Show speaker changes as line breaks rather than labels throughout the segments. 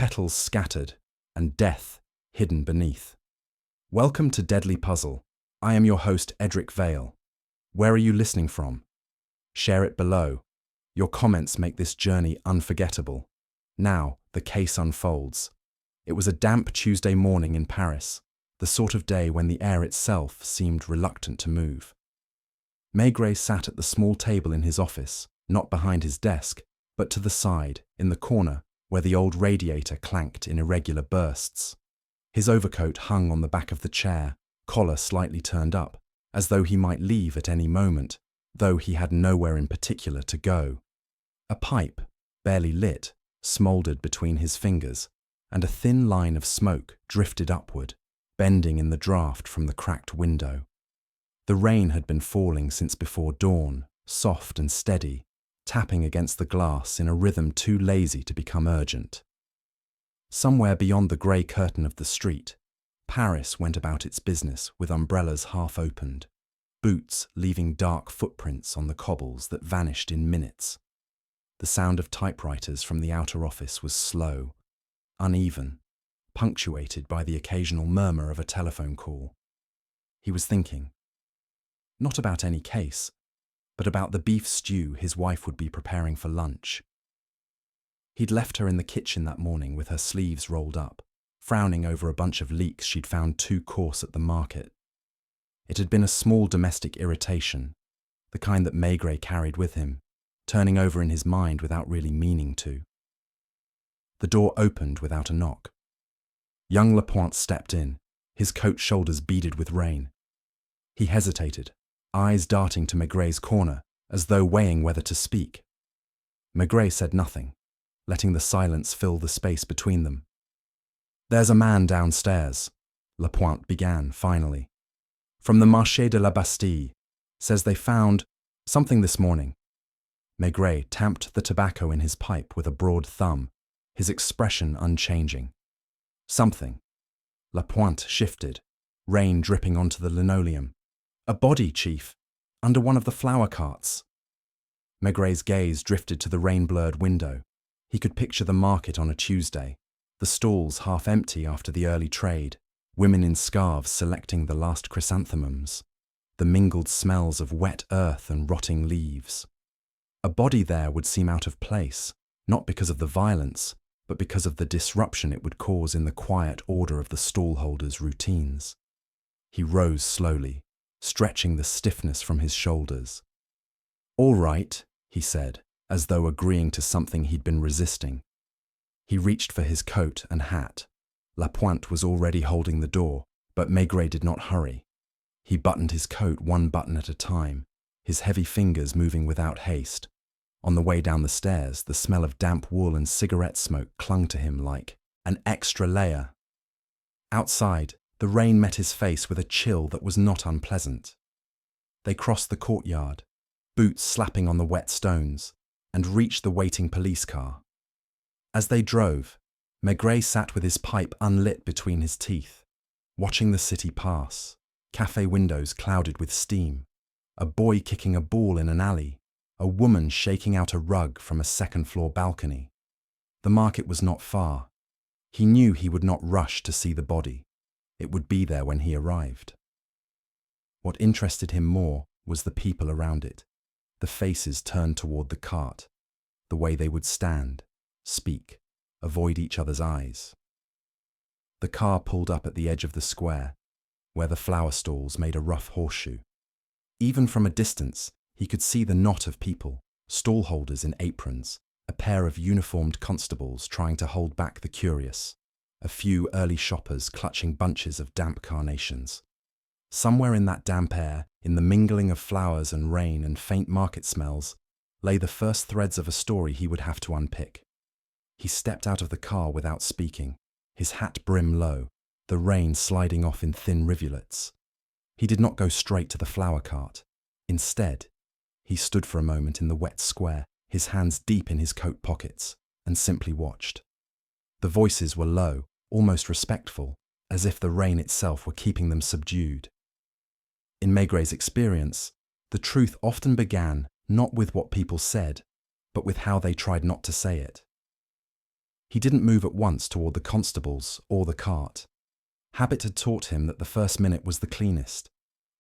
petals scattered, and death hidden beneath. Welcome to Deadly Puzzle. I am your host, Edric Vale. Where are you listening from? Share it below. Your comments make this journey unforgettable. Now, the case unfolds. It was a damp Tuesday morning in Paris, the sort of day when the air itself seemed reluctant to move. Maigret sat at the small table in his office, not behind his desk, but to the side, in the corner, where the old radiator clanked in irregular bursts. His overcoat hung on the back of the chair, collar slightly turned up, as though he might leave at any moment, though he had nowhere in particular to go. A pipe, barely lit, smouldered between his fingers, and a thin line of smoke drifted upward, bending in the draught from the cracked window. The rain had been falling since before dawn, soft and steady, tapping against the glass in a rhythm too lazy to become urgent. Somewhere beyond the grey curtain of the street, Paris went about its business with umbrellas half opened, boots leaving dark footprints on the cobbles that vanished in minutes. The sound of typewriters from the outer office was slow, uneven, punctuated by the occasional murmur of a telephone call. He was thinking, not about any case, but about the beef stew his wife would be preparing for lunch. He'd left her in the kitchen that morning with her sleeves rolled up, frowning over a bunch of leeks she'd found too coarse at the market. It had been a small domestic irritation, the kind that Maigret carried with him, turning over in his mind without really meaning to. The door opened without a knock. Young Lapointe stepped in, his coat shoulders beaded with rain. He hesitated, eyes darting to Maigret's corner, as though weighing whether to speak. Maigret said nothing, letting the silence fill the space between them. "There's a man downstairs," Lapointe began finally. "From the Marché de la Bastille. Says they found something this morning." Maigret tamped the tobacco in his pipe with a broad thumb, his expression unchanging. "Something." Lapointe shifted, rain dripping onto the linoleum. "A body, Chief, under one of the flower carts." Maigret's gaze drifted to the rain-blurred window. He could picture the market on a Tuesday, the stalls half empty after the early trade, women in scarves selecting the last chrysanthemums, the mingled smells of wet earth and rotting leaves. A body there would seem out of place, not because of the violence, but because of the disruption it would cause in the quiet order of the stallholders' routines. He rose slowly, stretching the stiffness from his shoulders. "All right," he said, as though agreeing to something he'd been resisting. He reached for his coat and hat. Lapointe was already holding the door, but Maigret did not hurry. He buttoned his coat one button at a time, his heavy fingers moving without haste. On the way down the stairs, the smell of damp wool and cigarette smoke clung to him like an extra layer. Outside, the rain met his face with a chill that was not unpleasant. They crossed the courtyard, boots slapping on the wet stones, and reached the waiting police car. As they drove, Maigret sat with his pipe unlit between his teeth, watching the city pass, cafe windows clouded with steam, a boy kicking a ball in an alley, a woman shaking out a rug from a second-floor balcony. The market was not far. He knew he would not rush to see the body. It would be there when he arrived. What interested him more was the people around it, the faces turned toward the cart, the way they would stand, speak, avoid each other's eyes. The car pulled up at the edge of the square, where the flower stalls made a rough horseshoe. Even from a distance, he could see the knot of people, stallholders in aprons, a pair of uniformed constables trying to hold back the curious, a few early shoppers clutching bunches of damp carnations. Somewhere in that damp air, in the mingling of flowers and rain and faint market smells, lay the first threads of a story he would have to unpick. He stepped out of the car without speaking, his hat brim low, the rain sliding off in thin rivulets. He did not go straight to the flower cart. Instead, he stood for a moment in the wet square, his hands deep in his coat pockets, and simply watched. The voices were low, almost respectful, as if the rain itself were keeping them subdued. In Maigret's experience, the truth often began not with what people said, but with how they tried not to say it. He didn't move at once toward the constables or the cart. Habit had taught him that the first minute was the cleanest.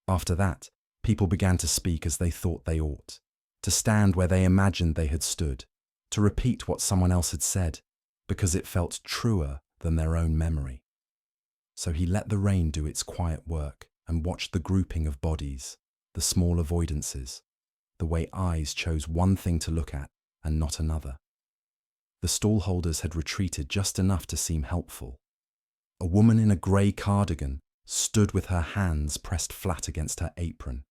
After that, people began to speak as they thought they ought, to stand where they imagined they had stood, to repeat what someone else had said, because it felt truer than their own memory. So he let the rain do its quiet work and watched the grouping of bodies, the small avoidances, the way eyes chose one thing to look at and not another. The stallholders had retreated just enough to seem helpful. A woman in a grey cardigan stood with her hands pressed flat against her apron,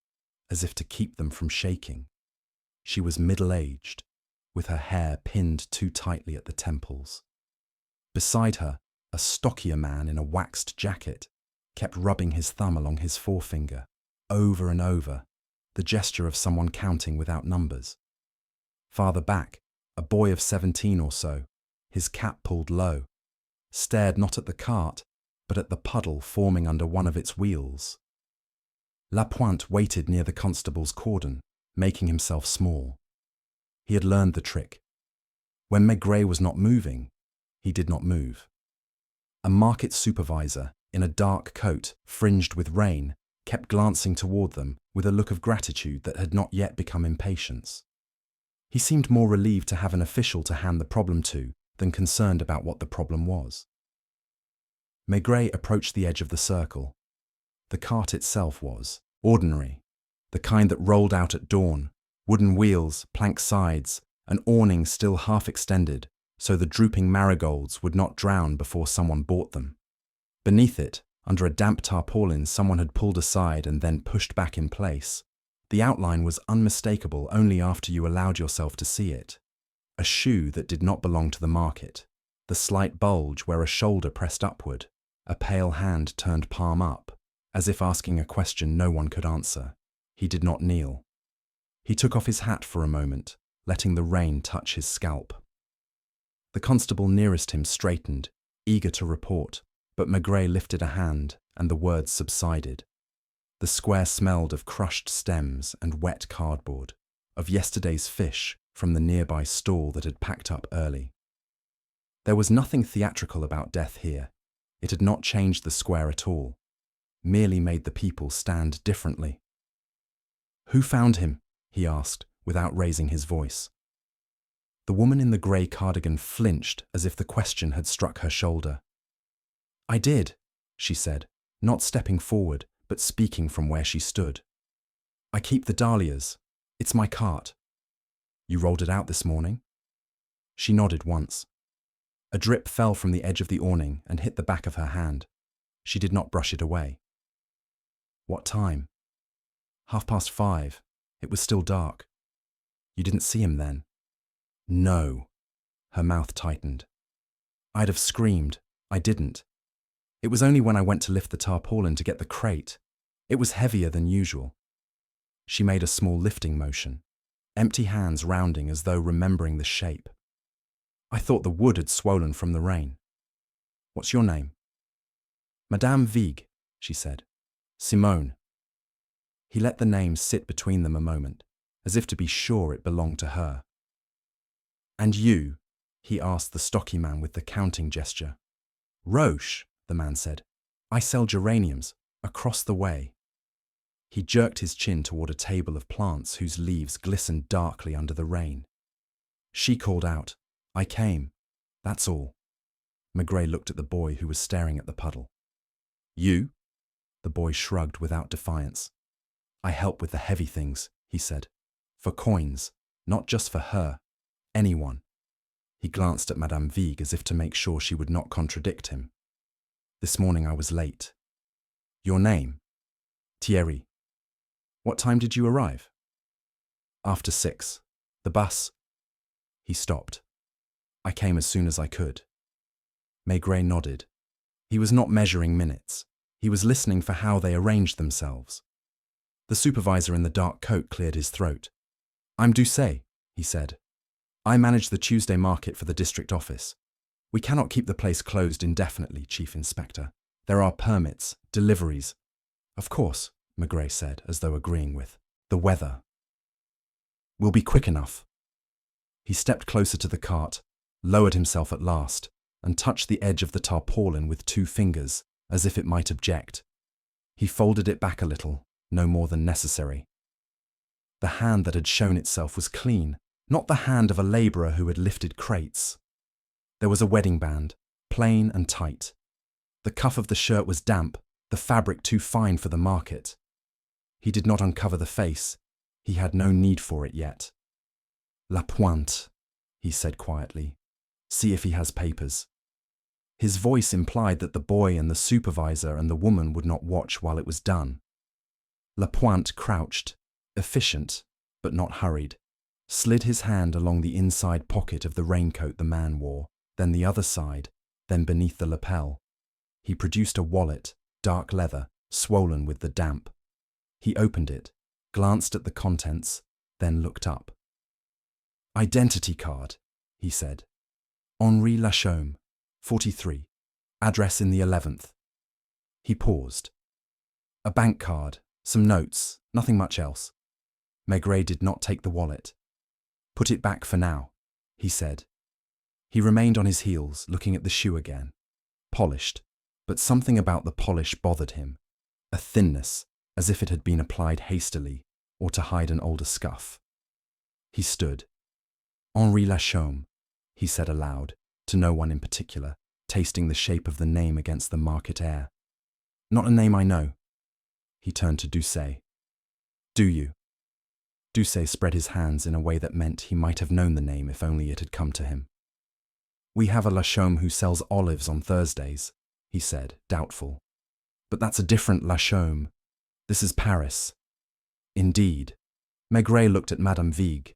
as if to keep them from shaking. She was middle-aged, with her hair pinned too tightly at the temples. Beside her, a stockier man in a waxed jacket kept rubbing his thumb along his forefinger, over and over, the gesture of someone counting without numbers. Farther back, a boy of 17 or so, his cap pulled low, stared not at the cart, but at the puddle forming under one of its wheels. Lapointe waited near the constable's cordon, making himself small. He had learned the trick. When Maigret was not moving, he did not move. A market supervisor, in a dark coat fringed with rain, kept glancing toward them with a look of gratitude that had not yet become impatience. He seemed more relieved to have an official to hand the problem to than concerned about what the problem was. Maigret approached the edge of the circle. The cart itself was ordinary, the kind that rolled out at dawn, wooden wheels, plank sides, an awning still half extended, so the drooping marigolds would not drown before someone bought them. Beneath it, under a damp tarpaulin someone had pulled aside and then pushed back in place, the outline was unmistakable only after you allowed yourself to see it. A shoe that did not belong to the market, the slight bulge where a shoulder pressed upward, a pale hand turned palm up, as if asking a question no one could answer. He did not kneel. He took off his hat for a moment, letting the rain touch his scalp. The constable nearest him straightened, eager to report, but Maigret lifted a hand and the words subsided. The square smelled of crushed stems and wet cardboard, of yesterday's fish from the nearby stall that had packed up early. There was nothing theatrical about death here. It had not changed the square at all, merely made the people stand differently. "Who found him?" he asked, without raising his voice. The woman in the grey cardigan flinched as if the question had struck her shoulder. "I did," she said, not stepping forward, but speaking from where she stood. "I keep the dahlias. It's my cart." "You rolled it out this morning?" She nodded once. A drip fell from the edge of the awning and hit the back of her hand. She did not brush it away. "What time?" 5:30. It was still dark." "You didn't see him then?" "No." Her mouth tightened. "I'd have screamed. I didn't. It was only when I went to lift the tarpaulin to get the crate. It was heavier than usual." She made a small lifting motion, empty hands rounding as though remembering the shape. "I thought the wood had swollen from the rain." "What's your name?" "Madame Vigue," she said. "Simone." He let the name sit between them a moment, as if to be sure it belonged to her. "And you?" he asked the stocky man with the counting gesture. "Roche," the man said. "I sell geraniums, across the way." He jerked his chin toward a table of plants whose leaves glistened darkly under the rain. She called out, "I came. That's all." Maigret looked at the boy who was staring at the puddle. "You?" The boy shrugged without defiance. "I help with the heavy things," he said. "For coins, not just for her. Anyone." He glanced at Madame Vigue as if to make sure she would not contradict him. "This morning I was late." "Your name?" "Thierry." "What time did you arrive?" "After 6. The bus—" He stopped. "I came as soon as I could." Maigret nodded. He was not measuring minutes. He was listening for how they arranged themselves. The supervisor in the dark coat cleared his throat. "I'm Doucet," he said. "I manage the Tuesday market for the district office. We cannot keep the place closed indefinitely, Chief Inspector. There are permits, deliveries." "Of course," Maigret said, as though agreeing with the weather. "We'll be quick enough." He stepped closer to the cart, lowered himself at last, and touched the edge of the tarpaulin with 2 fingers, as if it might object. He folded it back a little, no more than necessary. The hand that had shown itself was clean, not the hand of a labourer who had lifted crates. There was a wedding band, plain and tight. The cuff of the shirt was damp, the fabric too fine for the market. He did not uncover the face. He had no need for it yet. La Pointe, he said quietly. See if he has papers. His voice implied that the boy and the supervisor and the woman would not watch while it was done. La Pointe crouched, efficient, but not hurried, slid his hand along the inside pocket of the raincoat the man wore, then the other side, then beneath the lapel. He produced a wallet, dark leather, swollen with the damp. He opened it, glanced at the contents, then looked up. Identity card, he said. Henri Lachaume, 43, address in the 11th. He paused. A bank card, some notes, nothing much else. Maigret did not take the wallet. Put it back for now, he said. He remained on his heels, looking at the shoe again. Polished, but something about the polish bothered him. A thinness, as if it had been applied hastily, or to hide an older scuff. He stood. Henri Lachaume, he said aloud, to no one in particular, tasting the shape of the name against the market air. Not a name I know. He turned to Doucet. Do you? Doucet spread his hands in a way that meant he might have known the name if only it had come to him. We have a Lachaume who sells olives on Thursdays, he said, doubtful. But that's a different Lachaume. This is Paris. Indeed. Maigret looked at Madame Vigue.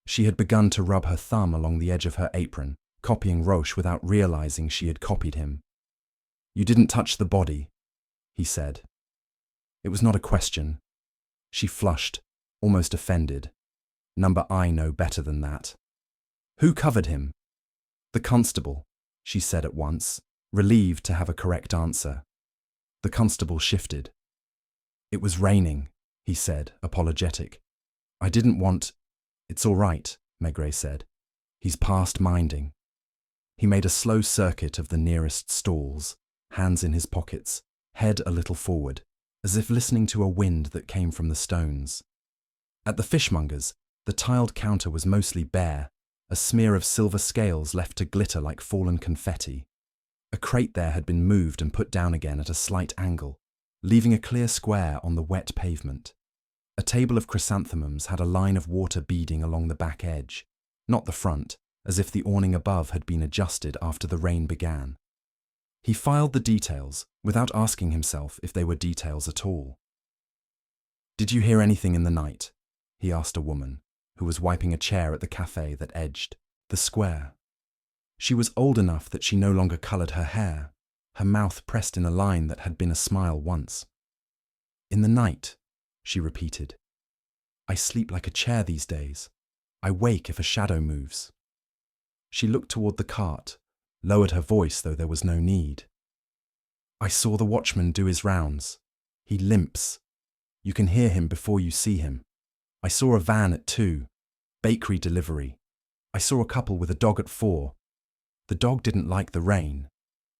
She had begun to rub her thumb along the edge of her apron, copying Roche without realizing she had copied him. You didn't touch the body, he said. It was not a question. She flushed, almost offended. Number I know better than that. Who covered him? The constable, she said at once, relieved to have a correct answer. The constable shifted. It was raining, he said, apologetic. I didn't want... It's all right, Maigret said. He's past minding. He made a slow circuit of the nearest stalls, hands in his pockets, head a little forward, as if listening to a wind that came from the stones. At the fishmonger's, the tiled counter was mostly bare, a smear of silver scales left to glitter like fallen confetti. A crate there had been moved and put down again at a slight angle, leaving a clear square on the wet pavement. A table of chrysanthemums had a line of water beading along the back edge, not the front, as if the awning above had been adjusted after the rain began. He filed the details, without asking himself if they were details at all. Did you hear anything in the night? He asked a woman, who was wiping a chair at the café that edged the square. She was old enough that she no longer coloured her hair, her mouth pressed in a line that had been a smile once. In the night, she repeated. I sleep like a chair these days. I wake if a shadow moves. She looked toward the cart, lowered her voice though there was no need. I saw the watchman do his rounds. He limps. You can hear him before you see him. I saw a van at 2, bakery delivery. I saw a couple with a dog at 4. The dog didn't like the rain.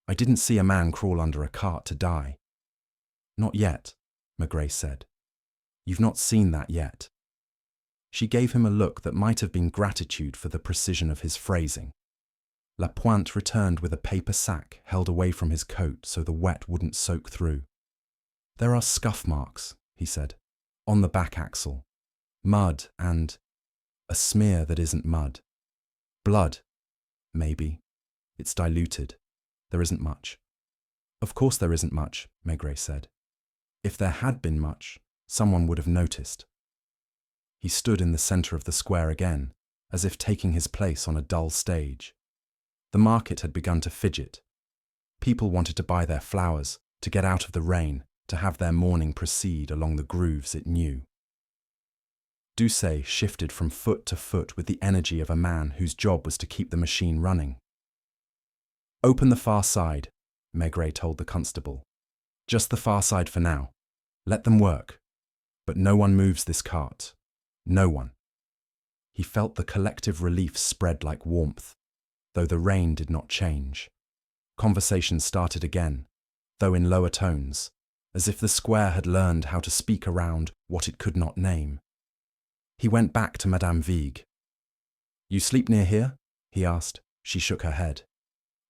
I didn't see a man crawl under a cart to die. Not yet, Maigret said. You've not seen that yet. She gave him a look that might have been gratitude for the precision of his phrasing. La Pointe returned with a paper sack held away from his coat so the wet wouldn't soak through. There are scuff marks, he said, on the back axle. Mud and a smear that isn't mud. Blood, maybe. It's diluted. There isn't much. Of course there isn't much, Maigret said. If there had been much, someone would have noticed. He stood in the centre of the square again, as if taking his place on a dull stage. The market had begun to fidget. People wanted to buy their flowers, to get out of the rain, to have their morning proceed along the grooves it knew. Doucet shifted from foot to foot with the energy of a man whose job was to keep the machine running. Open the far side, Maigret told the constable. Just the far side for now. Let them work. But no one moves this cart. No one. He felt the collective relief spread like warmth, though the rain did not change. Conversation started again, though in lower tones, as if the square had learned how to speak around what it could not name. He went back to Madame Vigue. "You sleep near here?" he asked. She shook her head.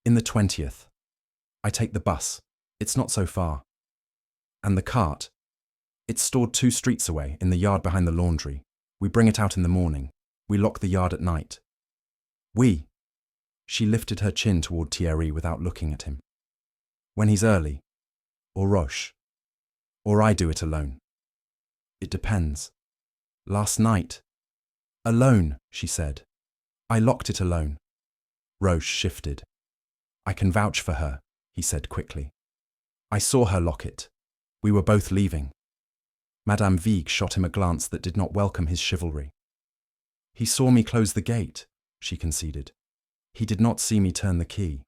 "In the 20th. I take the bus. It's not so far." "And the cart?" "It's stored 2 streets away, in the yard behind the laundry. We bring it out in the morning. We lock the yard at night." "We?" She lifted her chin toward Thierry without looking at him. "When he's early. Or Roche. Or I do it alone." "It depends." "Last night." "Alone," she said. "I locked it alone." Roche shifted. "I can vouch for her," he said quickly. "I saw her lock it. We were both leaving." Madame Vigue shot him a glance that did not welcome his chivalry. "He saw me close the gate," she conceded. "He did not see me turn the key."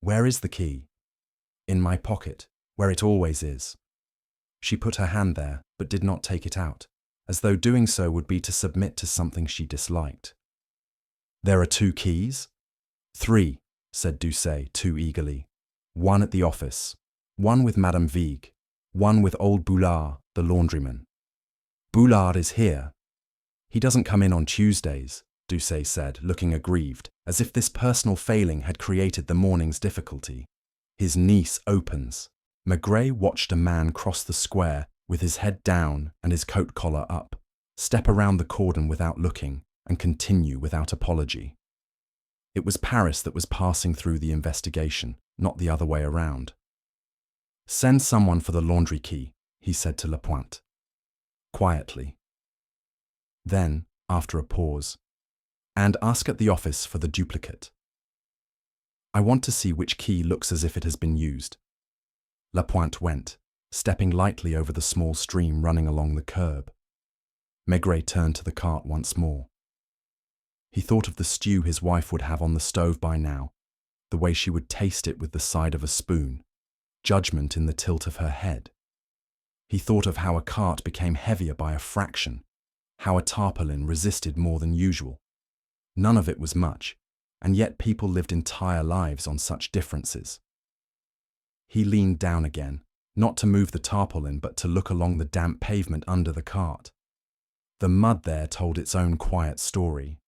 "Where is the key?" "In my pocket, where it always is." She put her hand there, but did not take it out, as though doing so would be to submit to something she disliked. "There are 2 keys?" "3, said Doucet too eagerly. "One at the office, one with Madame Vigue, one with old Boulard, the laundryman." "Boulard is here." "He doesn't come in on Tuesdays," Doucet said, looking aggrieved, as if this personal failing had created the morning's difficulty. "His niece opens." Maigret watched a man cross the square with his head down and his coat collar up, step around the cordon without looking, and continue without apology. It was Paris that was passing through the investigation, not the other way around. "Send someone for the laundry key," he said to Lapointe. Quietly. Then, after a pause, "And ask at the office for the duplicate. I want to see which key looks as if it has been used." Lapointe went, stepping lightly over the small stream running along the curb. Maigret turned to the cart once more. He thought of the stew his wife would have on the stove by now, the way she would taste it with the side of a spoon, judgment in the tilt of her head. He thought of how a cart became heavier by a fraction, how a tarpaulin resisted more than usual. None of it was much, and yet people lived entire lives on such differences. He leaned down again, not to move the tarpaulin but to look along the damp pavement under the cart. The mud there told its own quiet story.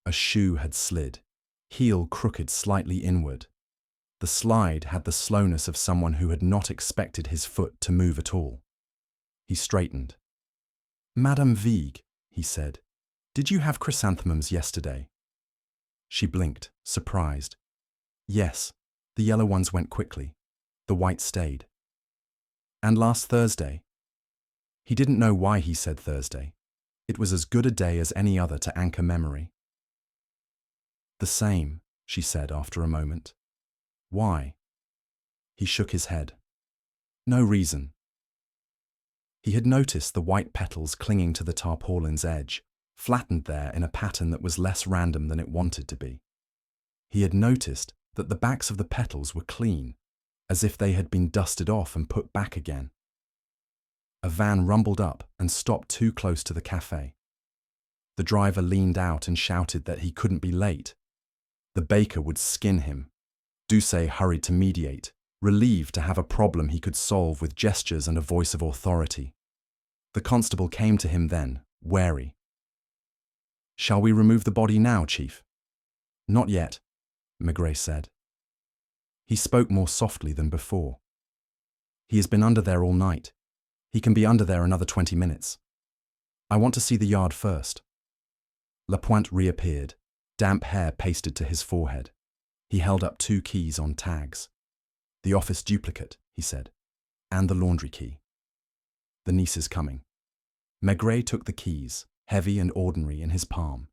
A shoe had slid, heel crooked slightly inward. The slide had the slowness of someone who had not expected his foot to move at all. He straightened. "Madame Vigue," he said, "did you have chrysanthemums yesterday?" She blinked, surprised. "Yes, the yellow ones went quickly. The white stayed." "And last Thursday?" He didn't know why he said Thursday. It was as good a day as any other to anchor memory. "The same," she said after a moment. "Why?" He shook his head. "No reason." He had noticed the white petals clinging to the tarpaulin's edge, flattened there in a pattern that was less random than it wanted to be. He had noticed that the backs of the petals were clean, as if they had been dusted off and put back again. A van rumbled up and stopped too close to the cafe. The driver leaned out and shouted that he couldn't be late. The baker would skin him. Doucet hurried to mediate, relieved to have a problem he could solve with gestures and a voice of authority. The constable came to him then, wary. "Shall we remove the body now, Chief?" "Not yet," Maigret said. He spoke more softly than before. "He has been under there all night. He can be under there another 20 minutes. I want to see the yard first." Lapointe reappeared, damp hair pasted to his forehead. He held up 2 keys on tags. "The office duplicate," he said, "and the laundry key. The niece is coming." Maigret took the keys, heavy and ordinary, in his palm.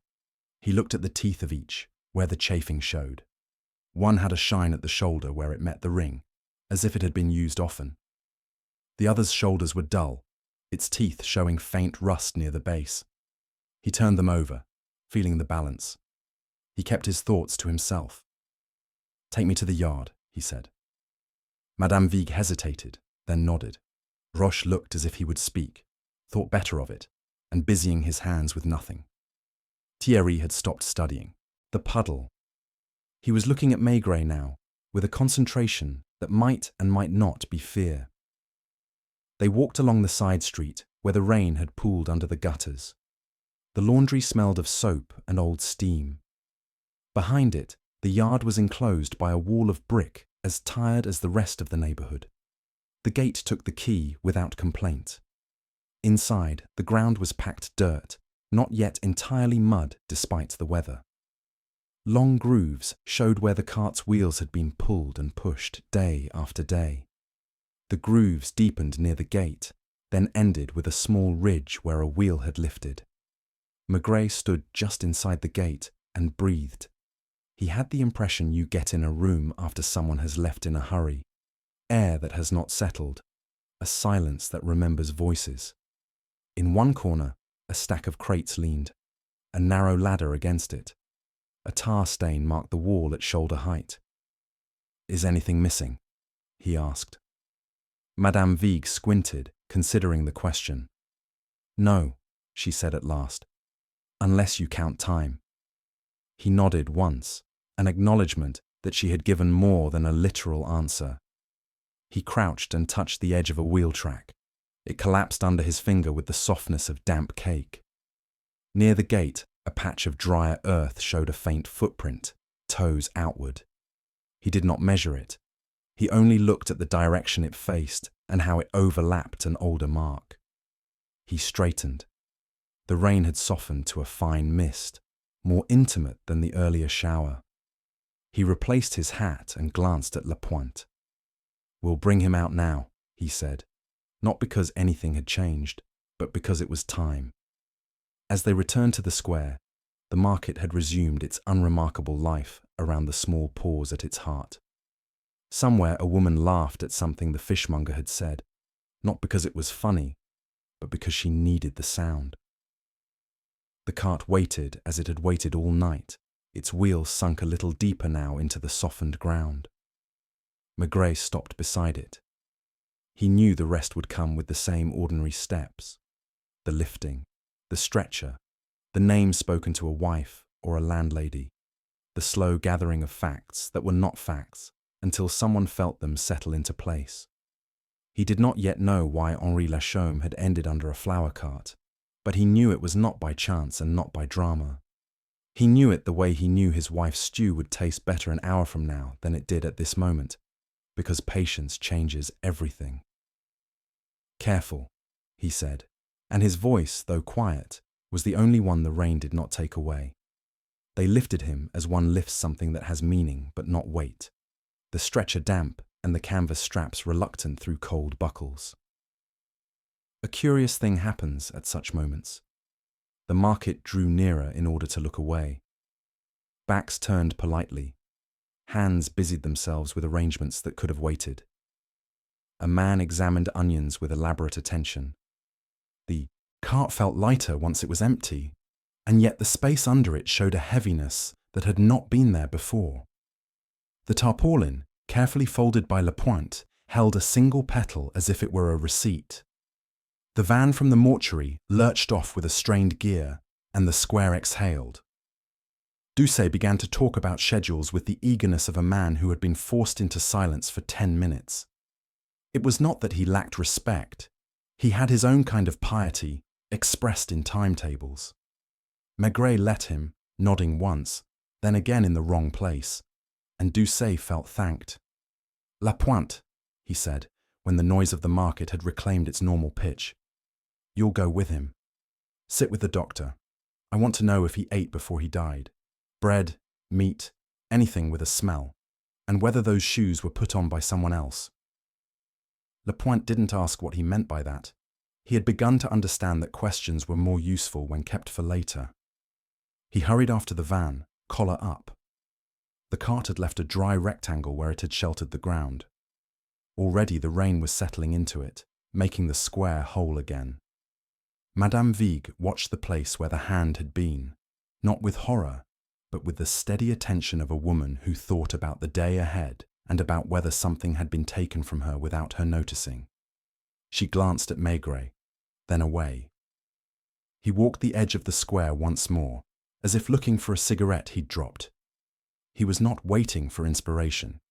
He looked at the teeth of each, where the chafing showed. One had a shine at the shoulder where it met the ring, as if it had been used often. The other's shoulders were dull, its teeth showing faint rust near the base. He turned them over, feeling the balance. He kept his thoughts to himself. "Take me to the yard," he said. Madame Vigue hesitated, then nodded. Roche looked as if he would speak, thought better of it, and busying his hands with nothing. Thierry had stopped studying. The puddle. He was looking at Maigret now, with a concentration that might and might not be fear. They walked along the side street where the rain had pooled under the gutters. The laundry smelled of soap and old steam. Behind it, the yard was enclosed by a wall of brick as tired as the rest of the neighborhood. The gate took the key without complaint. Inside, the ground was packed dirt, not yet entirely mud despite the weather. Long grooves showed where the cart's wheels had been pulled and pushed day after day. The grooves deepened near the gate, then ended with a small ridge where a wheel had lifted. Maigret stood just inside the gate and breathed. He had the impression you get in a room after someone has left in a hurry, air that has not settled, a silence that remembers voices. In one corner, a stack of crates leaned, a narrow ladder against it. A tar stain marked the wall at shoulder height. "Is anything missing?" he asked. Madame Vigue squinted, considering the question. "No," she said at last, "unless you count time." He nodded once, an acknowledgement that she had given more than a literal answer. He crouched and touched the edge of a wheel track. It collapsed under his finger with the softness of damp cake. Near the gate, a patch of drier earth showed a faint footprint, toes outward. He did not measure it. He only looked at the direction it faced and how it overlapped an older mark. He straightened. The rain had softened to a fine mist, more intimate than the earlier shower. He replaced his hat and glanced at Lapointe. "We'll bring him out now," he said, not because anything had changed, but because it was time. As they returned to the square, the market had resumed its unremarkable life around the small pause at its heart. Somewhere a woman laughed at something the fishmonger had said, not because it was funny, but because she needed the sound. The cart waited as it had waited all night, its wheels sunk a little deeper now into the softened ground. Maigret stopped beside it. He knew the rest would come with the same ordinary steps. The lifting, the stretcher, the name spoken to a wife or a landlady, the slow gathering of facts that were not facts until someone felt them settle into place. He did not yet know why Henri Lachaume had ended under a flower cart, but he knew it was not by chance and not by drama. He knew it the way he knew his wife's stew would taste better an hour from now than it did at this moment, because patience changes everything. "Careful," he said, and his voice, though quiet, was the only one the rain did not take away. They lifted him as one lifts something that has meaning but not weight, the stretcher damp and the canvas straps reluctant through cold buckles. A curious thing happens at such moments. The market drew nearer in order to look away. Backs turned politely. Hands busied themselves with arrangements that could have waited. A man examined onions with elaborate attention. The cart felt lighter once it was empty, and yet the space under it showed a heaviness that had not been there before. The tarpaulin, carefully folded by Lapointe, held a single petal as if it were a receipt. The van from the mortuary lurched off with a strained gear, and the square exhaled. Doucet began to talk about schedules with the eagerness of a man who had been forced into silence for 10 minutes. It was not that he lacked respect. He had his own kind of piety, expressed in timetables. Maigret let him, nodding once, then again in the wrong place, and Doucet felt thanked. "Lapointe," he said, when the noise of the market had reclaimed its normal pitch. "You'll go with him. Sit with the doctor. I want to know if he ate before he died. Bread, meat, anything with a smell, and whether those shoes were put on by someone else." Lapointe didn't ask what he meant by that. He had begun to understand that questions were more useful when kept for later. He hurried after the van, collar up. The cart had left a dry rectangle where it had sheltered the ground. Already the rain was settling into it, making the square whole again. Madame Vigue watched the place where the hand had been, not with horror, but with the steady attention of a woman who thought about the day ahead and about whether something had been taken from her without her noticing. She glanced at Maigret, then away. He walked the edge of the square once more, as if looking for a cigarette he'd dropped. He was not waiting for inspiration.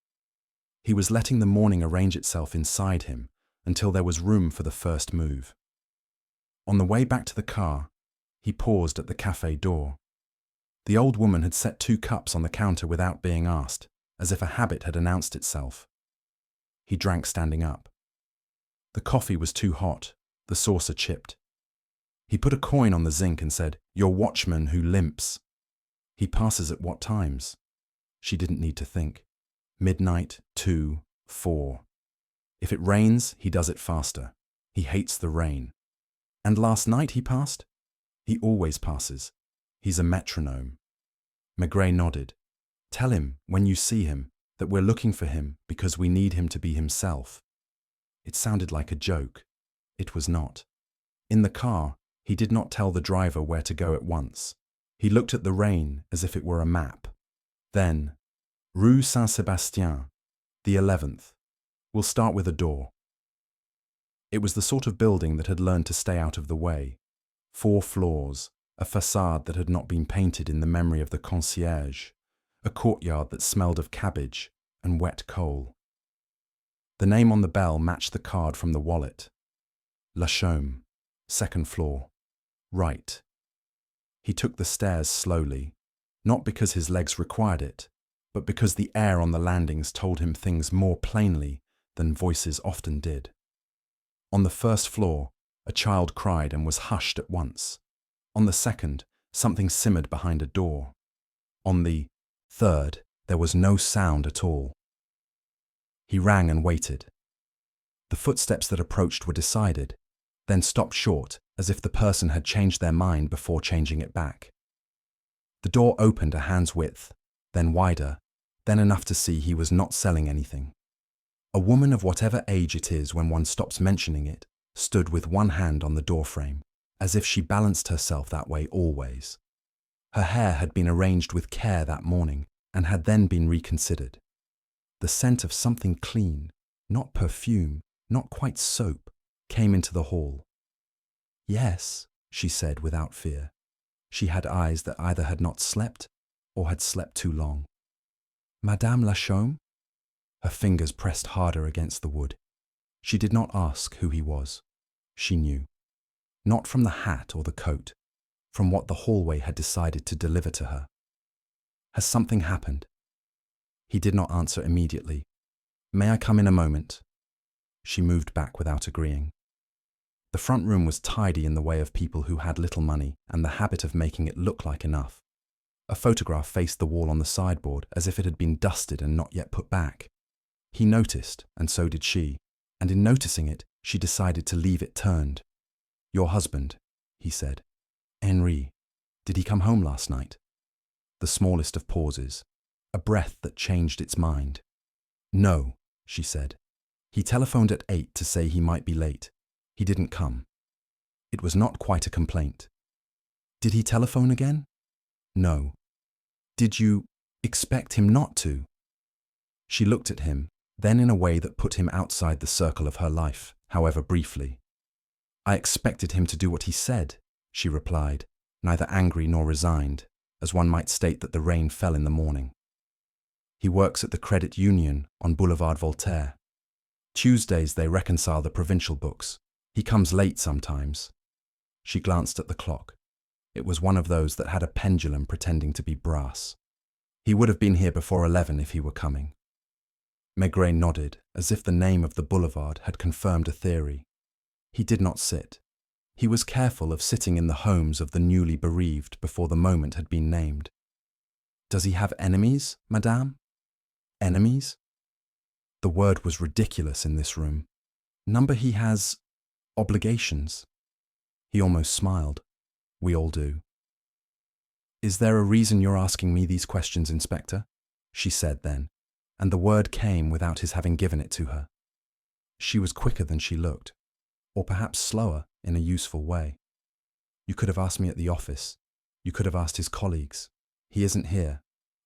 He was letting the morning arrange itself inside him until there was room for the first move. On the way back to the car, he paused at the cafe door. The old woman had set 2 cups on the counter without being asked, as if a habit had announced itself. He drank standing up. The coffee was too hot, the saucer chipped. He put a coin on the zinc and said, "Your watchman who limps." He passes at what times? She didn't need to think. Midnight, 2, 4. If it rains, he does it faster. He hates the rain. And last night he passed? He always passes. He's a metronome. Maigret nodded. "Tell him, when you see him, that we're looking for him because we need him to be himself." It sounded like a joke. It was not. In the car, he did not tell the driver where to go at once. He looked at the rain as if it were a map. Then, Rue Saint-Sébastien, the 11th. We'll start with a door. It was the sort of building that had learned to stay out of the way. 4 floors, a façade that had not been painted in the memory of the concierge, a courtyard that smelled of cabbage and wet coal. The name on the bell matched the card from the wallet. La Chaume, 2nd floor, right. He took the stairs slowly, not because his legs required it, but because the air on the landings told him things more plainly than voices often did. On the 1st floor, a child cried and was hushed at once. On the 2nd, something simmered behind a door. On the 3rd, there was no sound at all. He rang and waited. The footsteps that approached were decided, then stopped short as if the person had changed their mind before changing it back. The door opened a hand's width, then wider, then enough to see he was not selling anything. A woman of whatever age it is when one stops mentioning it, stood with one hand on the doorframe, as if she balanced herself that way always. Her hair had been arranged with care that morning and had then been reconsidered. The scent of something clean, not perfume, not quite soap, came into the hall. "Yes," she said without fear. She had eyes that either had not slept or had slept too long. "Madame la Chaume?" Her fingers pressed harder against the wood. She did not ask who he was. She knew. Not from the hat or the coat, from what the hallway had decided to deliver to her. "Has something happened?" He did not answer immediately. "May I come in a moment?" She moved back without agreeing. The front room was tidy in the way of people who had little money and the habit of making it look like enough. A photograph faced the wall on the sideboard as if it had been dusted and not yet put back. He noticed, and so did she, and in noticing it, she decided to leave it turned. "Your husband," he said. "Henri. Did he come home last night?" The smallest of pauses, a breath that changed its mind. "No," she said. "He telephoned at 8 to say he might be late. He didn't come." It was not quite a complaint. "Did he telephone again?" "No." "Did you expect him not to?" She looked at him, then in a way that put him outside the circle of her life, however briefly. "I expected him to do what he said," she replied, neither angry nor resigned, as one might state that the rain fell in the morning. "He works at the Credit Union on Boulevard Voltaire. Tuesdays they reconcile the provincial books. He comes late sometimes." She glanced at the clock. It was one of those that had a pendulum pretending to be brass. "He would have been here before 11 if he were coming." Maigret nodded, as if the name of the boulevard had confirmed a theory. He did not sit. He was careful of sitting in the homes of the newly bereaved before the moment had been named. "Does he have enemies, madame?" "Enemies?" The word was ridiculous in this room. "Number he has obligations." He almost smiled. "We all do." "Is there a reason you're asking me these questions, Inspector?" she said then, and the word came without his having given it to her. She was quicker than she looked, or perhaps slower in a useful way. "You could have asked me at the office. You could have asked his colleagues. He isn't here.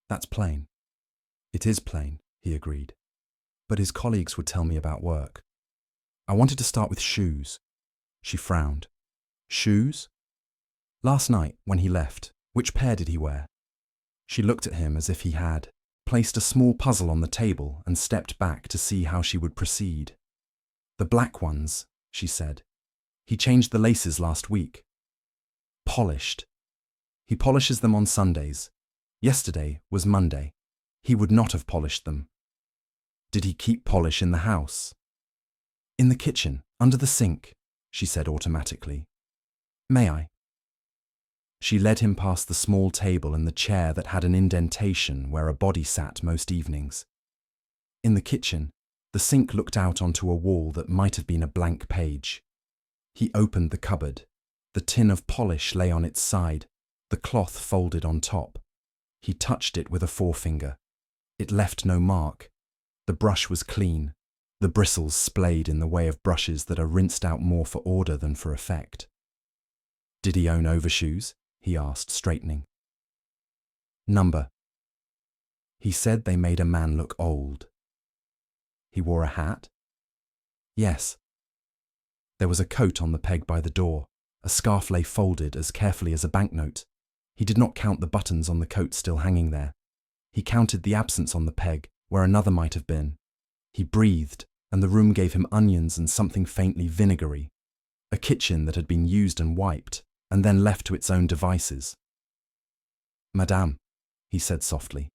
That's plain." "It is plain," he agreed. "But his colleagues would tell me about work. I wanted to start with shoes." She frowned. "Shoes?" "Last night, when he left, which pair did he wear?" She looked at him as if he had, placed a small puzzle on the table and stepped back to see how she would proceed. "The black ones," she said. "He changed the laces last week." "Polished. He polishes them on Sundays. Yesterday was Monday. He would not have polished them." "Did he keep polish in the house?" "In the kitchen, under the sink," she said automatically. "May I?" She led him past the small table and the chair that had an indentation where a body sat most evenings. In the kitchen, the sink looked out onto a wall that might have been a blank page. He opened the cupboard. The tin of polish lay on its side, the cloth folded on top. He touched it with a forefinger. It left no mark. The brush was clean. The bristles splayed in the way of brushes that are rinsed out more for order than for effect. "Did he own overshoes?" he asked, straightening. "Number." He said they made a man look old. "He wore a hat?" "Yes." There was a coat on the peg by the door. A scarf lay folded as carefully as a banknote. He did not count the buttons on the coat still hanging there. He counted the absence on the peg, where another might have been. He breathed, and the room gave him onions and something faintly vinegary. A kitchen that had been used and wiped, and then left to its own devices. "Madame," he said softly,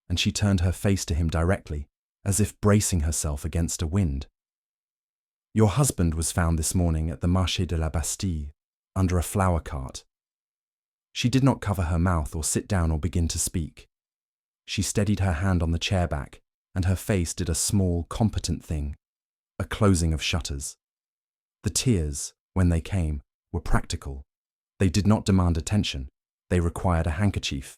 and she turned her face to him directly, as if bracing herself against a wind. "Your husband was found this morning at the Marché de la Bastille, under a flower cart." She did not cover her mouth or sit down or begin to speak. She steadied her hand on the chair back, and her face did a small, competent thing, a closing of shutters. The tears, when they came, were practical. They did not demand attention. They required a handkerchief.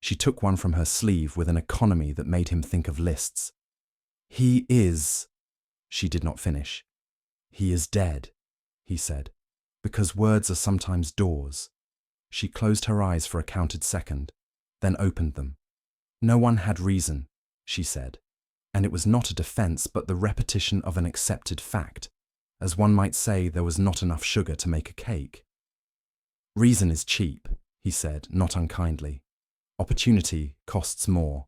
She took one from her sleeve with an economy that made him think of lists. "He is—" She did not finish. "He is dead," he said, "because words are sometimes doors." She closed her eyes for a counted second, then opened them. "No one had reason," she said, and it was not a defense but the repetition of an accepted fact, as one might say there was not enough sugar to make a cake. "Reason is cheap," he said, not unkindly. "Opportunity costs more."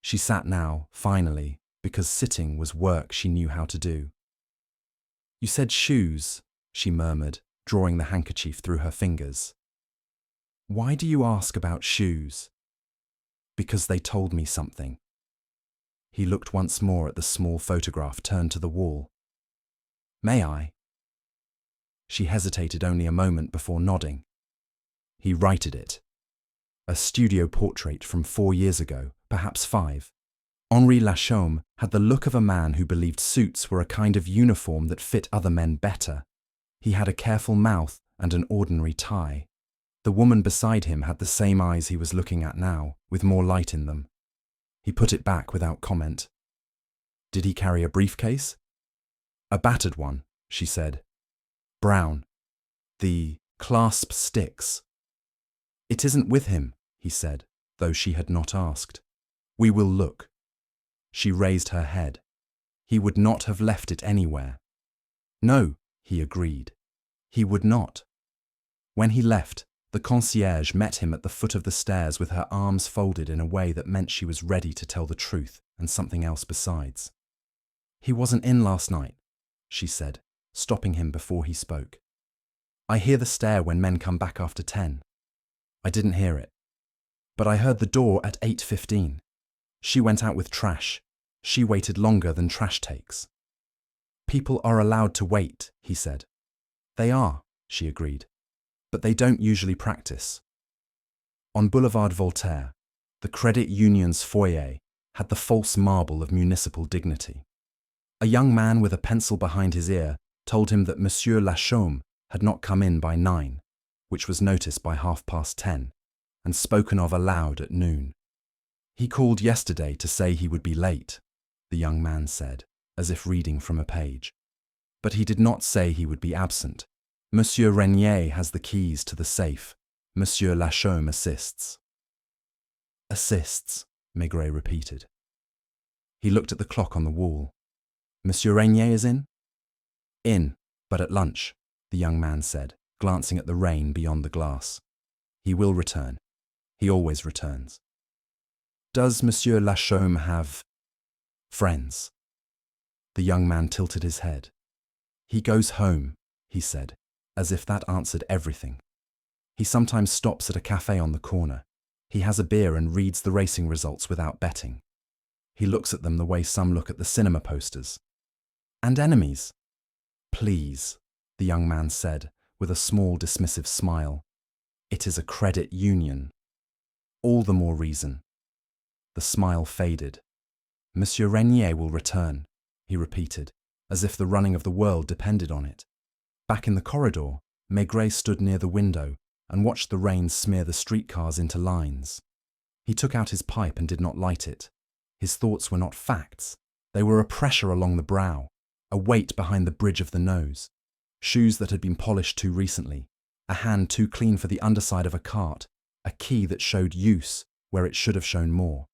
She sat now, finally, because sitting was work she knew how to do. "You said shoes," she murmured, drawing the handkerchief through her fingers. "Why do you ask about shoes?" "Because they told me something." He looked once more at the small photograph turned to the wall. "May I?" She hesitated only a moment before nodding. He righted it. A studio portrait from 4 years ago, perhaps 5. Henri Lachaume had the look of a man who believed suits were a kind of uniform that fit other men better. He had a careful mouth and an ordinary tie. The woman beside him had the same eyes he was looking at now, with more light in them. He put it back without comment. "Did he carry a briefcase?" "A battered one," she said. "Brown. The clasp sticks." "It isn't with him," he said, though she had not asked. "We will look." She raised her head. He would not have left it anywhere. "No," he agreed. He would not. When he left, the concierge met him at the foot of the stairs with her arms folded in a way that meant she was ready to tell the truth and something else besides. "He wasn't in last night," she said, stopping him before he spoke. "I hear the stair when men come back after 10. I didn't hear it. But I heard the door at 8:15. She went out with trash. She waited longer than trash takes." "People are allowed to wait," he said. "They are," she agreed. "But they don't usually practice." On Boulevard Voltaire, the credit union's foyer had the false marble of municipal dignity. A young man with a pencil behind his ear told him that Monsieur Lachaume had not come in by 9, which was noticed by 10:30, and spoken of aloud at noon. "He called yesterday to say he would be late," the young man said, as if reading from a page. "But he did not say he would be absent. Monsieur Renier has the keys to the safe. Monsieur Lachaume assists." "Assists," Maigret repeated. He looked at the clock on the wall. "Monsieur Renier is in?" "In, but at lunch," the young man said, glancing at the rain beyond the glass. "He will return. He always returns." Does Monsieur Lachaume have friends? The young man tilted his head. He goes home, he said, as if that answered everything. He sometimes stops at a cafe on the corner. He has a beer and reads the racing results without betting. He looks at them the way some look at the cinema posters. And enemies? Please, the young man said, with a small dismissive smile. It is a credit union. All the more reason. The smile faded. Monsieur Regnier will return, he repeated, as if the running of the world depended on it. Back in the corridor, Maigret stood near the window and watched the rain smear the streetcars into lines. He took out his pipe and did not light it. His thoughts were not facts. They were a pressure along the brow, a weight behind the bridge of the nose, shoes that had been polished too recently, a hand too clean for the underside of a cart, a key that showed use where it should have shown more,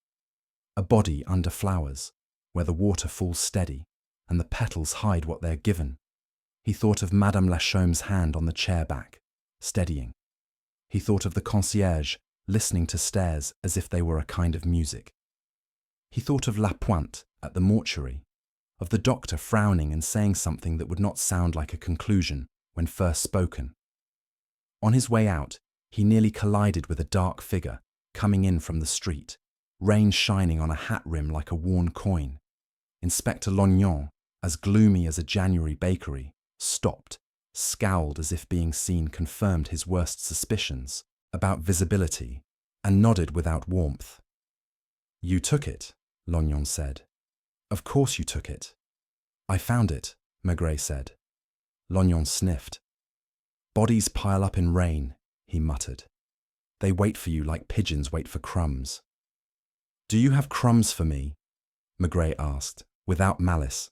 a body under flowers, where the water falls steady and the petals hide what they are given. He thought of Madame Lachaume's hand on the chair back, steadying. He thought of the concierge listening to stairs as if they were a kind of music. He thought of Lapointe at the mortuary, of the doctor frowning and saying something that would not sound like a conclusion when first spoken. On his way out, he nearly collided with a dark figure coming in from the street, rain shining on a hat rim like a worn coin. Inspector Lognon, as gloomy as a January bakery, stopped, scowled as if being seen confirmed his worst suspicions about visibility, and nodded without warmth. You took it, Lognon said. Of course you took it. I found it, Maigret said. Lognon sniffed. Bodies pile up in rain, he muttered. They wait for you like pigeons wait for crumbs. Do you have crumbs for me? Maigret asked, without malice.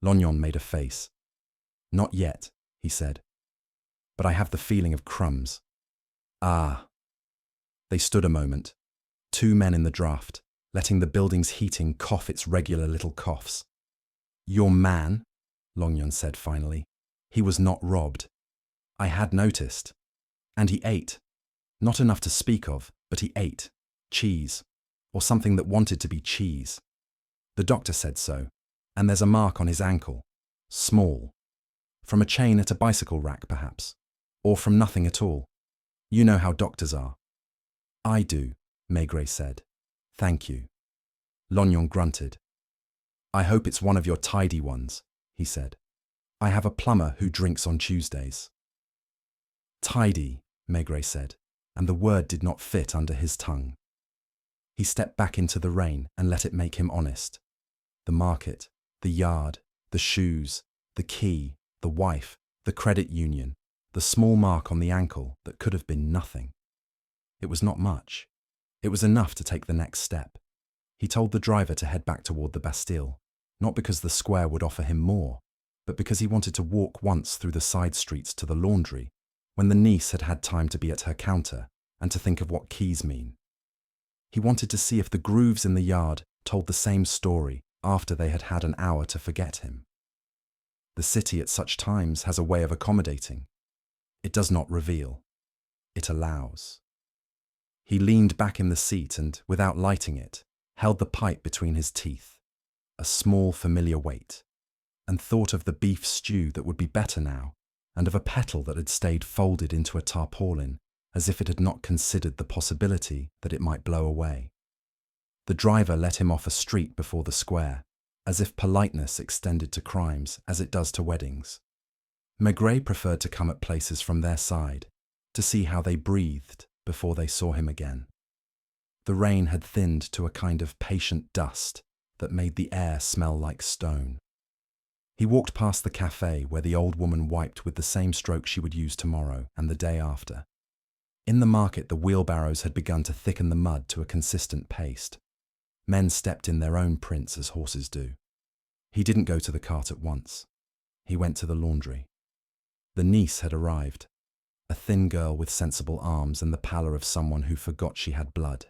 Lognon made a face. Not yet, he said. But I have the feeling of crumbs. Ah. They stood a moment, two men in the draught, letting the building's heating cough its regular little coughs. Your man, Lognon said finally. He was not robbed. I had noticed. And he ate. Not enough to speak of, but he ate. Cheese. Or something that wanted to be cheese. The doctor said so, and there's a mark on his ankle. Small. From a chain at a bicycle rack, perhaps. Or from nothing at all. You know how doctors are. I do, Maigret said. Thank you. Lognon grunted. I hope it's one of your tidy ones, he said. I have a plumber who drinks on Tuesdays. Tidy, Maigret said, and the word did not fit under his tongue. He stepped back into the rain and let it make him honest. The market, the yard, the shoes, the key, the wife, the credit union, the small mark on the ankle that could have been nothing. It was not much. It was enough to take the next step. He told the driver to head back toward the Bastille, not because the square would offer him more, but because he wanted to walk once through the side streets to the laundry, when the niece had had time to be at her counter and to think of what keys mean. He wanted to see if the grooves in the yard told the same story after they had had an hour to forget him. The city at such times has a way of accommodating. It does not reveal. It allows. He leaned back in the seat and, without lighting it, held the pipe between his teeth, a small familiar weight, and thought of the beef stew that would be better now, and of a petal that had stayed folded into a tarpaulin, as if it had not considered the possibility that it might blow away. The driver let him off a street before the square, as if politeness extended to crimes as it does to weddings. Maigret preferred to come at places from their side, to see how they breathed before they saw him again. The rain had thinned to a kind of patient dust that made the air smell like stone. He walked past the cafe where the old woman wiped with the same stroke she would use tomorrow and the day after. In the market, the wheelbarrows had begun to thicken the mud to a consistent paste. Men stepped in their own prints as horses do. He didn't go to the cart at once. He went to the laundry. The niece had arrived, a thin girl with sensible arms and the pallor of someone who forgot she had blood.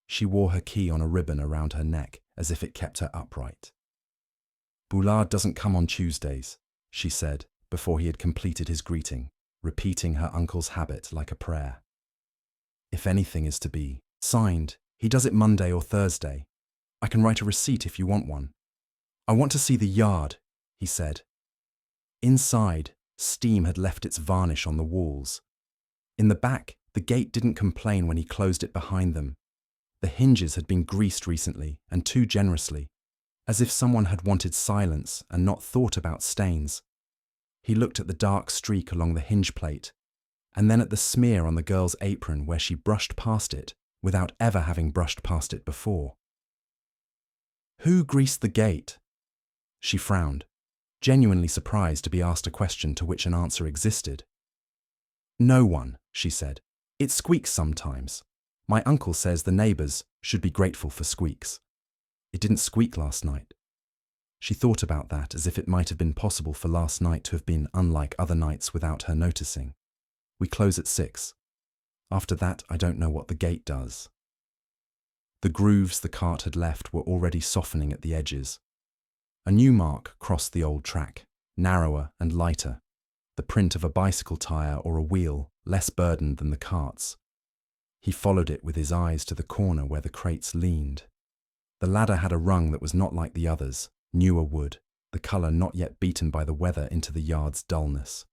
She wore her key on a ribbon around her neck as if it kept her upright. Boulard doesn't come on Tuesdays, she said, before he had completed his greeting, repeating her uncle's habit like a prayer. If anything is to be signed, He does it Monday or Thursday. I can write a receipt if you want one. I want to see the yard, he said. Inside, steam had left its varnish on the walls. In the back, the gate didn't complain when he closed it behind them. The hinges had been greased recently, and too generously, as if someone had wanted silence and not thought about stains. He looked at the dark streak along the hinge plate, and then at the smear on the girl's apron where she brushed past it without ever having brushed past it before. Who greased the gate? She frowned, genuinely surprised to be asked a question to which an answer existed. No one, she said. It squeaks sometimes. My uncle says the neighbours should be grateful for squeaks. It didn't squeak last night. She thought about that as if it might have been possible for last night to have been unlike other nights without her noticing. We close at 6. After that, I don't know what the gate does. The grooves the cart had left were already softening at the edges. A new mark crossed the old track, narrower and lighter, the print of a bicycle tyre or a wheel, less burdened than the cart's. He followed it with his eyes to the corner where the crates leaned. The ladder had a rung that was not like the others, newer wood, the colour not yet beaten by the weather into the yard's dullness.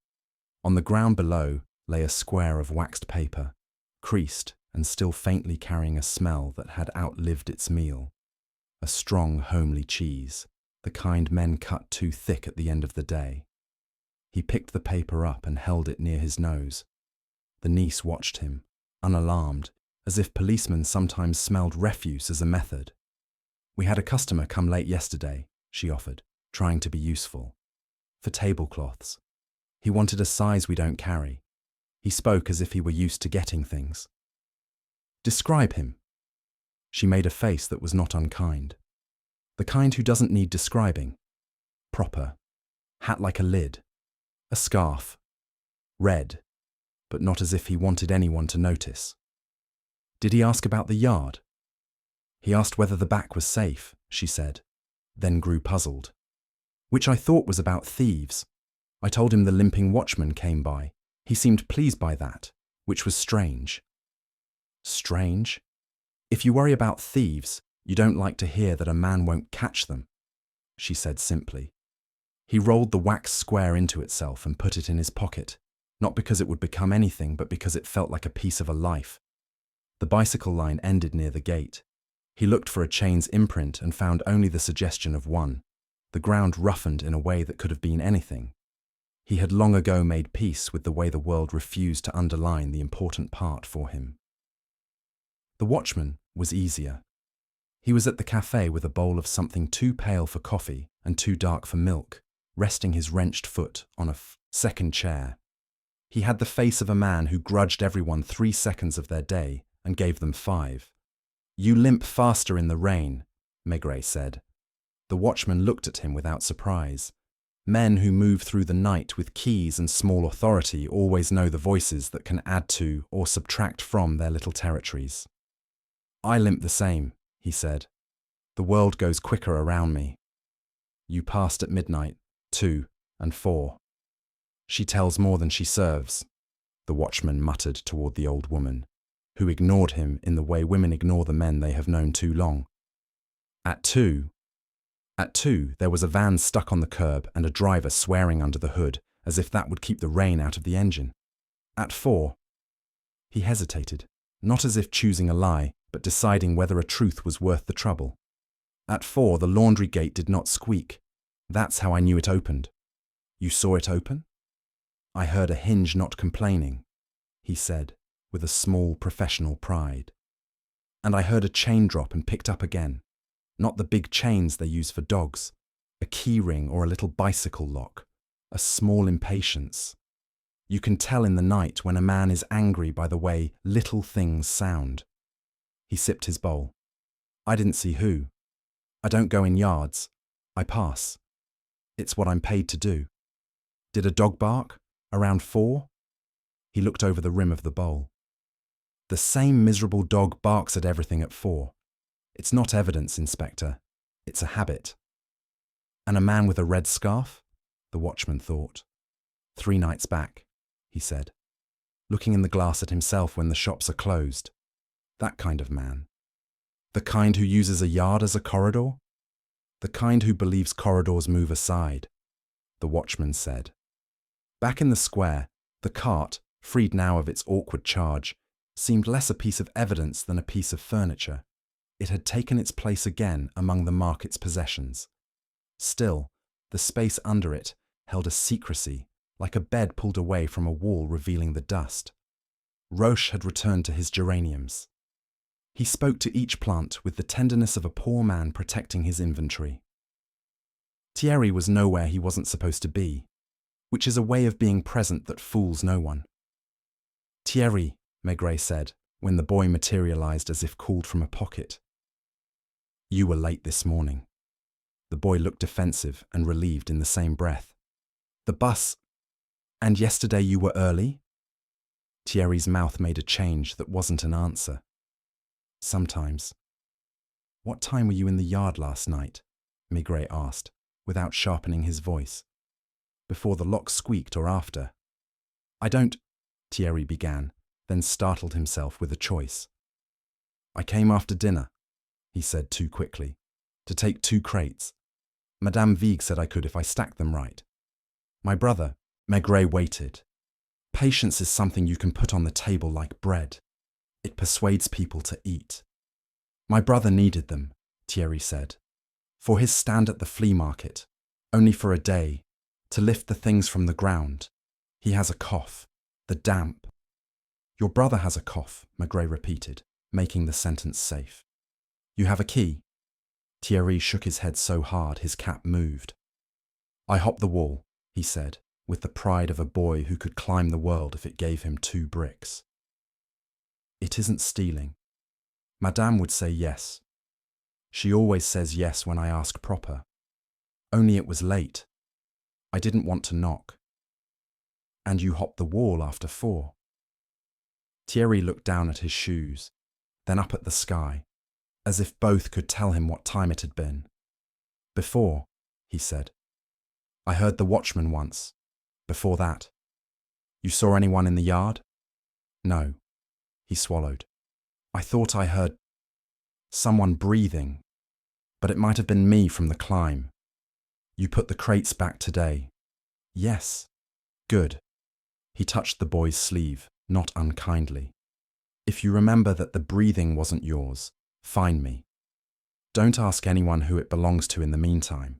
On the ground below lay a square of waxed paper, creased and still faintly carrying a smell that had outlived its meal. A strong, homely cheese, the kind men cut too thick at the end of the day. He picked the paper up and held it near his nose. The niece watched him, unalarmed, as if policemen sometimes smelled refuse as a method. We had a customer come late yesterday, she offered, trying to be useful. For tablecloths. He wanted a size we don't carry. He spoke as if he were used to getting things. Describe him. She made a face that was not unkind. The kind who doesn't need describing. Proper. Hat like a lid. A scarf. Red. But not as if he wanted anyone to notice. Did he ask about the yard? He asked whether the back was safe, she said, then grew puzzled. Which I thought was about thieves. I told him the limping watchman came by. He seemed pleased by that, which was strange. Strange? If you worry about thieves, you don't like to hear that a man won't catch them, she said simply. He rolled the wax square into itself and put it in his pocket, not because it would become anything, but because it felt like a piece of a life. The bicycle line ended near the gate. He looked for a chain's imprint and found only the suggestion of one, the ground roughened in a way that could have been anything. He had long ago made peace with the way the world refused to underline the important part for him. The watchman was easier. He was at the cafe with a bowl of something too pale for coffee and too dark for milk, resting his wrenched foot on a second chair. He had the face of a man who grudged everyone 3 seconds of their day and gave them 5. You limp faster in the rain, Maigret said. The watchman looked at him without surprise. Men who move through the night with keys and small authority always know the voices that can add to or subtract from their little territories. I limp the same, he said. The world goes quicker around me. You passed at midnight, 2 and 4. She tells more than she serves, the watchman muttered toward the old woman, who ignored him in the way women ignore the men they have known too long. At 2, there was a van stuck on the curb and a driver swearing under the hood, as if that would keep the rain out of the engine. At 4, he hesitated, not as if choosing a lie, but deciding whether a truth was worth the trouble. At 4, the laundry gate did not squeak. That's how I knew it opened. You saw it open? I heard a hinge not complaining, he said, with a small professional pride. And I heard a chain drop and picked up again. Not the big chains they use for dogs, a key ring or a little bicycle lock, a small impatience. You can tell in the night when a man is angry by the way little things sound. He sipped his bowl. I didn't see who. I don't go in yards. I pass. It's what I'm paid to do. Did a dog bark? Around 4? He looked over the rim of the bowl. The same miserable dog barks at everything at 4. It's not evidence, Inspector. It's a habit. And a man with a red scarf? The watchman thought. 3 nights back, he said, looking in the glass at himself when the shops are closed. That kind of man. The kind who uses a yard as a corridor? The kind who believes corridors move aside, the watchman said. Back in the square, the cart, freed now of its awkward charge, seemed less a piece of evidence than a piece of furniture. It had taken its place again among the market's possessions. Still, the space under it held a secrecy, like a bed pulled away from a wall revealing the dust. Roche had returned to his geraniums. He spoke to each plant with the tenderness of a poor man protecting his inventory. Thierry was nowhere he wasn't supposed to be, which is a way of being present that fools no one. Thierry, Maigret said, when the boy materialized as if called from a pocket. You were late this morning. The boy looked defensive and relieved in the same breath. The bus. And yesterday you were early? Thierry's mouth made a change that wasn't an answer. Sometimes. What time were you in the yard last night? Maigret asked, without sharpening his voice. Before the lock squeaked or after? I don't, Thierry began, then startled himself with a choice. I came after dinner, he said too quickly, to take 2 crates. Madame Vigue said I could if I stacked them right. My brother, Maigret, waited. Patience is something you can put on the table like bread. It persuades people to eat. My brother needed them, Thierry said, for his stand at the flea market, only for a day, to lift the things from the ground. He has a cough, the damp. Your brother has a cough, Maigret repeated, making the sentence safe. You have a key? Thierry shook his head so hard his cap moved. I hopped the wall, he said, with the pride of a boy who could climb the world if it gave him 2 bricks. It isn't stealing. Madame would say yes. She always says yes when I ask proper. Only it was late. I didn't want to knock. And you hopped the wall after 4. Thierry looked down at his shoes, then up at the sky, as if both could tell him what time it had been. Before, he said. I heard the watchman once. Before that. You saw anyone in the yard? No. He swallowed. I thought I heard someone breathing, but it might have been me from the climb. You put the crates back today. Yes. Good. He touched the boy's sleeve, not unkindly. If you remember that the breathing wasn't yours, find me. Don't ask anyone who it belongs to in the meantime.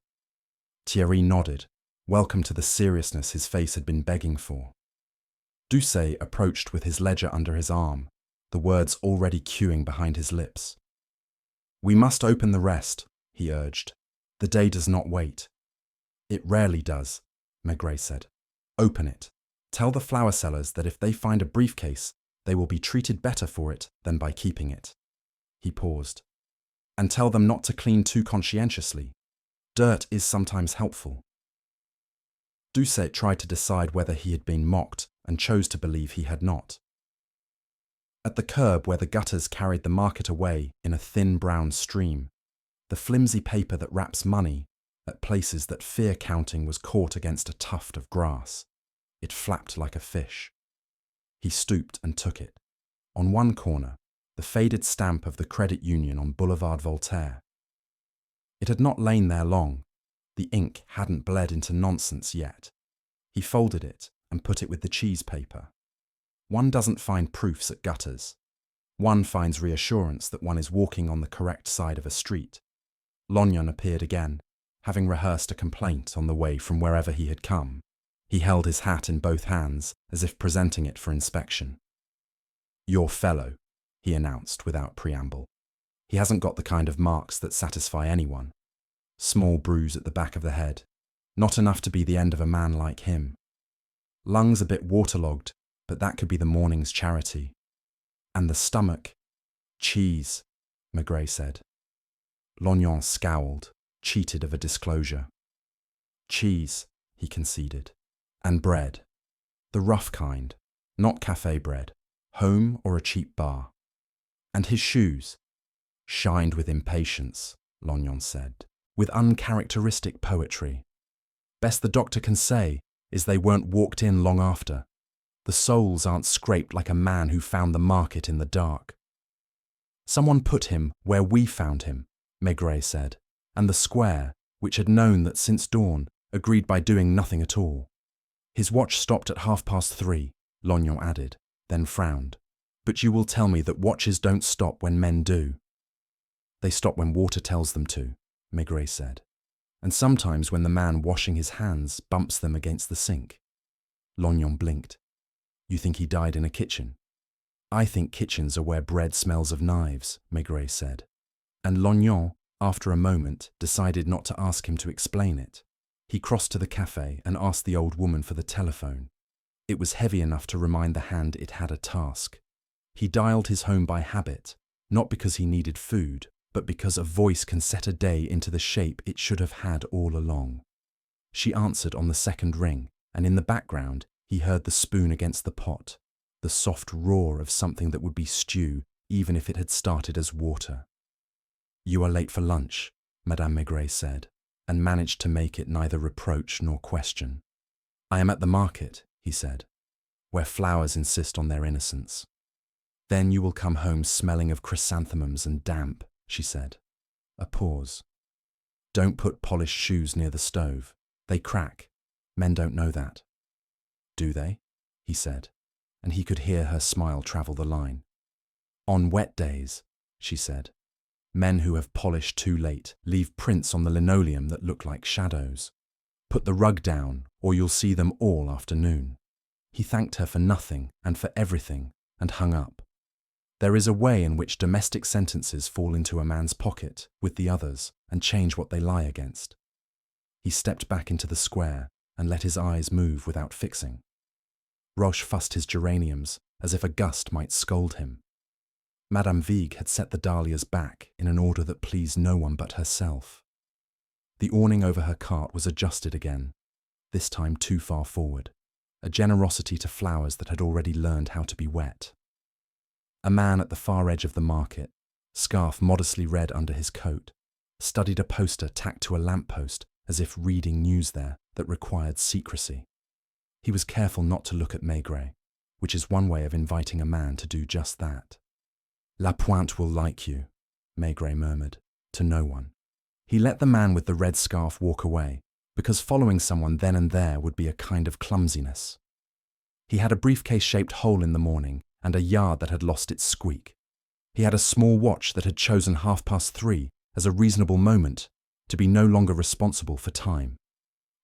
Thierry nodded, welcome to the seriousness his face had been begging for. Doucet approached with his ledger under his arm, the words already queuing behind his lips. We must open the rest, he urged. The day does not wait. It rarely does, Maigret said. Open it. Tell the flower sellers that if they find a briefcase, they will be treated better for it than by keeping it. He paused. And tell them not to clean too conscientiously. Dirt is sometimes helpful. Doucet tried to decide whether he had been mocked and chose to believe he had not. At the curb where the gutters carried the market away in a thin brown stream, the flimsy paper that wraps money at places that fear counting was caught against a tuft of grass. It flapped like a fish. He stooped and took it. On one corner, the faded stamp of the credit union on Boulevard Voltaire. It had not lain there long. The ink hadn't bled into nonsense yet. He folded it and put it with the cheese paper. One doesn't find proofs at gutters. One finds reassurance that one is walking on the correct side of a street. Lognon appeared again, having rehearsed a complaint on the way from wherever he had come. He held his hat in both hands, as if presenting it for inspection. Your fellow, he announced without preamble. He hasn't got the kind of marks that satisfy anyone. Small bruise at the back of the head. Not enough to be the end of a man like him. Lungs a bit waterlogged, but that could be the morning's charity. And the stomach. Cheese, Maigret said. Lognon scowled, cheated of a disclosure. Cheese, he conceded. And bread. The rough kind, not café bread, home or a cheap bar. And his shoes. Shined with impatience, Lognon said, with uncharacteristic poetry. Best the doctor can say is they weren't walked in long after. The soles aren't scraped like a man who found the market in the dark. Someone put him where we found him, Maigret said, and the square, which had known that since dawn, agreed by doing nothing at all. His watch stopped at 3:30, Lognon added, then frowned. But you will tell me that watches don't stop when men do. They stop when water tells them to, Maigret said, and sometimes when the man washing his hands bumps them against the sink. Lognon blinked. You think he died in a kitchen? I think kitchens are where bread smells of knives, Maigret said, and Lognon, after a moment, decided not to ask him to explain it. He crossed to the cafe and asked the old woman for the telephone. It was heavy enough to remind the hand it had a task. He dialed his home by habit, not because he needed food, but because a voice can set a day into the shape it should have had all along. She answered on the second ring, and in the background he heard the spoon against the pot, the soft roar of something that would be stew even if it had started as water. You are late for lunch, Madame Maigret said, and managed to make it neither reproach nor question. I am at the market, he said, where flowers insist on their innocence. Then you will come home smelling of chrysanthemums and damp, she said. A pause. Don't put polished shoes near the stove. They crack. Men don't know that. Do they? He said, and he could hear her smile travel the line. On wet days, she said, men who have polished too late leave prints on the linoleum that look like shadows. Put the rug down, or you'll see them all afternoon. He thanked her for nothing and for everything, and hung up. There is a way in which domestic sentences fall into a man's pocket with the others and change what they lie against. He stepped back into the square and let his eyes move without fixing. Roche fussed his geraniums as if a gust might scold him. Madame Vigue had set the dahlias back in an order that pleased no one but herself. The awning over her cart was adjusted again, this time too far forward, a generosity to flowers that had already learned how to be wet. A man at the far edge of the market, scarf modestly red under his coat, studied a poster tacked to a lamp-post as if reading news there that required secrecy. He was careful not to look at Maigret, which is one way of inviting a man to do just that. La Pointe will like you, Maigret murmured, to no one. He let the man with the red scarf walk away, because following someone then and there would be a kind of clumsiness. He had a briefcase-shaped hole in the morning and a yard that had lost its squeak. He had a small watch that had chosen 3:30 as a reasonable moment to be no longer responsible for time.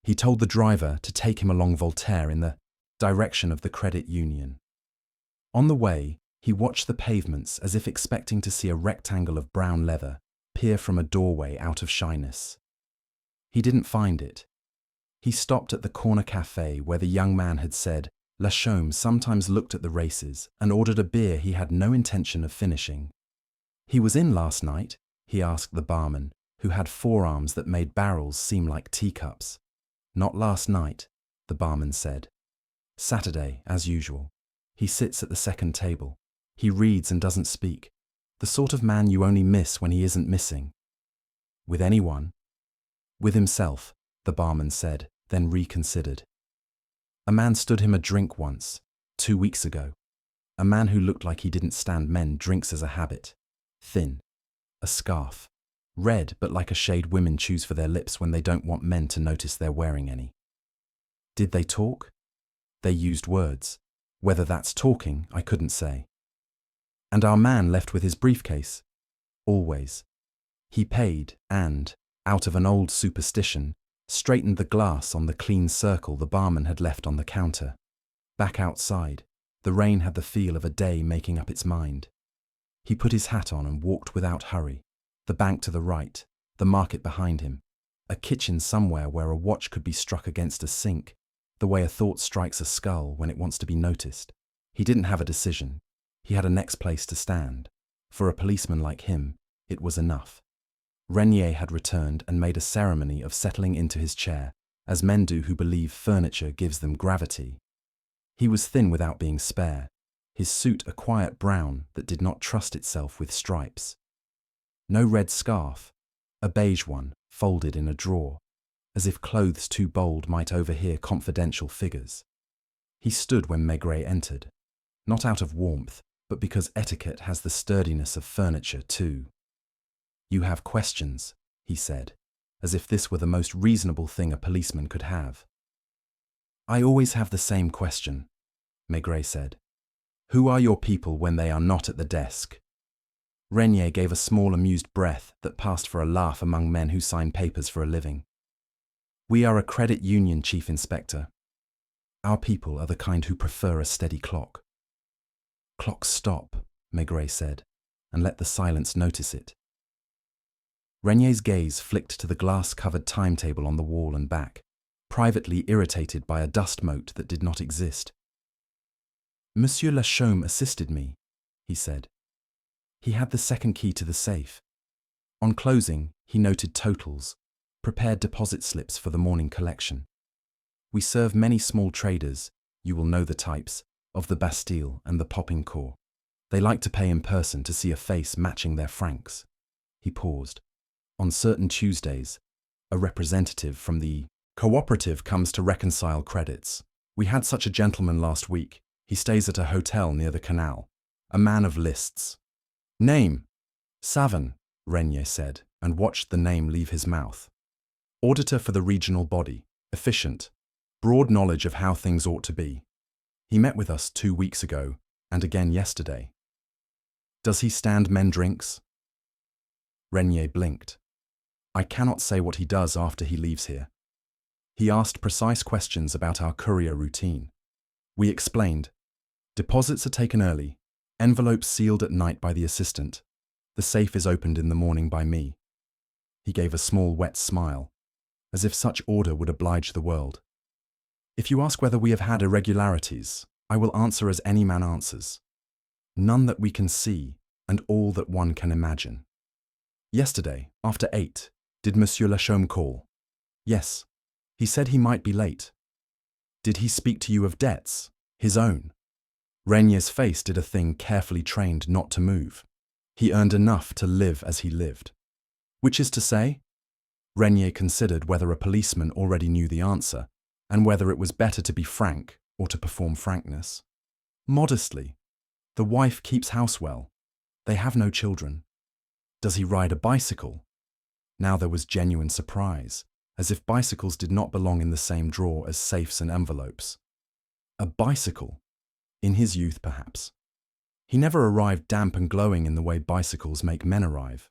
He told the driver to take him along Voltaire in the direction of the credit union. On the way, he watched the pavements as if expecting to see a rectangle of brown leather peer from a doorway out of shyness. He didn't find it. He stopped at the corner cafe where the young man had said La Chaume sometimes looked at the races and ordered a beer he had no intention of finishing. He was in last night, he asked the barman, who had forearms that made barrels seem like teacups. Not last night, the barman said. Saturday, as usual. He sits at the second table. He reads and doesn't speak. The sort of man you only miss when he isn't missing. With anyone? With himself, the barman said, then reconsidered. A man stood him a drink once, 2 weeks ago. A man who looked like he didn't stand men drinks as a habit. Thin. A scarf. Red, but like a shade women choose for their lips when they don't want men to notice they're wearing any. Did they talk? They used words. Whether that's talking, I couldn't say. And our man left with his briefcase. Always. He paid and, out of an old superstition, straightened the glass on the clean circle the barman had left on the counter. Back outside, the rain had the feel of a day making up its mind. He put his hat on and walked without hurry, the bank to the right, the market behind him, a kitchen somewhere where a watch could be struck against a sink, the way a thought strikes a skull when it wants to be noticed. He didn't have a decision. He had a next place to stand. For a policeman like him, it was enough. Renier had returned and made a ceremony of settling into his chair, as men do who believe furniture gives them gravity. He was thin without being spare, his suit a quiet brown that did not trust itself with stripes. No red scarf, a beige one, folded in a drawer, as if clothes too bold might overhear confidential figures. He stood when Maigret entered, not out of warmth, but because etiquette has the sturdiness of furniture too. You have questions, he said, as if this were the most reasonable thing a policeman could have. I always have the same question, Maigret said. Who are your people when they are not at the desk? Renier gave a small amused breath that passed for a laugh among men who sign papers for a living. We are a credit union, Chief Inspector. Our people are the kind who prefer a steady clock. Clocks stop, Maigret said, and let the silence notice it. Renier's gaze flicked to the glass-covered timetable on the wall and back, privately irritated by a dust mote that did not exist. Monsieur Lachaume assisted me, he said. He had the second key to the safe. On closing, he noted totals, prepared deposit slips for the morning collection. We serve many small traders, you will know the types, of the Bastille and the Popincourt. They like to pay in person to see a face matching their francs. He paused. On certain Tuesdays, a representative from the cooperative comes to reconcile credits. We had such a gentleman last week. He stays at a hotel near the canal. A man of lists. Name? Savin, Renier said, and watched the name leave his mouth. Auditor for the regional body. Efficient. Broad knowledge of how things ought to be. He met with us 2 weeks ago, and again yesterday. Does he stand men drinks? Renier blinked. I cannot say what he does after he leaves here. He asked precise questions about our courier routine. We explained. Deposits are taken early, envelopes sealed at night by the assistant. The safe is opened in the morning by me. He gave a small wet smile, as if such order would oblige the world. If you ask whether we have had irregularities, I will answer as any man answers. None that we can see, and all that one can imagine. Yesterday, after 8, did Monsieur Lachaume call? Yes. He said he might be late. Did he speak to you of debts? His own? Renier's face did a thing carefully trained not to move. He earned enough to live as he lived. Which is to say? Renier considered whether a policeman already knew the answer, and whether it was better to be frank or to perform frankness. Modestly. The wife keeps house well. They have no children. Does he ride a bicycle? Now there was genuine surprise, as if bicycles did not belong in the same drawer as safes and envelopes. A bicycle? In his youth, perhaps. He never arrived damp and glowing in the way bicycles make men arrive.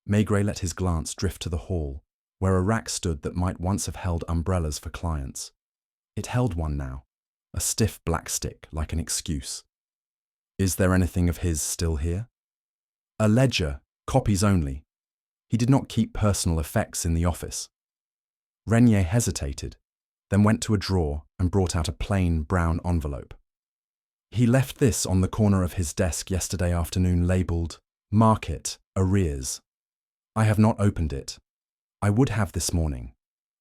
Maigret let his glance drift to the hall, where a rack stood that might once have held umbrellas for clients. It held one now, a stiff black stick like an excuse. Is there anything of his still here? A ledger, copies only. He did not keep personal effects in the office. Renier hesitated, then went to a drawer and brought out a plain brown envelope. He left this on the corner of his desk yesterday afternoon labelled, Market, Arrears. I have not opened it. I would have this morning.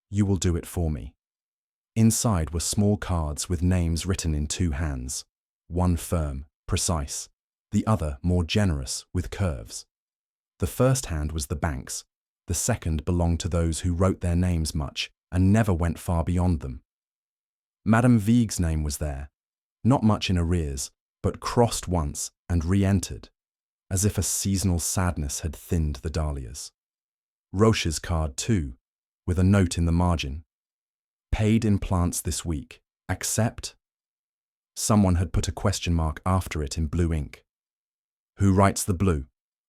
You will do it for me. Inside were small cards with names written in 2 hands, one firm, precise, the other more generous, with curves. The first hand was the bank's, the second belonged to those who wrote their names much and never went far beyond them. Madame Vieg's name was there, not much in arrears, but crossed once and re-entered, as if a seasonal sadness had thinned the dahlias. Roche's card too, with a note in the margin. Paid in plants this week. Accept? Someone had put a question mark after it in blue ink. Who writes the blue?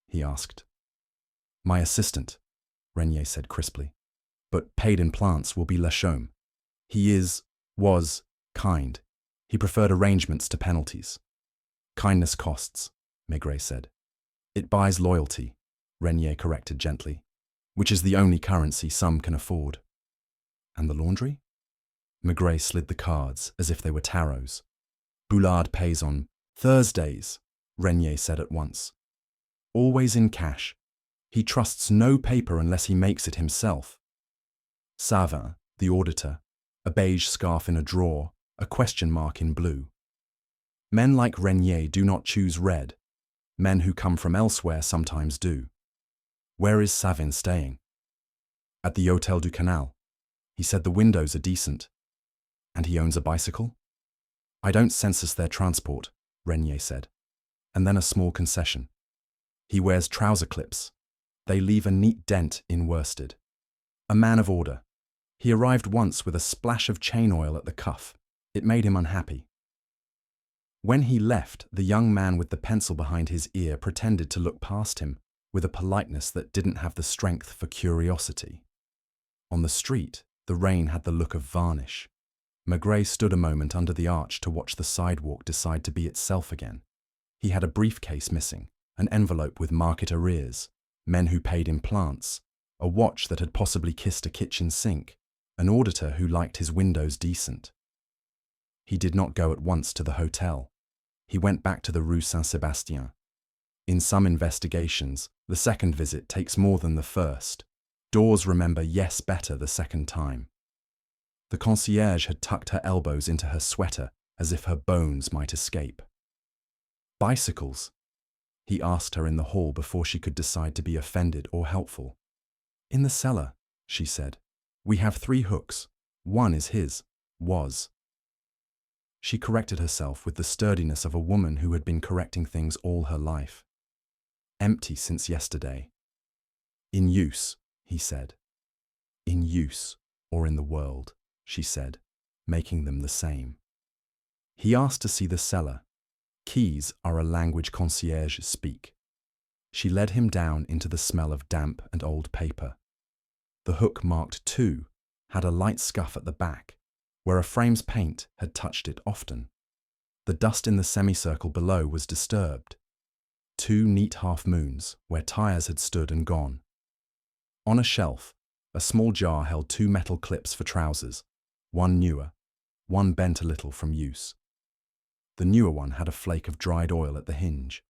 He asked. My assistant, Renier said crisply. But paid in plants will be Lachaume. He was, kind. He preferred arrangements to penalties. Kindness costs, Maigret said. It buys loyalty, Renier corrected gently, which is the only currency some can afford. And the laundry? Maigret slid the cards as if they were tarots. Boulard pays on Thursdays, Renier said at once. Always in cash. He trusts no paper unless he makes it himself. Savin, the auditor, a beige scarf in a drawer, a question mark in blue. Men like Renier do not choose red. Men who come from elsewhere sometimes do. Where is Savin staying? At the Hôtel du Canal. He said the windows are decent. And he owns a bicycle? I don't census their transport, Renier said. And then a small concession. He wears trouser clips. They leave a neat dent in worsted. A man of order. He arrived once with a splash of chain oil at the cuff. It made him unhappy. When he left, the young man with the pencil behind his ear pretended to look past him with a politeness that didn't have the strength for curiosity. On the street, the rain had the look of varnish. Maigret stood a moment under the arch to watch the sidewalk decide to be itself again. He had a briefcase missing, an envelope with market arrears, men who paid in plants, a watch that had possibly kissed a kitchen sink, an auditor who liked his windows decent. He did not go at once to the hotel. He went back to the Rue Saint-Sébastien. In some investigations, the second visit takes more than the first. Doors remember yes better the second time. The concierge had tucked her elbows into her sweater as if her bones might escape. Bicycles? He asked her in the hall before she could decide to be offended or helpful. In the cellar, she said. We have 3 hooks. One is his. Was. She corrected herself with the sturdiness of a woman who had been correcting things all her life. Empty since yesterday. In use, he said. In use, or in the world, she said, making them the same. He asked to see the cellar. Keys are a language concierges speak. She led him down into the smell of damp and old paper. The hook marked 2 had a light scuff at the back, where a frame's paint had touched it often. The dust in the semicircle below was disturbed. 2 neat half-moons, where tires had stood and gone. On a shelf, a small jar held 2 metal clips for trousers, one newer, one bent a little from use. The newer one had a flake of dried oil at the hinge.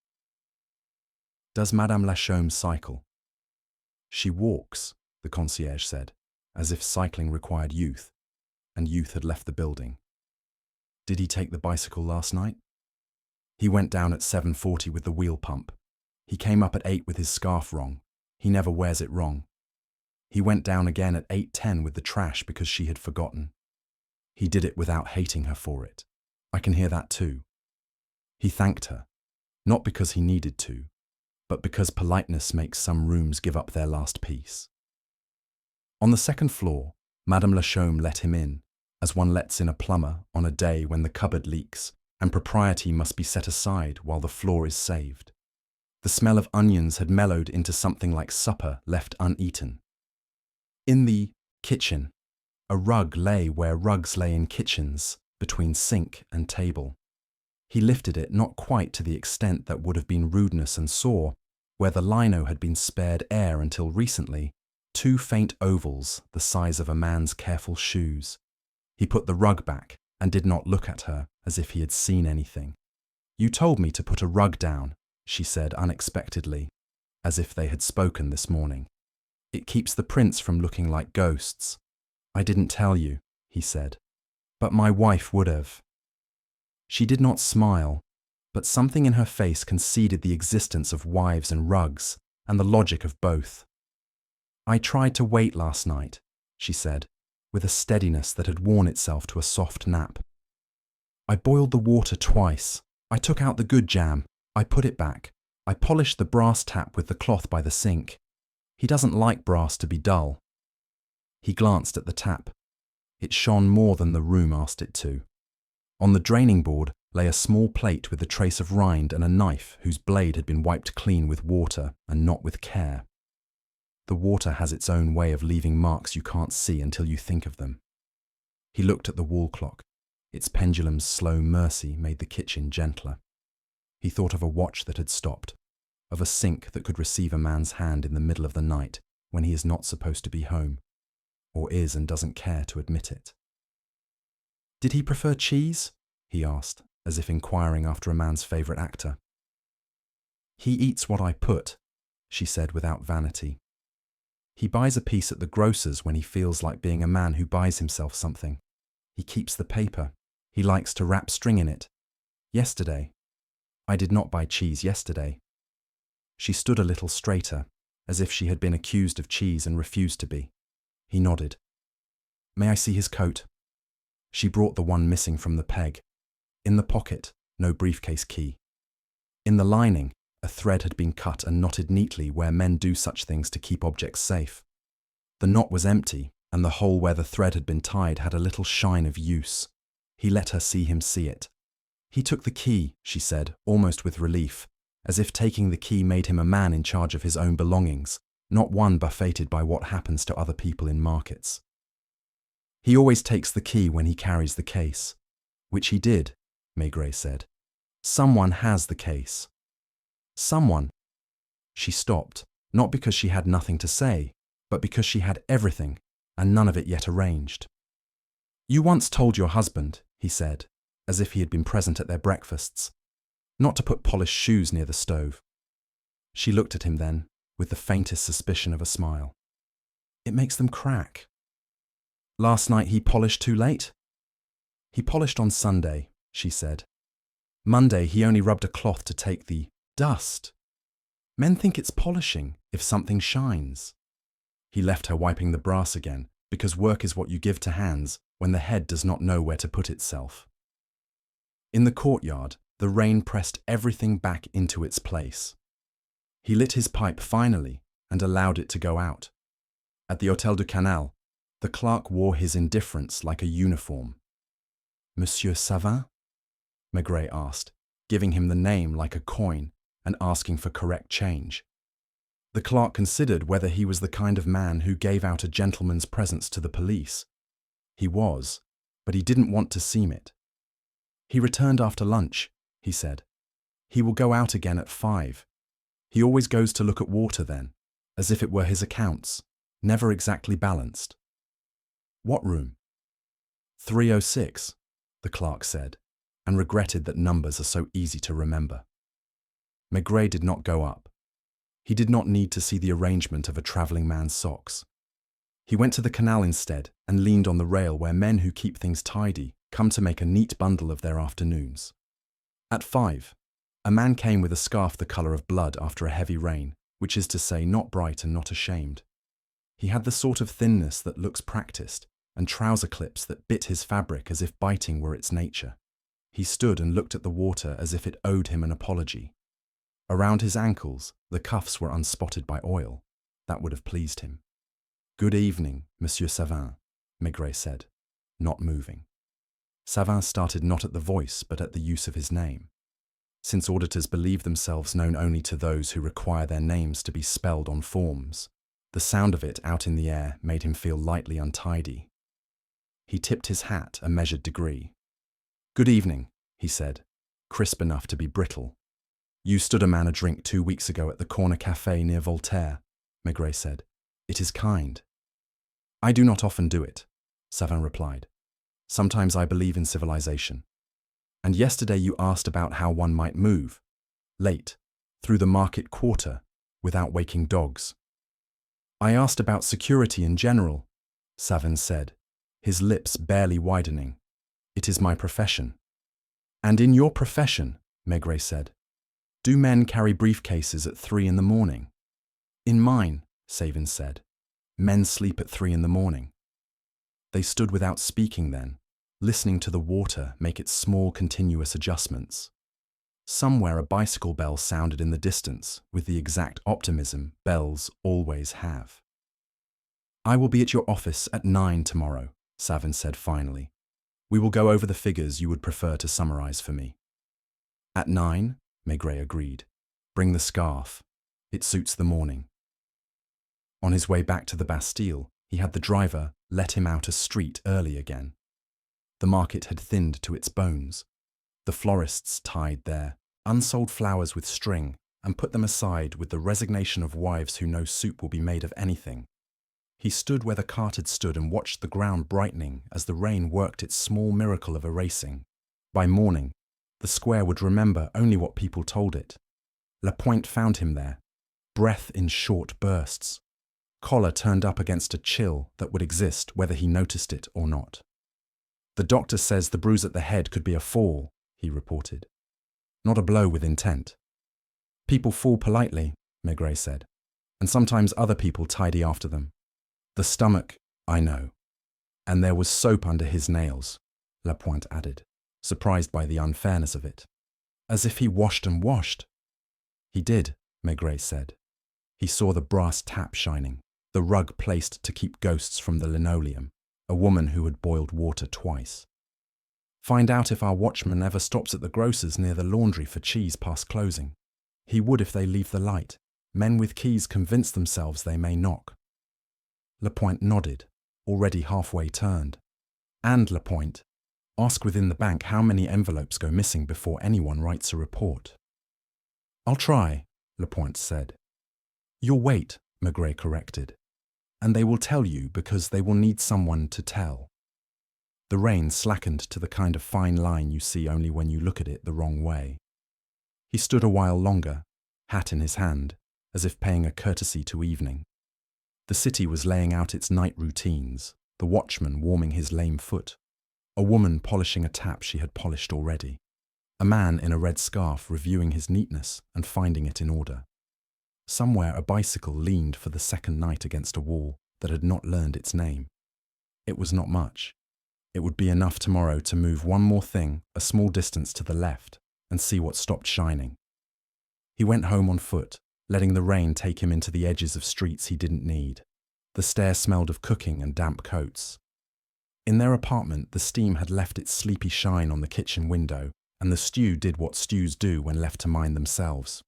Does Madame Lachaume cycle? She walks, the concierge said, as if cycling required youth, and youth had left the building. Did he take the bicycle last night? He went down at 7:40 with the wheel pump. He came up at 8 with his scarf wrong. He never wears it wrong. He went down again at 8:10 with the trash because she had forgotten. He did it without hating her for it. I can hear that too. He thanked her, not because he needed to, but because politeness makes some rooms give up their last piece. On the second floor, Madame Lachaume let him in, as one lets in a plumber on a day when the cupboard leaks and propriety must be set aside while the floor is saved. The smell of onions had mellowed into something like supper left uneaten. In the kitchen, a rug lay where rugs lay in kitchens, between sink and table. He lifted it not quite to the extent that would have been rudeness and saw, where the lino had been spared air until recently, 2 faint ovals the size of a man's careful shoes. He put the rug back and did not look at her as if he had seen anything. You told me to put a rug down, she said unexpectedly, as if they had spoken this morning. It keeps the prints from looking like ghosts. I didn't tell you, he said, but my wife would have. She did not smile, but something in her face conceded the existence of wives and rugs and the logic of both. I tried to wait last night, she said, with a steadiness that had worn itself to a soft nap. I boiled the water twice. I took out the good jam. I put it back. I polished the brass tap with the cloth by the sink. He doesn't like brass to be dull. He glanced at the tap. It shone more than the room asked it to. On the draining board lay a small plate with a trace of rind and a knife whose blade had been wiped clean with water and not with care. The water has its own way of leaving marks you can't see until you think of them. He looked at the wall clock. Its pendulum's slow mercy made the kitchen gentler. He thought of a watch that had stopped, of a sink that could receive a man's hand in the middle of the night when he is not supposed to be home, or is and doesn't care to admit it. Did he prefer cheese? He asked, as if inquiring after a man's favourite actor. He eats what I put, she said without vanity. He buys a piece at the grocer's when he feels like being a man who buys himself something. He keeps the paper. He likes to wrap string in it. Yesterday. I did not buy cheese yesterday. She stood a little straighter, as if she had been accused of cheese and refused to be. He nodded. May I see his coat? She brought the one missing from the peg. In the pocket, no briefcase key. In the lining, a thread had been cut and knotted neatly where men do such things to keep objects safe. The knot was empty, and the hole where the thread had been tied had a little shine of use. He let her see him see it. He took the key, she said, almost with relief, as if taking the key made him a man in charge of his own belongings, not one buffeted by what happens to other people in markets. He always takes the key when he carries the case. Which he did, Maigret said. Someone has the case. Someone. She stopped, not because she had nothing to say, but because she had everything, and none of it yet arranged. You once told your husband, he said, as if he had been present at their breakfasts, not to put polished shoes near the stove. She looked at him then, with the faintest suspicion of a smile. It makes them crack. Last night he polished too late? He polished on Sunday, she said. Monday he only rubbed a cloth to take the dust. Men think it's polishing if something shines. He left her wiping the brass again, because work is what you give to hands when the head does not know where to put itself. In the courtyard, the rain pressed everything back into its place. He lit his pipe finally and allowed it to go out. At the Hôtel du Canal, the clerk wore his indifference like a uniform. Monsieur Savin? Maigret asked, giving him the name like a coin and asking for correct change. The clerk considered whether he was the kind of man who gave out a gentleman's presents to the police. He was, but he didn't want to seem it. He returned after lunch, he said. He will go out again at 5. He always goes to look at water then, as if it were his accounts, never exactly balanced. What room? 306, the clerk said, and regretted that numbers are so easy to remember. Maigret did not go up. He did not need to see the arrangement of a travelling man's socks. He went to the canal instead and leaned on the rail where men who keep things tidy come to make a neat bundle of their afternoons. At 5, a man came with a scarf the colour of blood after a heavy rain, which is to say not bright and not ashamed. He had the sort of thinness that looks practised, and trouser clips that bit his fabric as if biting were its nature. He stood and looked at the water as if it owed him an apology. Around his ankles, the cuffs were unspotted by oil. That would have pleased him. Good evening, Monsieur Savin, Maigret said, not moving. Savin started not at the voice but at the use of his name. Since auditors believe themselves known only to those who require their names to be spelled on forms, the sound of it out in the air made him feel lightly untidy. He tipped his hat a measured degree. Good evening, he said, crisp enough to be brittle. You stood a man a drink 2 weeks ago at the corner café near Voltaire, Maigret said. It is kind. I do not often do it, Savin replied. Sometimes I believe in civilization. And yesterday you asked about how one might move, late, through the market quarter, without waking dogs. I asked about security in general, Savin said, his lips barely widening. It is my profession. And in your profession, Maigret said, do men carry briefcases at 3 in the morning? In mine, Savin said, men sleep at 3 in the morning. They stood without speaking then, listening to the water make its small continuous adjustments. Somewhere a bicycle bell sounded in the distance with the exact optimism bells always have. I will be at your office at 9 tomorrow, Savin said finally. We will go over the figures you would prefer to summarize for me. At 9, Maigret agreed. Bring the scarf. It suits the morning. On his way back to the Bastille, he had the driver let him out a street early again. The market had thinned to its bones. The florists tied their unsold flowers with string and put them aside with the resignation of wives who know soup will be made of anything. He stood where the cart had stood and watched the ground brightening as the rain worked its small miracle of erasing. By morning, the square would remember only what people told it. Lapointe found him there, breath in short bursts, collar turned up against a chill that would exist whether he noticed it or not. The doctor says the bruise at the head could be a fall, he reported. Not a blow with intent. People fall politely, Maigret said, and sometimes other people tidy after them. The stomach, I know. And there was soap under his nails, Lapointe added, surprised by the unfairness of it. As if he washed and washed, He did, Maigret said. He saw the brass tap shining, the rug placed to keep ghosts from the linoleum, a woman who had boiled water twice. Find out if our watchman ever stops at the grocer's near the laundry for cheese past closing. He would if they leave the light. Men with keys convince themselves they may knock. Lapointe nodded, already halfway turned. And, Lapointe, ask within the bank how many envelopes go missing before anyone writes a report. I'll try, Lapointe said. You'll wait, Maigret corrected. And they will tell you because they will need someone to tell. The rain slackened to the kind of fine line you see only when you look at it the wrong way. He stood a while longer, hat in his hand, as if paying a courtesy to evening. The city was laying out its night routines, the watchman warming his lame foot, a woman polishing a tap she had polished already, a man in a red scarf reviewing his neatness and finding it in order. Somewhere a bicycle leaned for the second night against a wall that had not learned its name. It was not much. It would be enough tomorrow to move one more thing a small distance to the left and see what stopped shining. He went home on foot, letting the rain take him into the edges of streets he didn't need. The stair smelled of cooking and damp coats. In their apartment, the steam had left its sleepy shine on the kitchen window, and the stew did what stews do when left to mind themselves.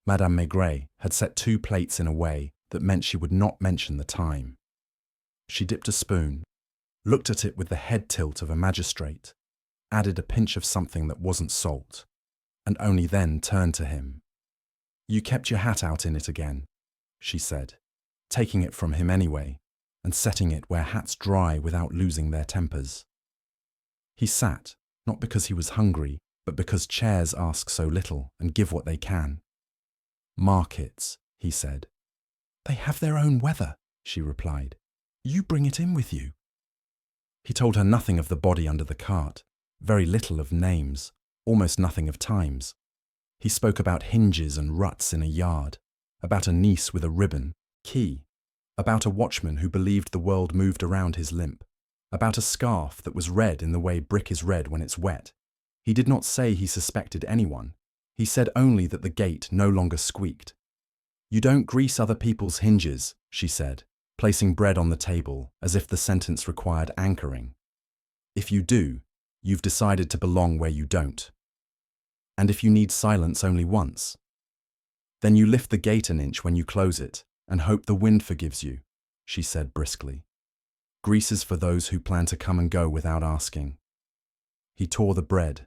Madame Maigret had set 2 plates in a way that meant she would not mention the time. She dipped a spoon, looked at it with the head tilt of a magistrate, added a pinch of something that wasn't salt, and only then turned to him. You kept your hat out in it again, she said, taking it from him anyway, and setting it where hats dry without losing their tempers. He sat, not because he was hungry, but because chairs ask so little and give what they can. Markets, he said. They have their own weather, she replied. You bring it in with you. He told her nothing of the body under the cart, very little of names, almost nothing of times. He spoke about hinges and ruts in a yard, about a niece with a ribbon, key, about a watchman who believed the world moved around his limp, about a scarf that was red in the way brick is red when it's wet. He did not say he suspected anyone. He said only that the gate no longer squeaked. You don't grease other people's hinges, she said, placing bread on the table as if the sentence required anchoring. If you do, you've decided to belong where you don't. And if you need silence only once, then you lift the gate an inch when you close it and hope the wind forgives you, she said briskly. Grease is for those who plan to come and go without asking. He tore the bread,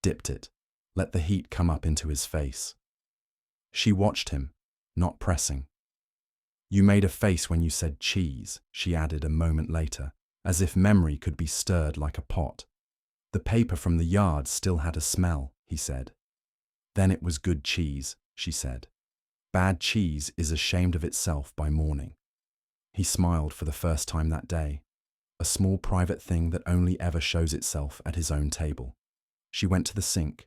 dipped it, let the heat come up into his face. She watched him, not pressing. You made a face when you said cheese, she added a moment later, as if memory could be stirred like a pot. The paper from the yard still had a smell, he said. Then it was good cheese, she said. Bad cheese is ashamed of itself by morning. He smiled for the first time that day, a small private thing that only ever shows itself at his own table. She went to the sink,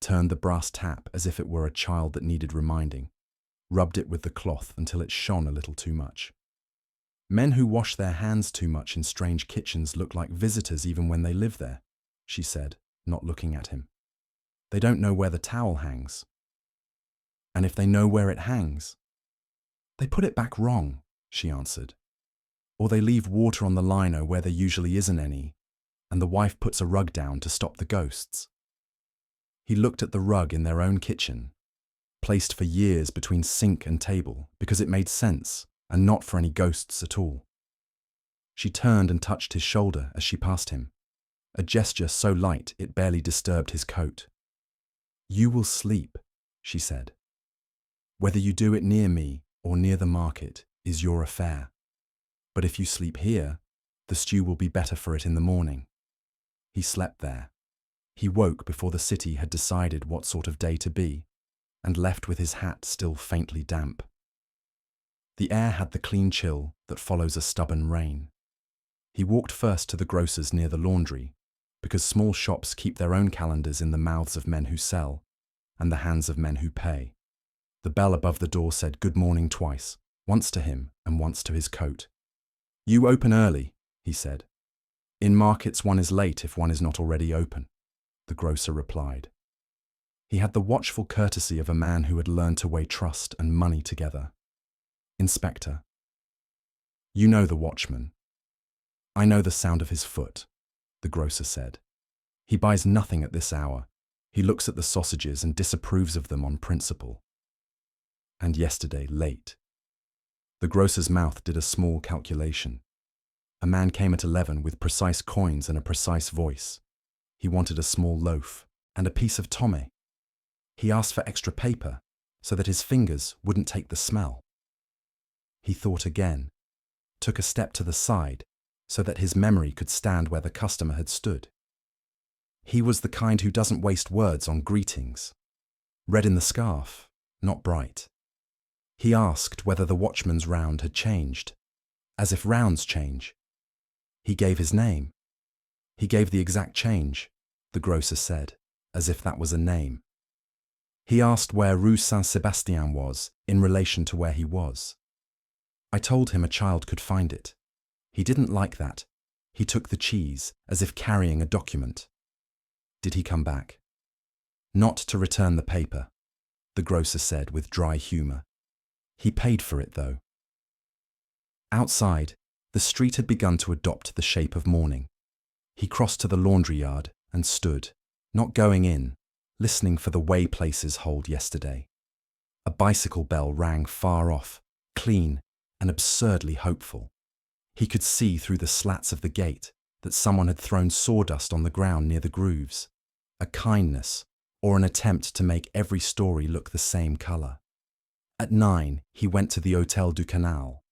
turned the brass tap as if it were a child that needed reminding, rubbed it with the cloth until it shone a little too much. Men who wash their hands too much in strange kitchens look like visitors even when they live there, she said, not looking at him. They don't know where the towel hangs. And if they know where it hangs, they put it back wrong, she answered. Or they leave water on the lino where there usually isn't any, and the wife puts a rug down to stop the ghosts. He looked at the rug in their own kitchen, placed for years between sink and table because it made sense and not for any ghosts at all. She turned and touched his shoulder as she passed him, a gesture so light it barely disturbed his coat. You will sleep, she said. Whether you do it near me or near the market is your affair. But if you sleep here, the stew will be better for it in the morning. He slept there. He woke before the city had decided what sort of day to be, and left with his hat still faintly damp. The air had the clean chill that follows a stubborn rain. He walked first to the grocer's near the laundry, because small shops keep their own calendars in the mouths of men who sell, and the hands of men who pay. The bell above the door said good morning twice, once to him and once to his coat. You open early, he said. In markets one is late if one is not already open, the grocer replied. He had the watchful courtesy of a man who had learned to weigh trust and money together. Inspector. You know the watchman. I know the sound of his foot, the grocer said. He buys nothing at this hour. He looks at the sausages and disapproves of them on principle. And yesterday, late. The grocer's mouth did a small calculation. A man came at 11 with precise coins and a precise voice. He wanted a small loaf and a piece of tomé. He asked for extra paper so that his fingers wouldn't take the smell. He thought again, took a step to the side so that his memory could stand where the customer had stood. He was the kind who doesn't waste words on greetings. Red in the scarf, not bright. He asked whether the watchman's round had changed, as if rounds change. He gave his name. He gave the exact change, the grocer said, as if that was a name. He asked where Rue Saint-Sébastien was in relation to where he was. I told him a child could find it. He didn't like that. He took the cheese, as if carrying a document. Did he come back? Not to return the paper, the grocer said with dry humour. He paid for it, though. Outside, the street had begun to adopt the shape of morning. He crossed to the laundry yard and stood, not going in, listening for the way places hold yesterday. A bicycle bell rang far off, clean and absurdly hopeful. He could see through the slats of the gate that someone had thrown sawdust on the ground near the grooves, a kindness or an attempt to make every story look the same colour. At 9, he went to the Hôtel du Canal.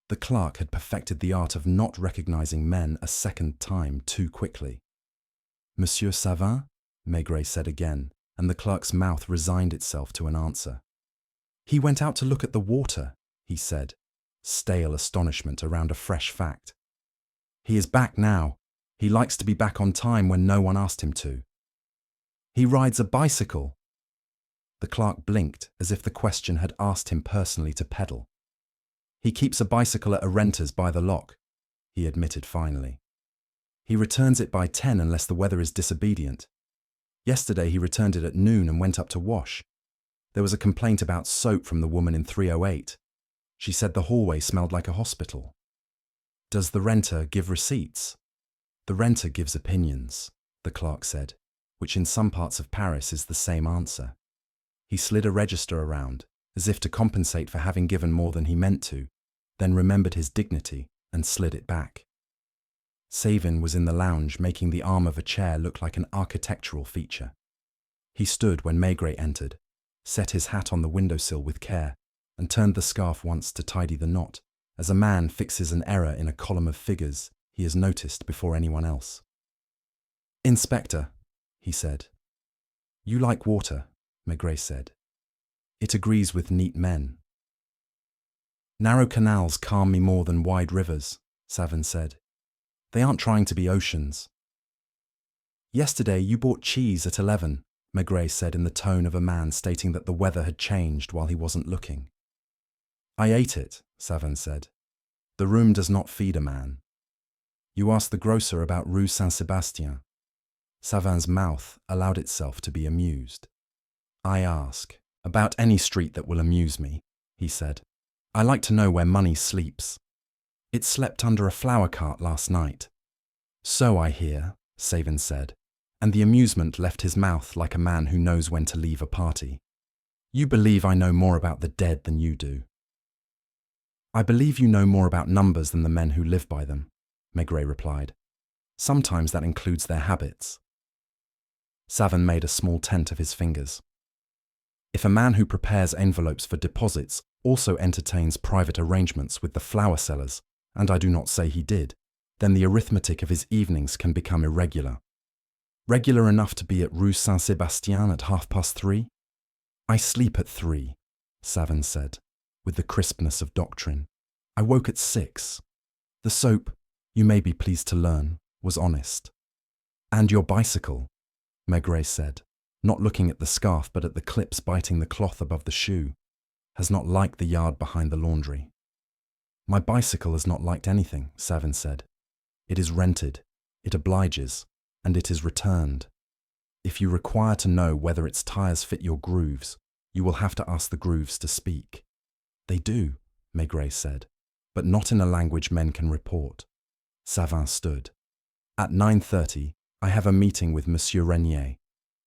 The clerk had perfected the art of not recognising men a second time too quickly. Monsieur Savin? Maigret said again, and the clerk's mouth resigned itself to an answer. He went out to look at the water, he said, stale astonishment around a fresh fact. He is back now. He likes to be back on time when no one asked him to. He rides a bicycle. The clerk blinked as if the question had asked him personally to pedal. He keeps a bicycle at a renter's by the lock, he admitted finally. He returns it by 10 unless the weather is disobedient. Yesterday he returned it at noon and went up to wash. There was a complaint about soap from the woman in 308. She said the hallway smelled like a hospital. Does the renter give receipts? The renter gives opinions, the clerk said, which in some parts of Paris is the same answer. He slid a register around, as if to compensate for having given more than he meant to, then remembered his dignity and slid it back. Savin was in the lounge making the arm of a chair look like an architectural feature. He stood when Maigret entered, set his hat on the windowsill with care, and turned the scarf once to tidy the knot, as a man fixes an error in a column of figures he has noticed before anyone else. Inspector, he said. You like water, Maigret said. It agrees with neat men. Narrow canals calm me more than wide rivers, Savin said. They aren't trying to be oceans. Yesterday you bought cheese at 11, Maigret said in the tone of a man stating that the weather had changed while he wasn't looking. I ate it, Savin said. The room does not feed a man. You asked the grocer about Rue Saint-Sébastien. Savin's mouth allowed itself to be amused. I ask about any street that will amuse me, he said. I like to know where money sleeps. It slept under a flower cart last night. So I hear, Savin said, and the amusement left his mouth like a man who knows when to leave a party. You believe I know more about the dead than you do. I believe you know more about numbers than the men who live by them, Maigret replied. Sometimes that includes their habits. Savin made a small tent of his fingers. If a man who prepares envelopes for deposits also entertains private arrangements with the flower sellers, and I do not say he did, then the arithmetic of his evenings can become irregular. Regular enough to be at Rue Saint-Sébastien at 3:30? I sleep at 3, Savin said, with the crispness of doctrine. I woke at 6. The soap, you may be pleased to learn, was honest. And your bicycle, Maigret said, not looking at the scarf but at the clips biting the cloth above the shoe, has not liked the yard behind the laundry. My bicycle has not liked anything, Savin said. It is rented, it obliges, and it is returned. If you require to know whether its tires fit your grooves, you will have to ask the grooves to speak. They do, Maigret said, but not in a language men can report. Savin stood. At 9:30, I have a meeting with Monsieur Renier.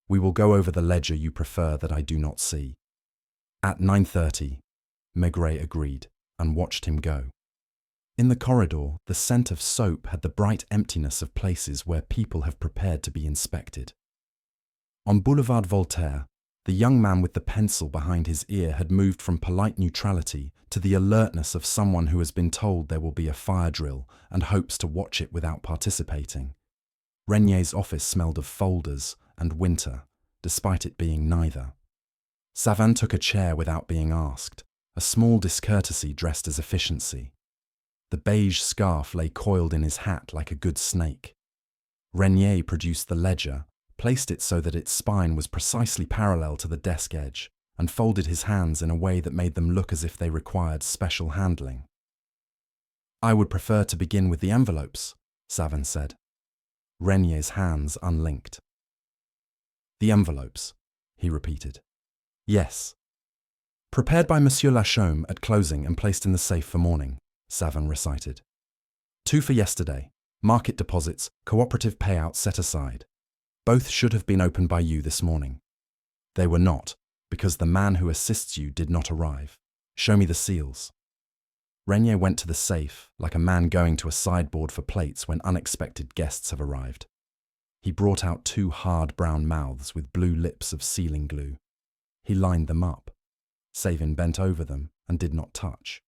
We will go over the ledger you prefer that I do not see. At 9:30, Maigret agreed and watched him go. In the corridor, the scent of soap had the bright emptiness of places where people have prepared to be inspected. On Boulevard Voltaire, the young man with the pencil behind his ear had moved from polite neutrality to the alertness of someone who has been told there will be a fire drill and hopes to watch it without participating. Renier's office smelled of folders and winter, despite it being neither. Savin took a chair without being asked, a small discourtesy dressed as efficiency. The beige scarf lay coiled in his hat like a good snake. Renier produced the ledger, placed it so that its spine was precisely parallel to the desk edge, and folded his hands in a way that made them look as if they required special handling. I would prefer to begin with the envelopes, Savin said. Renier's hands unlinked. The envelopes, he repeated. Yes. Prepared by Monsieur Lachaume at closing and placed in the safe for morning, Savin recited. 2 for yesterday, market deposits, cooperative payouts set aside. Both should have been opened by you this morning. They were not, because the man who assists you did not arrive. Show me the seals. Renier went to the safe like a man going to a sideboard for plates when unexpected guests have arrived. He brought out 2 hard brown mouths with blue lips of sealing glue. He lined them up. Savin bent over them and did not touch.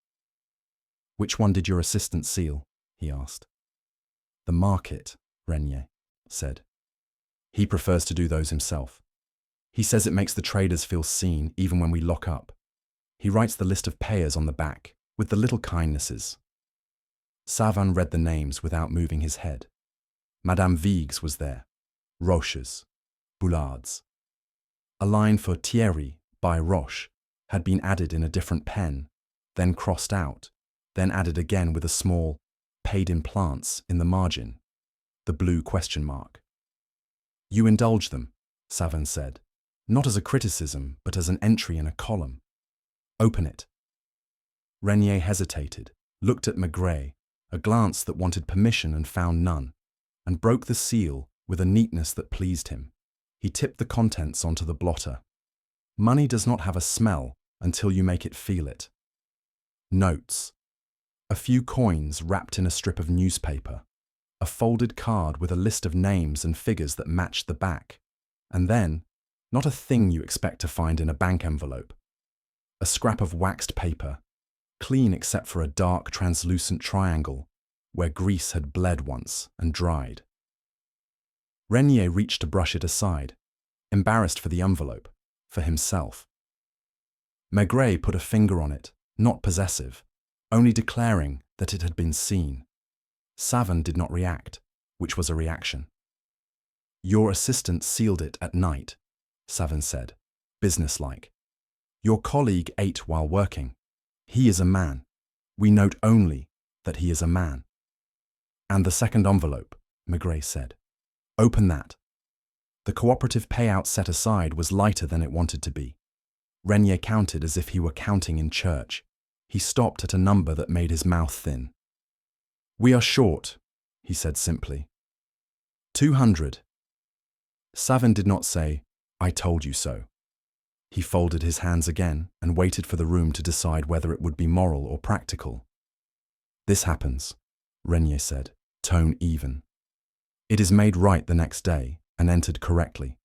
Which one did your assistant seal? He asked. The market, Renier said. He prefers to do those himself. He says it makes the traders feel seen even when we lock up. He writes the list of payers on the back, with the little kindnesses. Savin read the names without moving his head. Madame Vig's was there. Roche's. Boulard's. A line for Thierry by Roche had been added in a different pen, then crossed out, then added again with a small paid in plants in the margin, the blue question mark. You indulge them, Savin said, not as a criticism, but as an entry in a column. Open it. Renier hesitated, looked at Maigret, a glance that wanted permission and found none, and broke the seal with a neatness that pleased him. He tipped the contents onto the blotter. Money does not have a smell until you make it feel it. Notes. A few coins wrapped in a strip of newspaper, a folded card with a list of names and figures that matched the back, and then, not a thing you expect to find in a bank envelope. A scrap of waxed paper, clean except for a dark, translucent triangle where grease had bled once and dried. Renier reached to brush it aside, embarrassed for the envelope, for himself. Maigret put a finger on it, not possessive, only declaring that it had been seen. Savin did not react, which was a reaction. Your assistant sealed it at night, Savin said, businesslike. Your colleague ate while working. He is a man. We note only that he is a man. And the second envelope, Maigret said. Open that. The cooperative payout set aside was lighter than it wanted to be. Renier counted as if he were counting in church. He stopped at a number that made his mouth thin. We are short, he said simply. 200. Savin did not say, I told you so. He folded his hands again and waited for the room to decide whether it would be moral or practical. This happens, Renier said, tone even. It is made right the next day and entered correctly.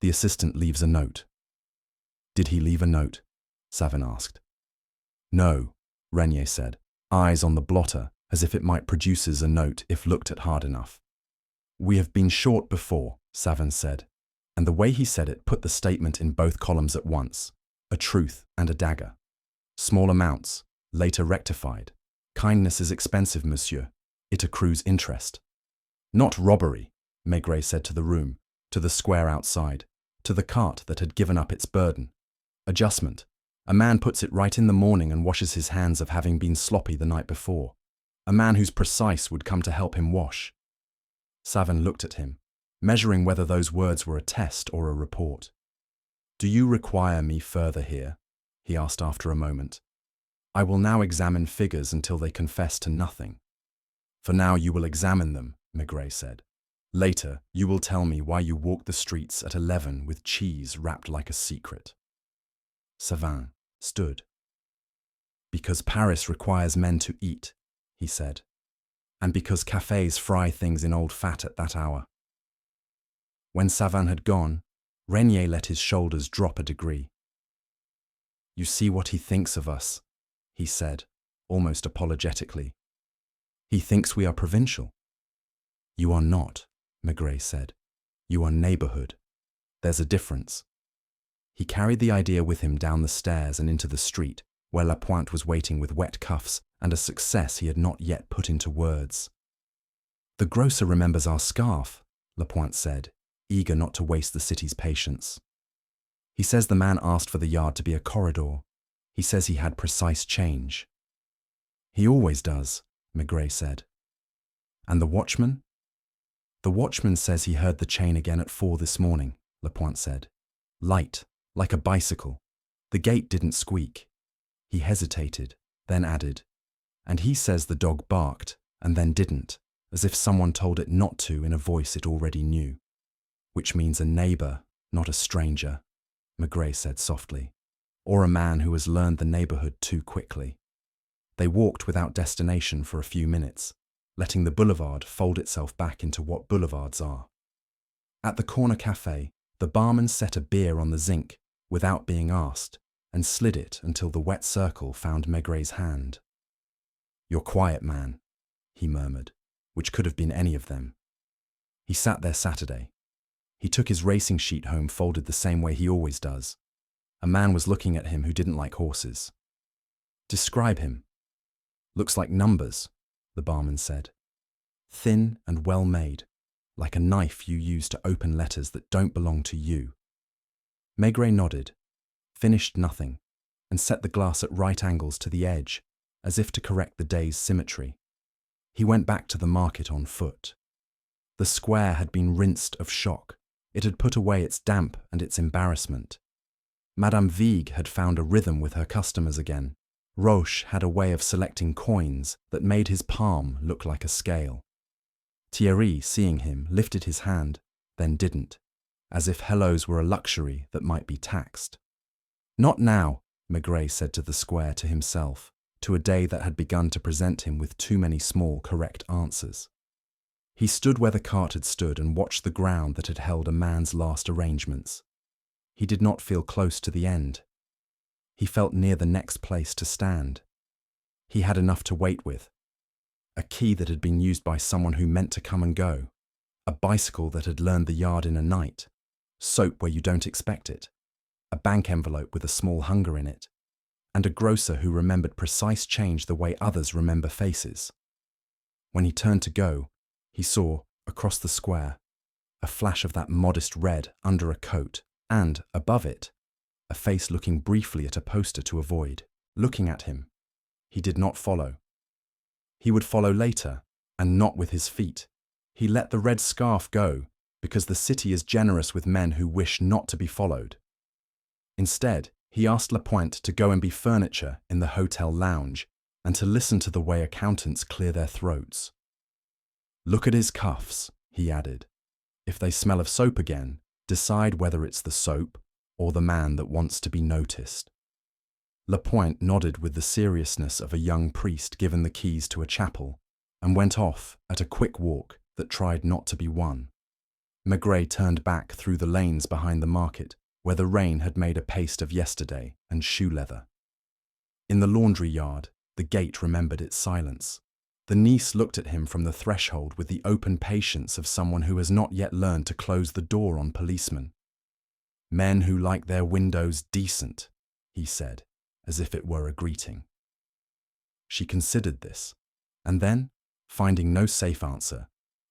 The assistant leaves a note. Did he leave a note? Savin asked. No, Renier said, eyes on the blotter as if it might produce a note if looked at hard enough. We have been short before, Savin said, and the way he said it put the statement in both columns at once, a truth and a dagger. Small amounts, later rectified. Kindness is expensive, monsieur. It accrues interest. Not robbery, Maigret said to the room, to the square outside, to the cart that had given up its burden. Adjustment. A man puts it right in the morning and washes his hands of having been sloppy the night before. A man who's precise would come to help him wash. Savin looked at him. measuring whether those words were a test or a report. "Do you require me further here?" he asked after a moment. "I will now examine figures until they confess to nothing." "For now you will examine them," Maigret said. "Later you will tell me why you walked the streets at 11 with cheese wrapped like a secret." Savin stood. "Because Paris requires men to eat," he said, "and because cafes fry things in old fat at that hour." When Savin had gone, Renier let his shoulders drop a degree. "You see what he thinks of us," he said, almost apologetically. "He thinks we are provincial." "You are not," Maigret said. "You are neighborhood. There's a difference." He carried the idea with him down the stairs and into the street, where Lapointe was waiting with wet cuffs and a success he had not yet put into words. "The grocer remembers our scarf," Lapointe said, eager not to waste the city's patience. "He says the man asked for the yard to be a corridor. He says he had precise change." "He always does," Maigret said. "And the watchman?" "The watchman says he heard the chain again at 4 this morning," Lapointe said. "Light, like a bicycle. The gate didn't squeak." He hesitated, then added, "And he says the dog barked, and then didn't, as if someone told it not to in a voice it already knew." "Which means a neighbor, not a stranger," Maigret said softly, "or a man who has learned the neighborhood too quickly." They walked without destination for a few minutes, letting the boulevard fold itself back into what boulevards are. At the corner cafe, the barman set a beer on the zinc without being asked and slid it until the wet circle found Maigret's hand. "You're quiet, man," he murmured, which could have been any of them. He sat there Saturday. He took his racing sheet home folded the same way he always does. A man was looking at him who didn't like horses. "Describe him." "Looks like numbers," the barman said. "Thin and well made, like a knife you use to open letters that don't belong to you." Maigret nodded, finished nothing, and set the glass at right angles to the edge, as if to correct the day's symmetry. He went back to the market on foot. The square had been rinsed of shock. It had put away its damp and its embarrassment. Madame Vigue had found a rhythm with her customers again. Roche had a way of selecting coins that made his palm look like a scale. Thierry, seeing him, lifted his hand, then didn't, as if hellos were a luxury that might be taxed. "Not now," Maigret said to the square to himself, to a day that had begun to present him with too many small correct answers. He stood where the cart had stood and watched the ground that had held a man's last arrangements. He did not feel close to the end. He felt near the next place to stand. He had enough to wait with. A key that had been used by someone who meant to come and go. A bicycle that had learned the yard in a night. Soap where you don't expect it. A bank envelope with a small hunger in it. And a grocer who remembered precise change the way others remember faces. When he turned to go, he saw, across the square, a flash of that modest red under a coat, and, above it, a face looking briefly at a poster to avoid, looking at him. He did not follow. He would follow later, and not with his feet. He let the red scarf go, because the city is generous with men who wish not to be followed. Instead, he asked Lapointe to go and be furniture in the hotel lounge, and to listen to the way accountants clear their throats. "Look at his cuffs," he added. "If they smell of soap again, decide whether it's the soap or the man that wants to be noticed." Lapointe nodded with the seriousness of a young priest given the keys to a chapel, and went off at a quick walk that tried not to be one. Maigret turned back through the lanes behind the market, where the rain had made a paste of yesterday and shoe leather. In the laundry yard, the gate remembered its silence. The niece looked at him from the threshold with the open patience of someone who has not yet learned to close the door on policemen. "Men who like their windows decent," he said, as if it were a greeting. She considered this, and then, finding no safe answer,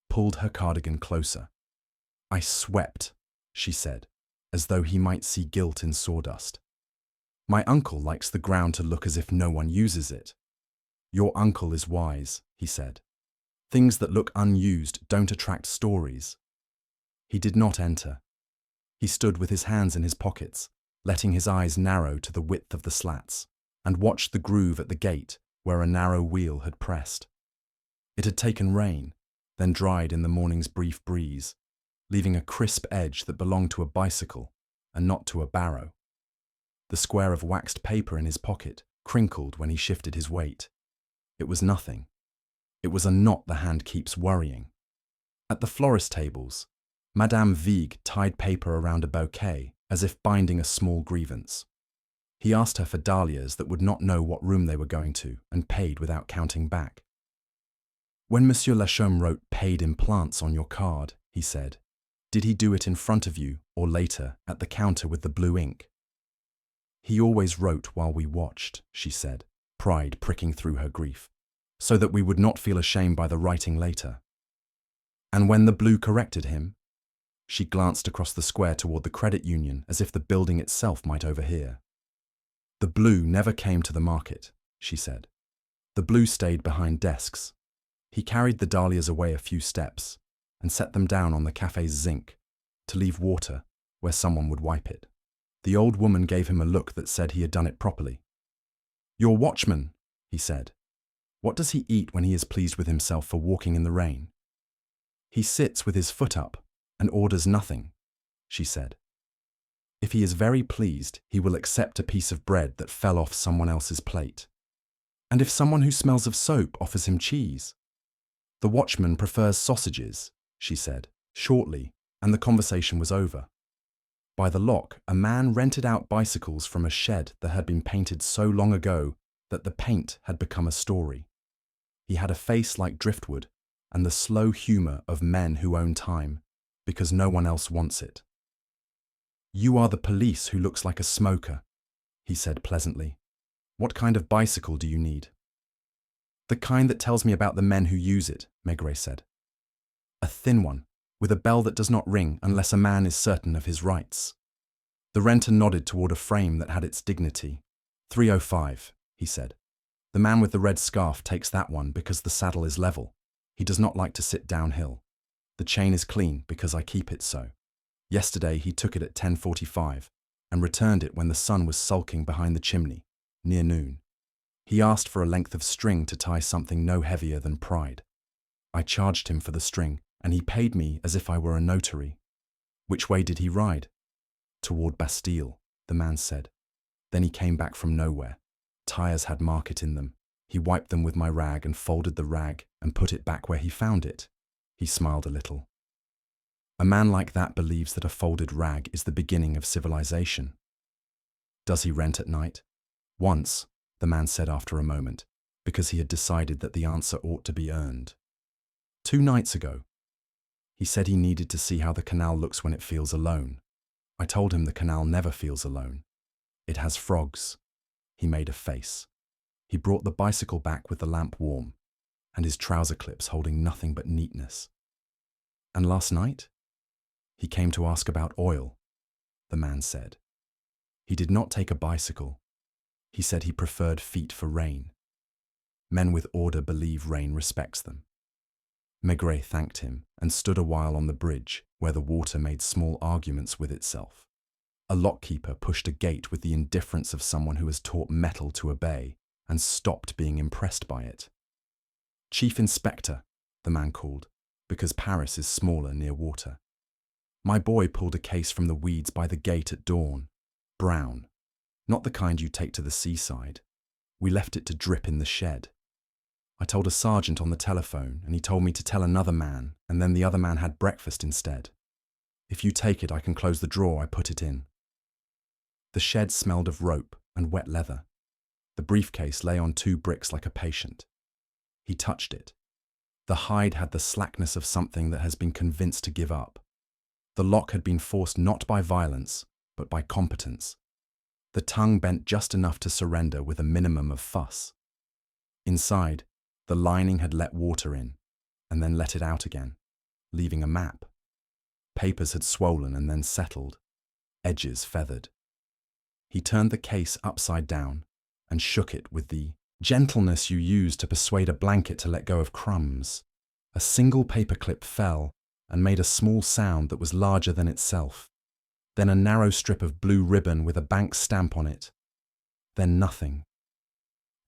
pulled her cardigan closer. "I swept," she said, as though he might see guilt in sawdust. "My uncle likes the ground to look as if no one uses it." "Your uncle is wise," he said. "Things that look unused don't attract stories." He did not enter. He stood with his hands in his pockets, letting his eyes narrow to the width of the slats, and watched the groove at the gate where a narrow wheel had pressed. It had taken rain, then dried in the morning's brief breeze, leaving a crisp edge that belonged to a bicycle and not to a barrow. The square of waxed paper in his pocket crinkled when he shifted his weight. It was nothing. It was a knot the hand keeps worrying. At the florist tables, Madame Vigue tied paper around a bouquet as if binding a small grievance. He asked her for dahlias that would not know what room they were going to and paid without counting back. When Monsieur Lachaume wrote "paid in plants" on your card, he said, did he do it in front of you or later at the counter with the blue ink? He always wrote while we watched, she said, pride pricking through her grief, so that we would not feel ashamed by the writing later. And when the blue corrected him, she glanced across the square toward the credit union as if the building itself might overhear. The blue never came to the market, she said. The blue stayed behind desks. He carried the dahlias away a few steps and set them down on the cafe's zinc to leave water where someone would wipe it. The old woman gave him a look that said he had done it properly. Your watchman, he said. What does he eat when he is pleased with himself for walking in the rain? He sits with his foot up and orders nothing, she said. If he is very pleased, he will accept a piece of bread that fell off someone else's plate. And if someone who smells of soap offers him cheese? The watchman prefers sausages, she said, shortly, and the conversation was over. By the lock, a man rented out bicycles from a shed that had been painted so long ago that the paint had become a story. He had a face like driftwood and the slow humor of men who own time, because no one else wants it. You are the police who looks like a smoker, he said pleasantly. What kind of bicycle do you need? The kind that tells me about the men who use it, Maigret said. A thin one, with a bell that does not ring unless a man is certain of his rights. The renter nodded toward a frame that had its dignity. 305, he said. The man with the red scarf takes that one because the saddle is level. He does not like to sit downhill. The chain is clean because I keep it so. Yesterday he took it at 10:45 and returned it when the sun was sulking behind the chimney, near noon. He asked for a length of string to tie something no heavier than pride. I charged him for the string, and he paid me as if I were a notary. Which way did he ride? Toward Bastille, the man said. Then he came back from nowhere. Tires had market in them. He wiped them with my rag and folded the rag and put it back where he found it. He smiled a little. A man like that believes that a folded rag is the beginning of civilization. Does he rent at night? Once, the man said after a moment, because he had decided that the answer ought to be earned. 2 nights ago. He said he needed to see how the canal looks when it feels alone. I told him the canal never feels alone. It has frogs. He made a face. He brought the bicycle back with the lamp warm, and his trouser clips holding nothing but neatness. And last night? He came to ask about oil, the man said. He did not take a bicycle. He said he preferred feet for rain. Men with order believe rain respects them. Maigret thanked him and stood a while on the bridge where the water made small arguments with itself. A lockkeeper pushed a gate with the indifference of someone who has taught metal to obey and stopped being impressed by it. Chief Inspector, the man called, because Paris is smaller near water. My boy pulled a case from the weeds by the gate at dawn. Brown. Not the kind you take to the seaside. We left it to drip in the shed. I told a sergeant on the telephone, and he told me to tell another man, and then the other man had breakfast instead. If you take it, I can close the drawer I put it in. The shed smelled of rope and wet leather. The briefcase lay on 2 bricks like a patient. He touched it. The hide had the slackness of something that has been convinced to give up. The lock had been forced not by violence, but by competence. The tongue bent just enough to surrender with a minimum of fuss. Inside, the lining had let water in, and then let it out again, leaving a map. Papers had swollen and then settled, edges feathered. He turned the case upside down and shook it with the gentleness you use to persuade a blanket to let go of crumbs. A single paperclip fell, and made a small sound that was larger than itself. Then a narrow strip of blue ribbon with a bank stamp on it. Then nothing.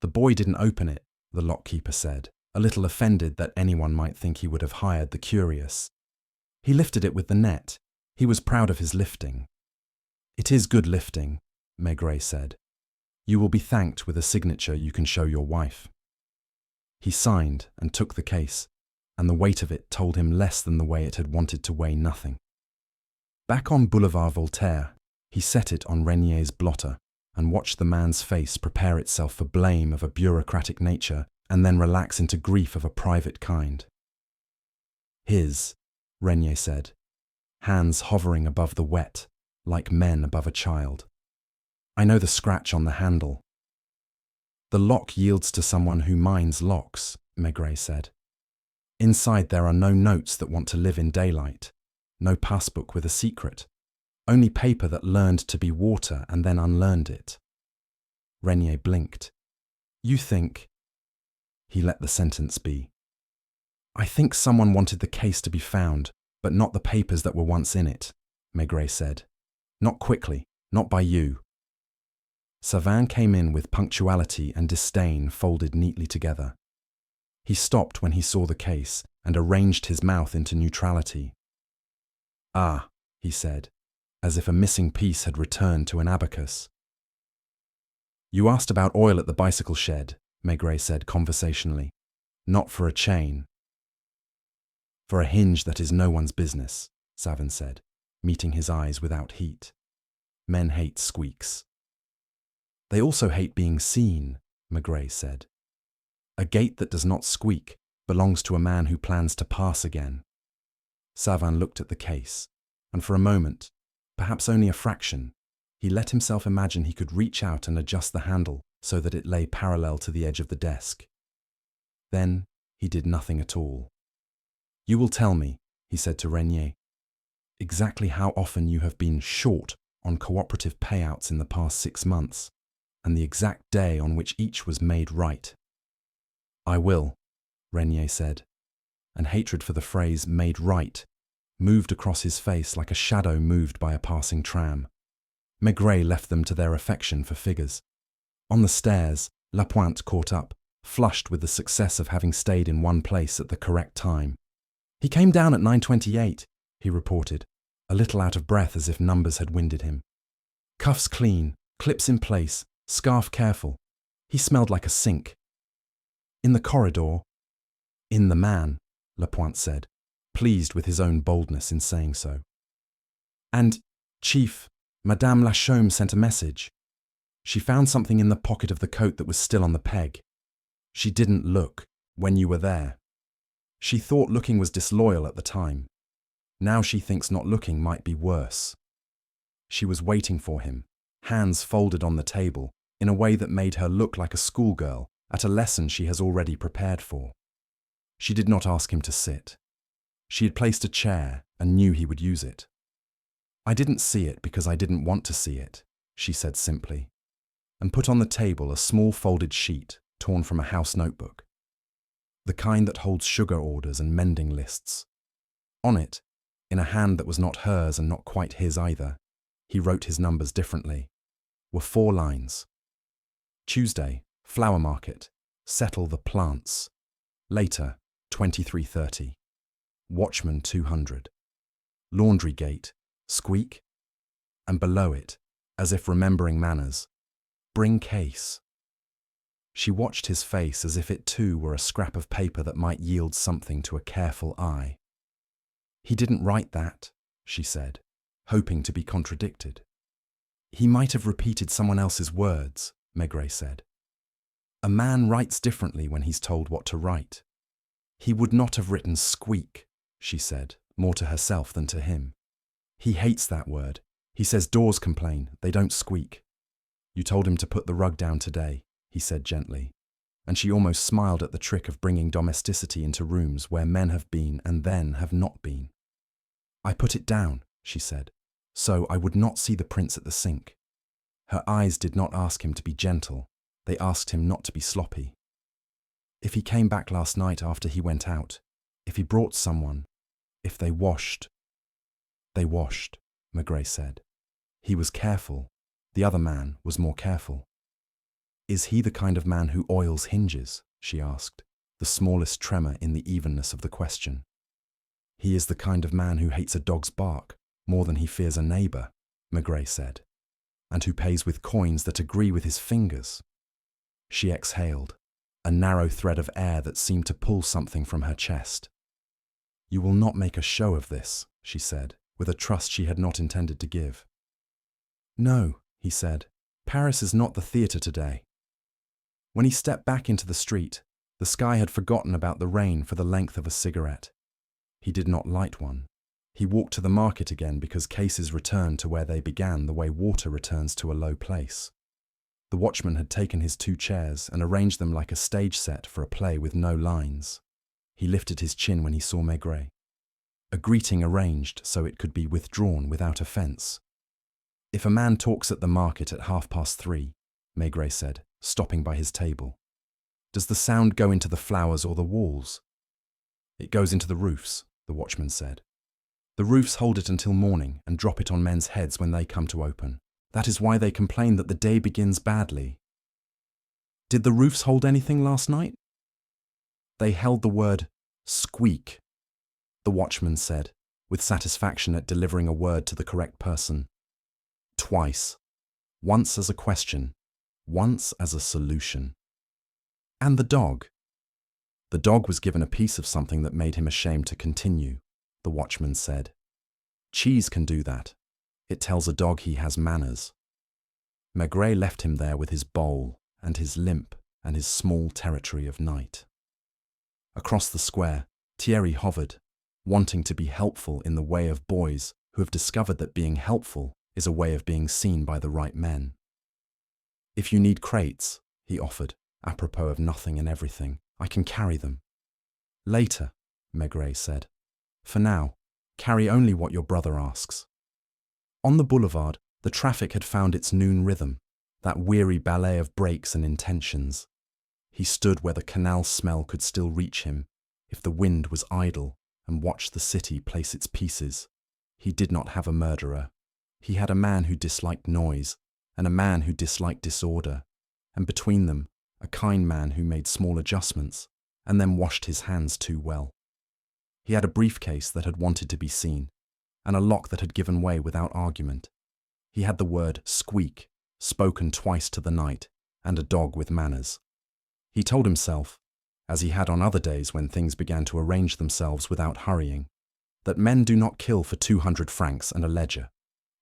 The boy didn't open it, the lockkeeper said, a little offended that anyone might think he would have hired the curious. He lifted it with the net. He was proud of his lifting. It is good lifting, Maigret said. You will be thanked with a signature you can show your wife. He signed and took the case, and the weight of it told him less than the way it had wanted to weigh nothing. Back on Boulevard Voltaire, he set it on Regnier's blotter and watched the man's face prepare itself for blame of a bureaucratic nature and then relax into grief of a private kind. His, Regnier said, hands hovering above the wet, like men above a child. I know the scratch on the handle. The lock yields to someone who minds locks, Maigret said. Inside there are no notes that want to live in daylight, no passbook with a secret, only paper that learned to be water and then unlearned it. Regnier blinked. You think... He let the sentence be. I think someone wanted the case to be found, but not the papers that were once in it, Maigret said. Not quickly, not by you. Savin came in with punctuality and disdain folded neatly together. He stopped when he saw the case and arranged his mouth into neutrality. Ah, he said, as if a missing piece had returned to an abacus. You asked about oil at the bicycle shed, Maigret said conversationally. Not for a chain. For a hinge that is no one's business, Savin said, meeting his eyes without heat. Men hate squeaks. They also hate being seen, Maigret said. A gate that does not squeak belongs to a man who plans to pass again. Savin looked at the case, and for a moment, perhaps only a fraction, he let himself imagine he could reach out and adjust the handle so that it lay parallel to the edge of the desk. Then he did nothing at all. You will tell me, he said to Regnier, exactly how often you have been short on cooperative payouts in the past 6 months, and the exact day on which each was made right. I will, Regnier said, and hatred for the phrase made right moved across his face like a shadow moved by a passing tram. Maigret left them to their affection for figures. On the stairs, Lapointe caught up, flushed with the success of having stayed in one place at the correct time. He came down at 9:28, he reported, a little out of breath as if numbers had winded him. Cuffs clean, clips in place, scarf careful. He smelled like a sink. In the corridor, in the man, Lapointe said, pleased with his own boldness in saying so. And, Chief, Madame Lachaume sent a message. She found something in the pocket of the coat that was still on the peg. She didn't look when you were there. She thought looking was disloyal at the time. Now she thinks not looking might be worse. She was waiting for him, hands folded on the table, in a way that made her look like a schoolgirl at a lesson she has already prepared for. She did not ask him to sit. She had placed a chair and knew he would use it. I didn't see it because I didn't want to see it, she said simply, and put on the table a small folded sheet torn from a house notebook, the kind that holds sugar orders and mending lists. On it, in a hand that was not hers and not quite his either, he wrote his numbers differently, were 4 lines. Tuesday, flower market, settle the plants. Later, 23:30. Watchman 200. Laundry gate, squeak. And below it, as if remembering manners, bring case. She watched his face as if it too were a scrap of paper that might yield something to a careful eye. He didn't write that, she said, hoping to be contradicted. He might have repeated someone else's words, Maigret said. A man writes differently when he's told what to write. He would not have written squeak, she said, more to herself than to him. He hates that word. He says doors complain, they don't squeak. You told him to put the rug down today, he said gently, and she almost smiled at the trick of bringing domesticity into rooms where men have been and then have not been. I put it down, she said, so I would not see the prints at the sink. Her eyes did not ask him to be gentle, they asked him not to be sloppy. If he came back last night after he went out, if he brought someone, If they washed. They washed, Maigret said. He was careful. The other man was more careful. Is he the kind of man who oils hinges? She asked, the smallest tremor in the evenness of the question. He is the kind of man who hates a dog's bark more than he fears a neighbor, Maigret said, and who pays with coins that agree with his fingers. She exhaled, a narrow thread of air that seemed to pull something from her chest. You will not make a show of this, she said, with a trust she had not intended to give. No, he said, Paris is not the theatre today. When he stepped back into the street, the sky had forgotten about the rain for the length of a cigarette. He did not light one. He walked to the market again because cases returned to where they began the way water returns to a low place. The watchman had taken his 2 chairs and arranged them like a stage set for a play with no lines. He lifted his chin when he saw Maigret. A greeting arranged so it could be withdrawn without offence. If a man talks at the market at 3:30, Maigret said, stopping by his table, does the sound go into the flowers or the walls? It goes into the roofs, the watchman said. The roofs hold it until morning and drop it on men's heads when they come to open. That is why they complain that the day begins badly. Did the roofs hold anything last night? They held the word squeak, the watchman said, with satisfaction at delivering a word to the correct person. Twice. Once as a question, once as a solution. And the dog? The dog was given a piece of something that made him ashamed to continue, the watchman said. Cheese can do that. It tells a dog he has manners. Maigret left him there with his bowl and his limp and his small territory of night. Across the square, Thierry hovered, wanting to be helpful in the way of boys who have discovered that being helpful is a way of being seen by the right men. If you need crates, he offered, apropos of nothing and everything, I can carry them. Later, Maigret said. For now, carry only what your brother asks. On the boulevard, the traffic had found its noon rhythm, that weary ballet of breaks and intentions. He stood where the canal smell could still reach him, if the wind was idle, and watched the city place its pieces. He did not have a murderer. He had a man who disliked noise, and a man who disliked disorder, and between them, a kind man who made small adjustments, and then washed his hands too well. He had a briefcase that had wanted to be seen, and a lock that had given way without argument. He had the word squeak, spoken twice to the night, and a dog with manners. He told himself, as he had on other days when things began to arrange themselves without hurrying, that men do not kill for 200 francs and a ledger.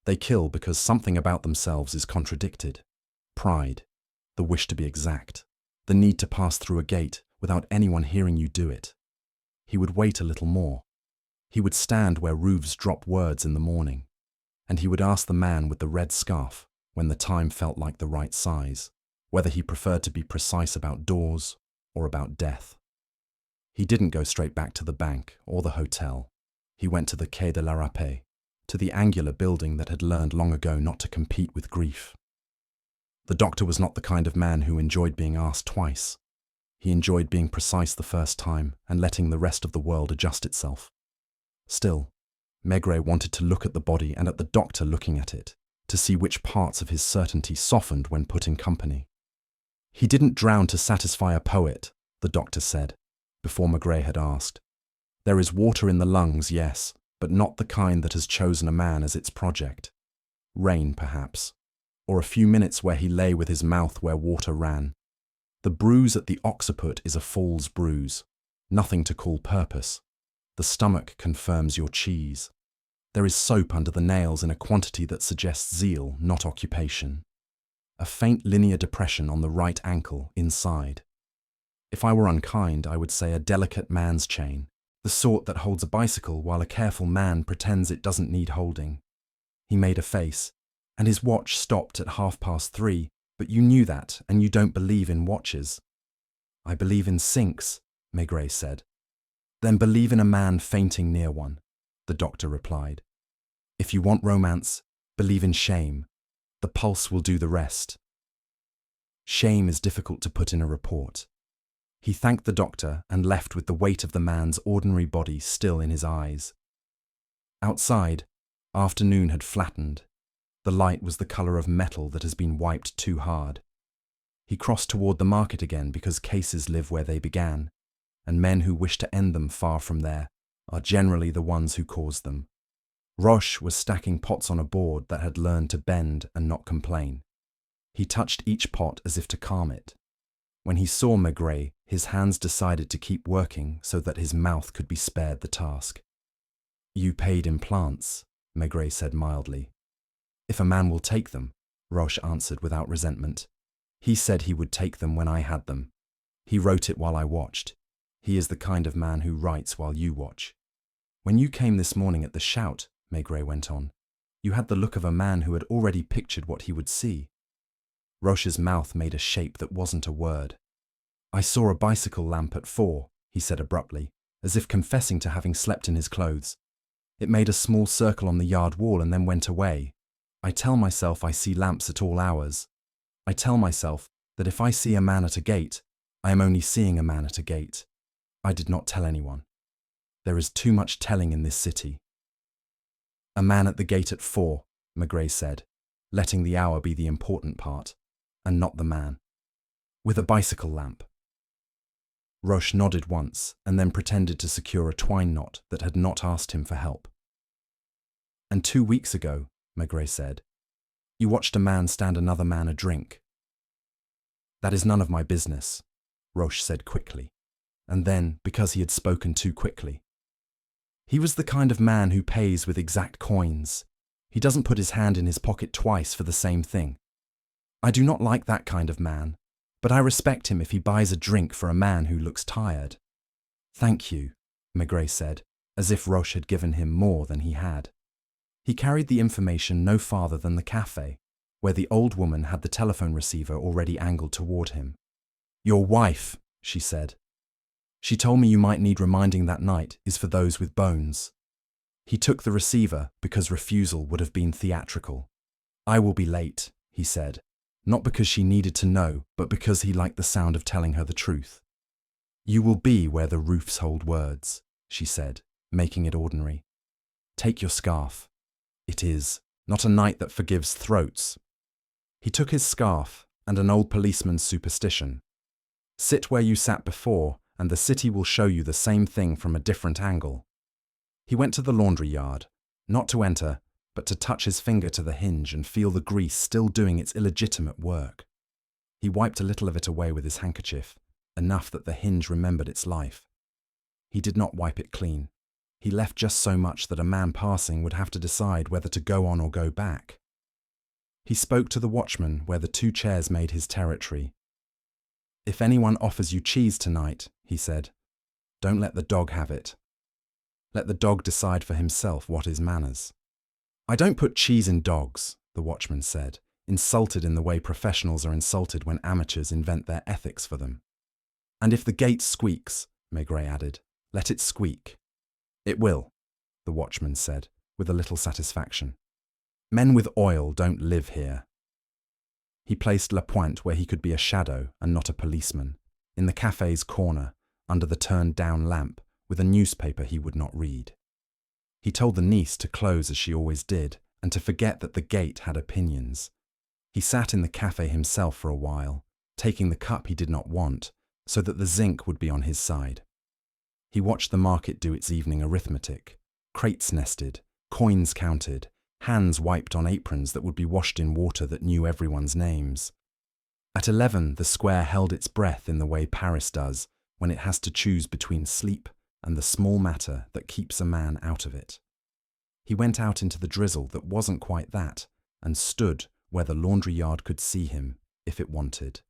They kill because something about themselves is contradicted. Pride, the wish to be exact, the need to pass through a gate without anyone hearing you do it. He would wait a little more. He would stand where roofs drop words in the morning, and he would ask the man with the red scarf, when the time felt like the right size, whether he preferred to be precise about doors or about death. He didn't go straight back to the bank or the hotel. He went to the Quai de la Râpée, to the angular building that had learned long ago not to compete with grief. The doctor was not the kind of man who enjoyed being asked twice. He enjoyed being precise the first time and letting the rest of the world adjust itself. Still, Maigret wanted to look at the body and at the doctor looking at it, to see which parts of his certainty softened when put in company. He didn't drown to satisfy a poet, the doctor said, before Maigret had asked. There is water in the lungs, yes, but not the kind that has chosen a man as its project. Rain, perhaps, or a few minutes where he lay with his mouth where water ran. The bruise at the occiput is a fool's bruise, nothing to call purpose. The stomach confirms your cheese. There is soap under the nails in a quantity that suggests zeal, not occupation. A faint linear depression on the right ankle, inside. If I were unkind, I would say a delicate man's chain, the sort that holds a bicycle while a careful man pretends it doesn't need holding. He made a face, and his watch stopped at 3:30, but you knew that, and you don't believe in watches. I believe in sinks, Maigret said. Then believe in a man fainting near one, the doctor replied. If you want romance, believe in shame. The pulse will do the rest. Shame is difficult to put in a report. He thanked the doctor and left with the weight of the man's ordinary body still in his eyes, Outside, afternoon had flattened. The light was the colour of metal that has been wiped too hard. He crossed toward the market again because cases live where they began, and men who wish to end them far from there are generally the ones who cause them. Roche was stacking pots on a board that had learned to bend and not complain. He touched each pot as if to calm it. When he saw Maigret, his hands decided to keep working so that his mouth could be spared the task. "You paid in plants," Maigret said mildly. "If a man will take them," Roche answered without resentment. "He said he would take them when I had them. He wrote it while I watched. He is the kind of man who writes while you watch." "When you came this morning at the shout," Maigret went on, "you had the look of a man who had already pictured what he would see." Roche's mouth made a shape that wasn't a word. "I saw a bicycle lamp at 4, he said abruptly, as if confessing to having slept in his clothes. "It made a small circle on the yard wall and then went away. I tell myself I see lamps at all hours. I tell myself that if I see a man at a gate, I am only seeing a man at a gate. I did not tell anyone. There is too much telling in this city." "A man at the gate at 4, Maigret said, letting the hour be the important part, and not the man. "With a bicycle lamp." Roche nodded once and then pretended to secure a twine knot that had not asked him for help. "And 2 weeks ago," Maigret said, "you watched a man stand another man a drink." "That is none of my business," Roche said quickly, and then, because he had spoken too quickly, "He was the kind of man who pays with exact coins. He doesn't put his hand in his pocket twice for the same thing. I do not like that kind of man, but I respect him if he buys a drink for a man who looks tired." "Thank you," Maigret said, as if Roche had given him more than he had. He carried the information no farther than the cafe, where the old woman had the telephone receiver already angled toward him. "Your wife," she said. "She told me you might need reminding that night is for those with bones." He took the receiver because refusal would have been theatrical. "I will be late," he said, not because she needed to know, but because he liked the sound of telling her the truth. "You will be where the roofs hold words," she said, making it ordinary. "Take your scarf. It is not a night that forgives throats." He took his scarf and an old policeman's superstition. Sit where you sat before, and the city will show you the same thing from a different angle. He went to the laundry yard, not to enter, but to touch his finger to the hinge and feel the grease still doing its illegitimate work. He wiped a little of it away with his handkerchief, enough that the hinge remembered its life. He did not wipe it clean. He left just so much that a man passing would have to decide whether to go on or go back. He spoke to the watchman where the 2 chairs made his territory. "If anyone offers you cheese tonight," he said, "don't let the dog have it. Let the dog decide for himself what is manners." "I don't put cheese in dogs," the watchman said, insulted in the way professionals are insulted when amateurs invent their ethics for them. "And if the gate squeaks," Maigret added, "let it squeak." "It will," the watchman said, with a little satisfaction. "Men with oil don't live here." He placed Lapointe where he could be a shadow and not a policeman, in the cafe's corner, under the turned-down lamp, with a newspaper he would not read. He told the niece to close as she always did, and to forget that the gate had opinions. He sat in the cafe himself for a while, taking the cup he did not want, so that the zinc would be on his side. He watched the market do its evening arithmetic, crates nested, coins counted, hands wiped on aprons that would be washed in water that knew everyone's names. At 11, the square held its breath in the way Paris does when it has to choose between sleep and the small matter that keeps a man out of it. He went out into the drizzle that wasn't quite that, and stood where the laundry yard could see him, if it wanted.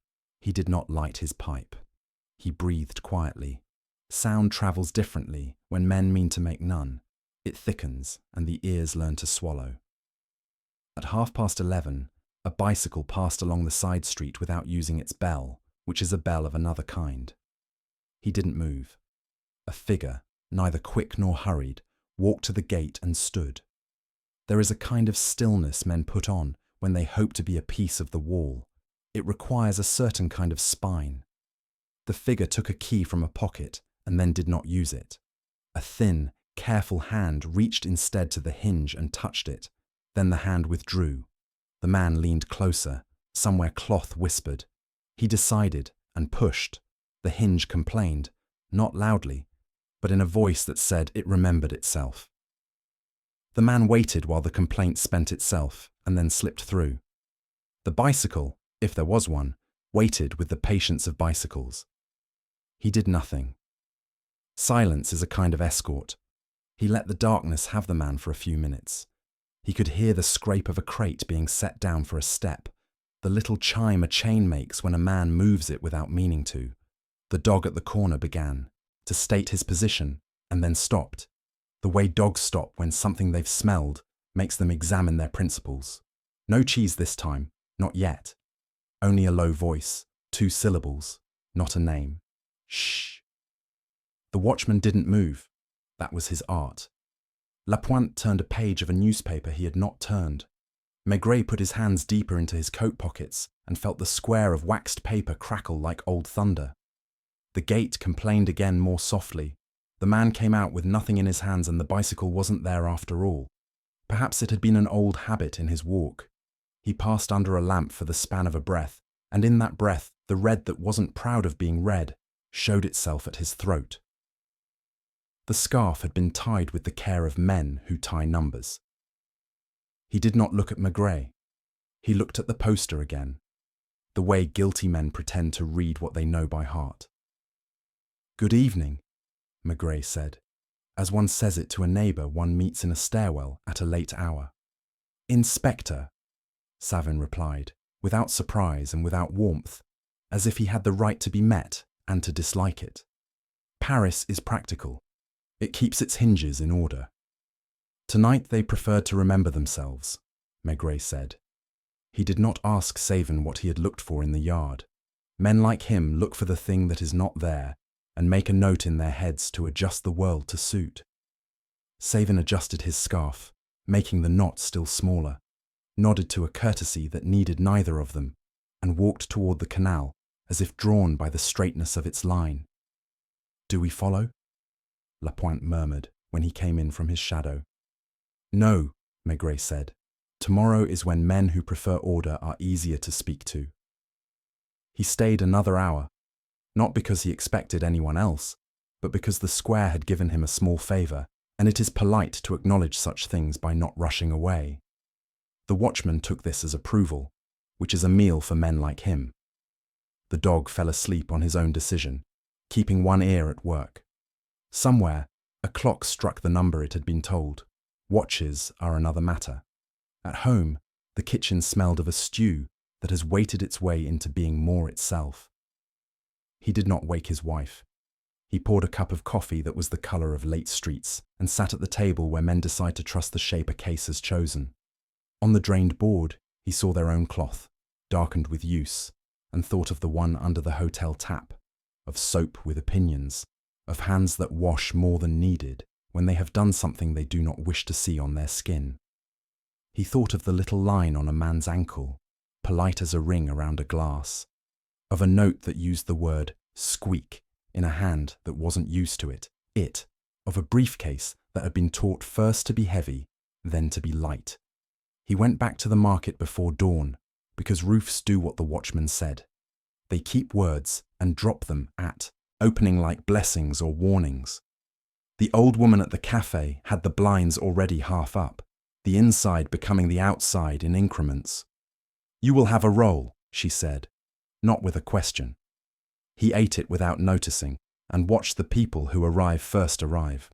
He did not light his pipe. He breathed quietly. Sound travels differently when men mean to make none. It thickens, and the ears learn to swallow. At 11:30, a bicycle passed along the side street without using its bell, which is a bell of another kind. He didn't move. A figure, neither quick nor hurried, walked to the gate and stood. There is a kind of stillness men put on when they hope to be a piece of the wall. It requires a certain kind of spine. The figure took a key from a pocket and then did not use it. A thin, careful hand reached instead to the hinge and touched it. Then the hand withdrew. The man leaned closer. Somewhere cloth whispered. He decided and pushed. The hinge complained, not loudly, but in a voice that said it remembered itself. The man waited while the complaint spent itself and then slipped through. The bicycle, if there was one, waited with the patience of bicycles. He did nothing. Silence is a kind of escort. He let the darkness have the man for a few minutes. He could hear the scrape of a crate being set down for a step, the little chime a chain makes when a man moves it without meaning to. The dog at the corner began to state his position and then stopped. The way dogs stop when something they've smelled makes them examine their principles. No cheese this time, not yet. Only a low voice, 2 syllables, not a name. Shh. The watchman didn't move. That was his art. Lapointe turned a page of a newspaper he had not turned. Maigret put his hands deeper into his coat pockets and felt the square of waxed paper crackle like old thunder. The gate complained again more softly. The man came out with nothing in his hands and the bicycle wasn't there after all. Perhaps it had been an old habit in his walk. He passed under a lamp for the span of a breath, and in that breath the red that wasn't proud of being red showed itself at his throat. The scarf had been tied with the care of men who tie numbers. He did not look at Maigret. He looked at the poster again, the way guilty men pretend to read what they know by heart. "Good evening," Maigret said, as one says it to a neighbour one meets in a stairwell at a late hour. "Inspector," Savin replied, without surprise and without warmth, as if he had the right to be met and to dislike it. Paris is practical. It keeps its hinges in order. Tonight they preferred to remember themselves, Maigret said. He did not ask Savin what he had looked for in the yard. Men like him look for the thing that is not there and make a note in their heads to adjust the world to suit. Savin adjusted his scarf, making the knot still smaller, nodded to a courtesy that needed neither of them, and walked toward the canal as if drawn by the straightness of its line. "Do we follow?" Lapointe murmured when he came in from his shadow. "No," Maigret said. "Tomorrow is when men who prefer order are easier to speak to." He stayed another hour, not because he expected anyone else, but because the square had given him a small favour, and it is polite to acknowledge such things by not rushing away. The watchman took this as approval, which is a meal for men like him. The dog fell asleep on his own decision, keeping one ear at work. Somewhere, a clock struck the number it had been told. Watches are another matter. At home, the kitchen smelled of a stew that has weighted its way into being more itself. He did not wake his wife. He poured a cup of coffee that was the colour of late streets and sat at the table where men decide to trust the shape a case has chosen. On the drained board, he saw their own cloth, darkened with use, and thought of the one under the hotel tap, of soap with opinions, of hands that wash more than needed when they have done something they do not wish to see on their skin. He thought of the little line on a man's ankle, polite as a ring around a glass, of a note that used the word squeak in a hand that wasn't used to it, of a briefcase that had been taught first to be heavy, then to be light. He went back to the market before dawn, because roofs do what the watchman said. They keep words and drop them at, opening like blessings or warnings. The old woman at the cafe had the blinds already half up, the inside becoming the outside in increments. "You will have a roll," she said, not with a question. He ate it without noticing and watched the people who first arrive.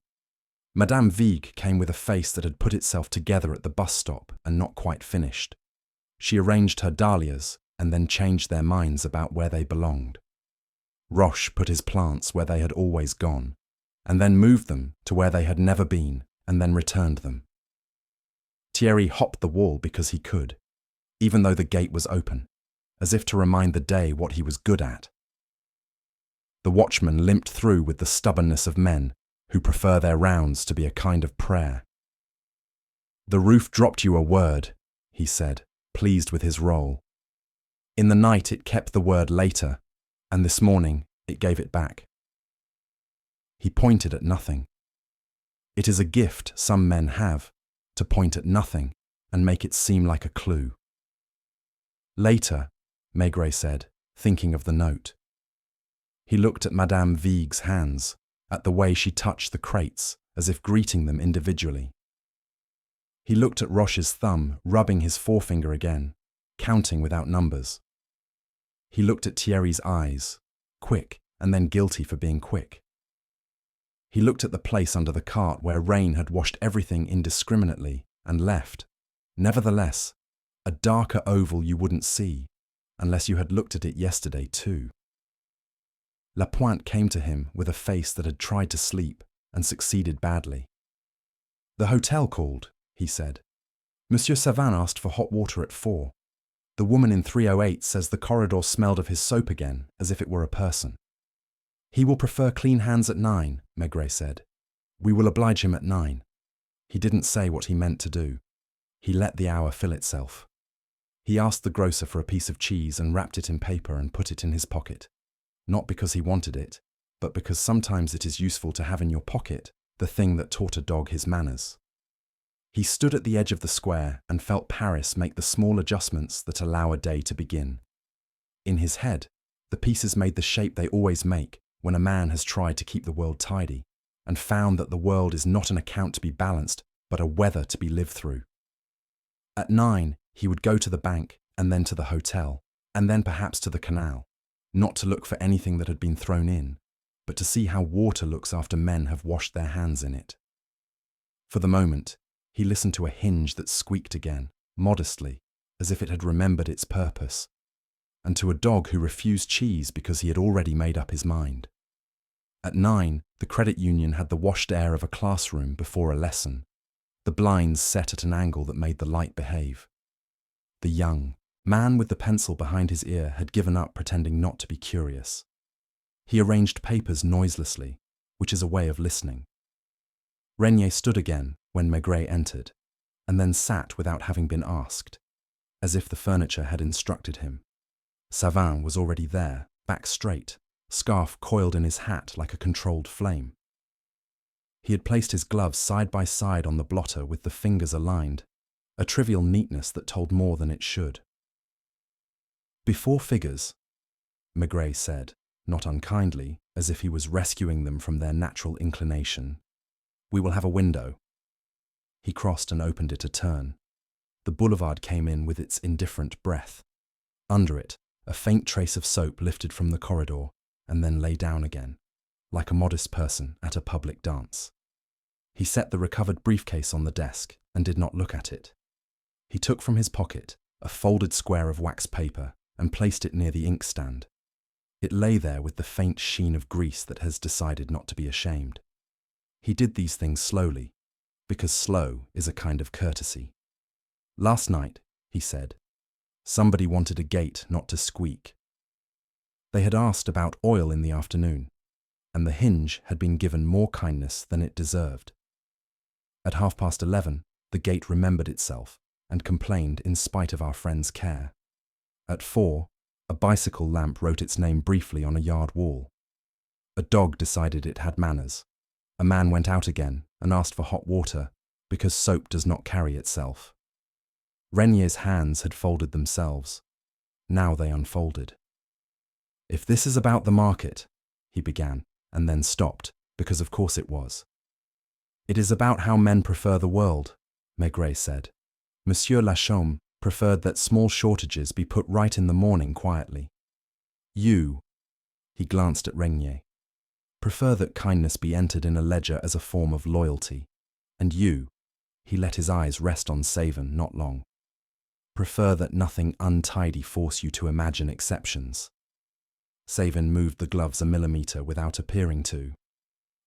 Madame Vigue came with a face that had put itself together at the bus stop and not quite finished. She arranged her dahlias and then changed their minds about where they belonged. Roche put his plants where they had always gone, and then moved them to where they had never been, and then returned them. Thierry hopped the wall because he could, even though the gate was open, as if to remind the day what he was good at. The watchman limped through with the stubbornness of men who prefer their rounds to be a kind of prayer. "The roof dropped you a word," he said, pleased with his role. In the night it kept the word later, and this morning it gave it back. He pointed at nothing. It is a gift some men have, to point at nothing and make it seem like a clue. Later, Maigret said, thinking of the note. He looked at Madame Vig's hands, at the way she touched the crates, as if greeting them individually. He looked at Roche's thumb, rubbing his forefinger again, counting without numbers. He looked at Thierry's eyes, quick and then guilty for being quick. He looked at the place under the cart where rain had washed everything indiscriminately and left, nevertheless, a darker oval you wouldn't see, unless you had looked at it yesterday too. Lapointe came to him with a face that had tried to sleep and succeeded badly. "The hotel called," he said. "Monsieur Savin asked for hot water at 4. The woman in 308 says the corridor smelled of his soap again, as if it were a person. He will prefer clean hands at 9, Maigret said. We will oblige him at 9. He didn't say what he meant to do. He let the hour fill itself. He asked the grocer for a piece of cheese and wrapped it in paper and put it in his pocket. Not because he wanted it, but because sometimes it is useful to have in your pocket the thing that taught a dog his manners. He stood at the edge of the square and felt Paris make the small adjustments that allow a day to begin. In his head, the pieces made the shape they always make when a man has tried to keep the world tidy and found that the world is not an account to be balanced, but a weather to be lived through. At 9, he would go to the bank and then to the hotel, and then perhaps to the canal, not to look for anything that had been thrown in, but to see how water looks after men have washed their hands in it. For the moment, he listened to a hinge that squeaked again, modestly, as if it had remembered its purpose, and to a dog who refused cheese because he had already made up his mind. At 9, the credit union had the washed air of a classroom before a lesson, the blinds set at an angle that made the light behave. The young man with the pencil behind his ear had given up pretending not to be curious. He arranged papers noiselessly, which is a way of listening. Regnier stood again when Maigret entered, and then sat without having been asked, as if the furniture had instructed him. Savin was already there, back straight, scarf coiled in his hat like a controlled flame. He had placed his gloves side by side on the blotter with the fingers aligned, a trivial neatness that told more than it should. "Before figures," Maigret said, not unkindly, as if he was rescuing them from their natural inclination, "we will have a window." He crossed and opened it a turn. The boulevard came in with its indifferent breath. Under it, a faint trace of soap lifted from the corridor and then lay down again, like a modest person at a public dance. He set the recovered briefcase on the desk and did not look at it. He took from his pocket a folded square of wax paper and placed it near the inkstand. It lay there with the faint sheen of grease that has decided not to be ashamed. He did these things slowly, because slow is a kind of courtesy. "Last night," he said, "somebody wanted a gate not to squeak." They had asked about oil in the afternoon, and the hinge had been given more kindness than it deserved. At 11:30, the gate remembered itself and complained in spite of our friend's care. At 4, a bicycle lamp wrote its name briefly on a yard wall. A dog decided it had manners. A man went out again and asked for hot water because soap does not carry itself. Regnier's hands had folded themselves. Now they unfolded. "If this is about the market," he began, and then stopped, because of course it was. "It is about how men prefer the world," Maigret said. Monsieur Lachaume preferred that small shortages be put right in the morning quietly. You, he glanced at Regnier, prefer that kindness be entered in a ledger as a form of loyalty. And you, he let his eyes rest on Savin not long, prefer that nothing untidy force you to imagine exceptions. Savin moved the gloves a millimetre without appearing to.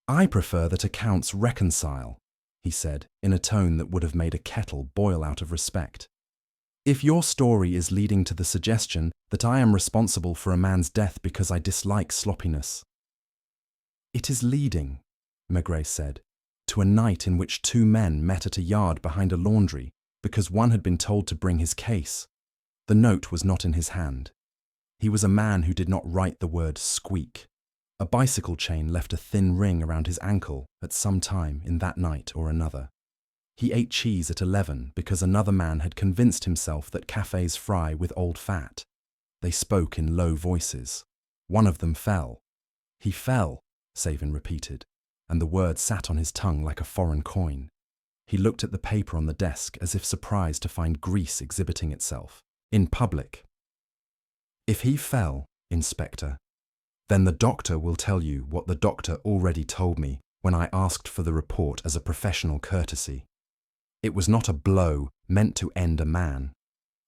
"I prefer that accounts reconcile," he said, in a tone that would have made a kettle boil out of respect. "If your story is leading to the suggestion that I am responsible for a man's death because I dislike sloppiness—" "It is leading," Maigret said, "to a night in which 2 men met at a yard behind a laundry because one had been told to bring his case. The note was not in his hand. He was a man who did not write the word squeak. A bicycle chain left a thin ring around his ankle at some time in that night or another. He ate cheese at 11 because another man had convinced himself that cafes fry with old fat. They spoke in low voices. One of them fell. He fell, Savin repeated, and the word sat on his tongue like a foreign coin. He looked at the paper on the desk as if surprised to find Greece exhibiting itself. In public. If he fell, Inspector, then the doctor will tell you what the doctor already told me when I asked for the report as a professional courtesy. It was not a blow meant to end a man.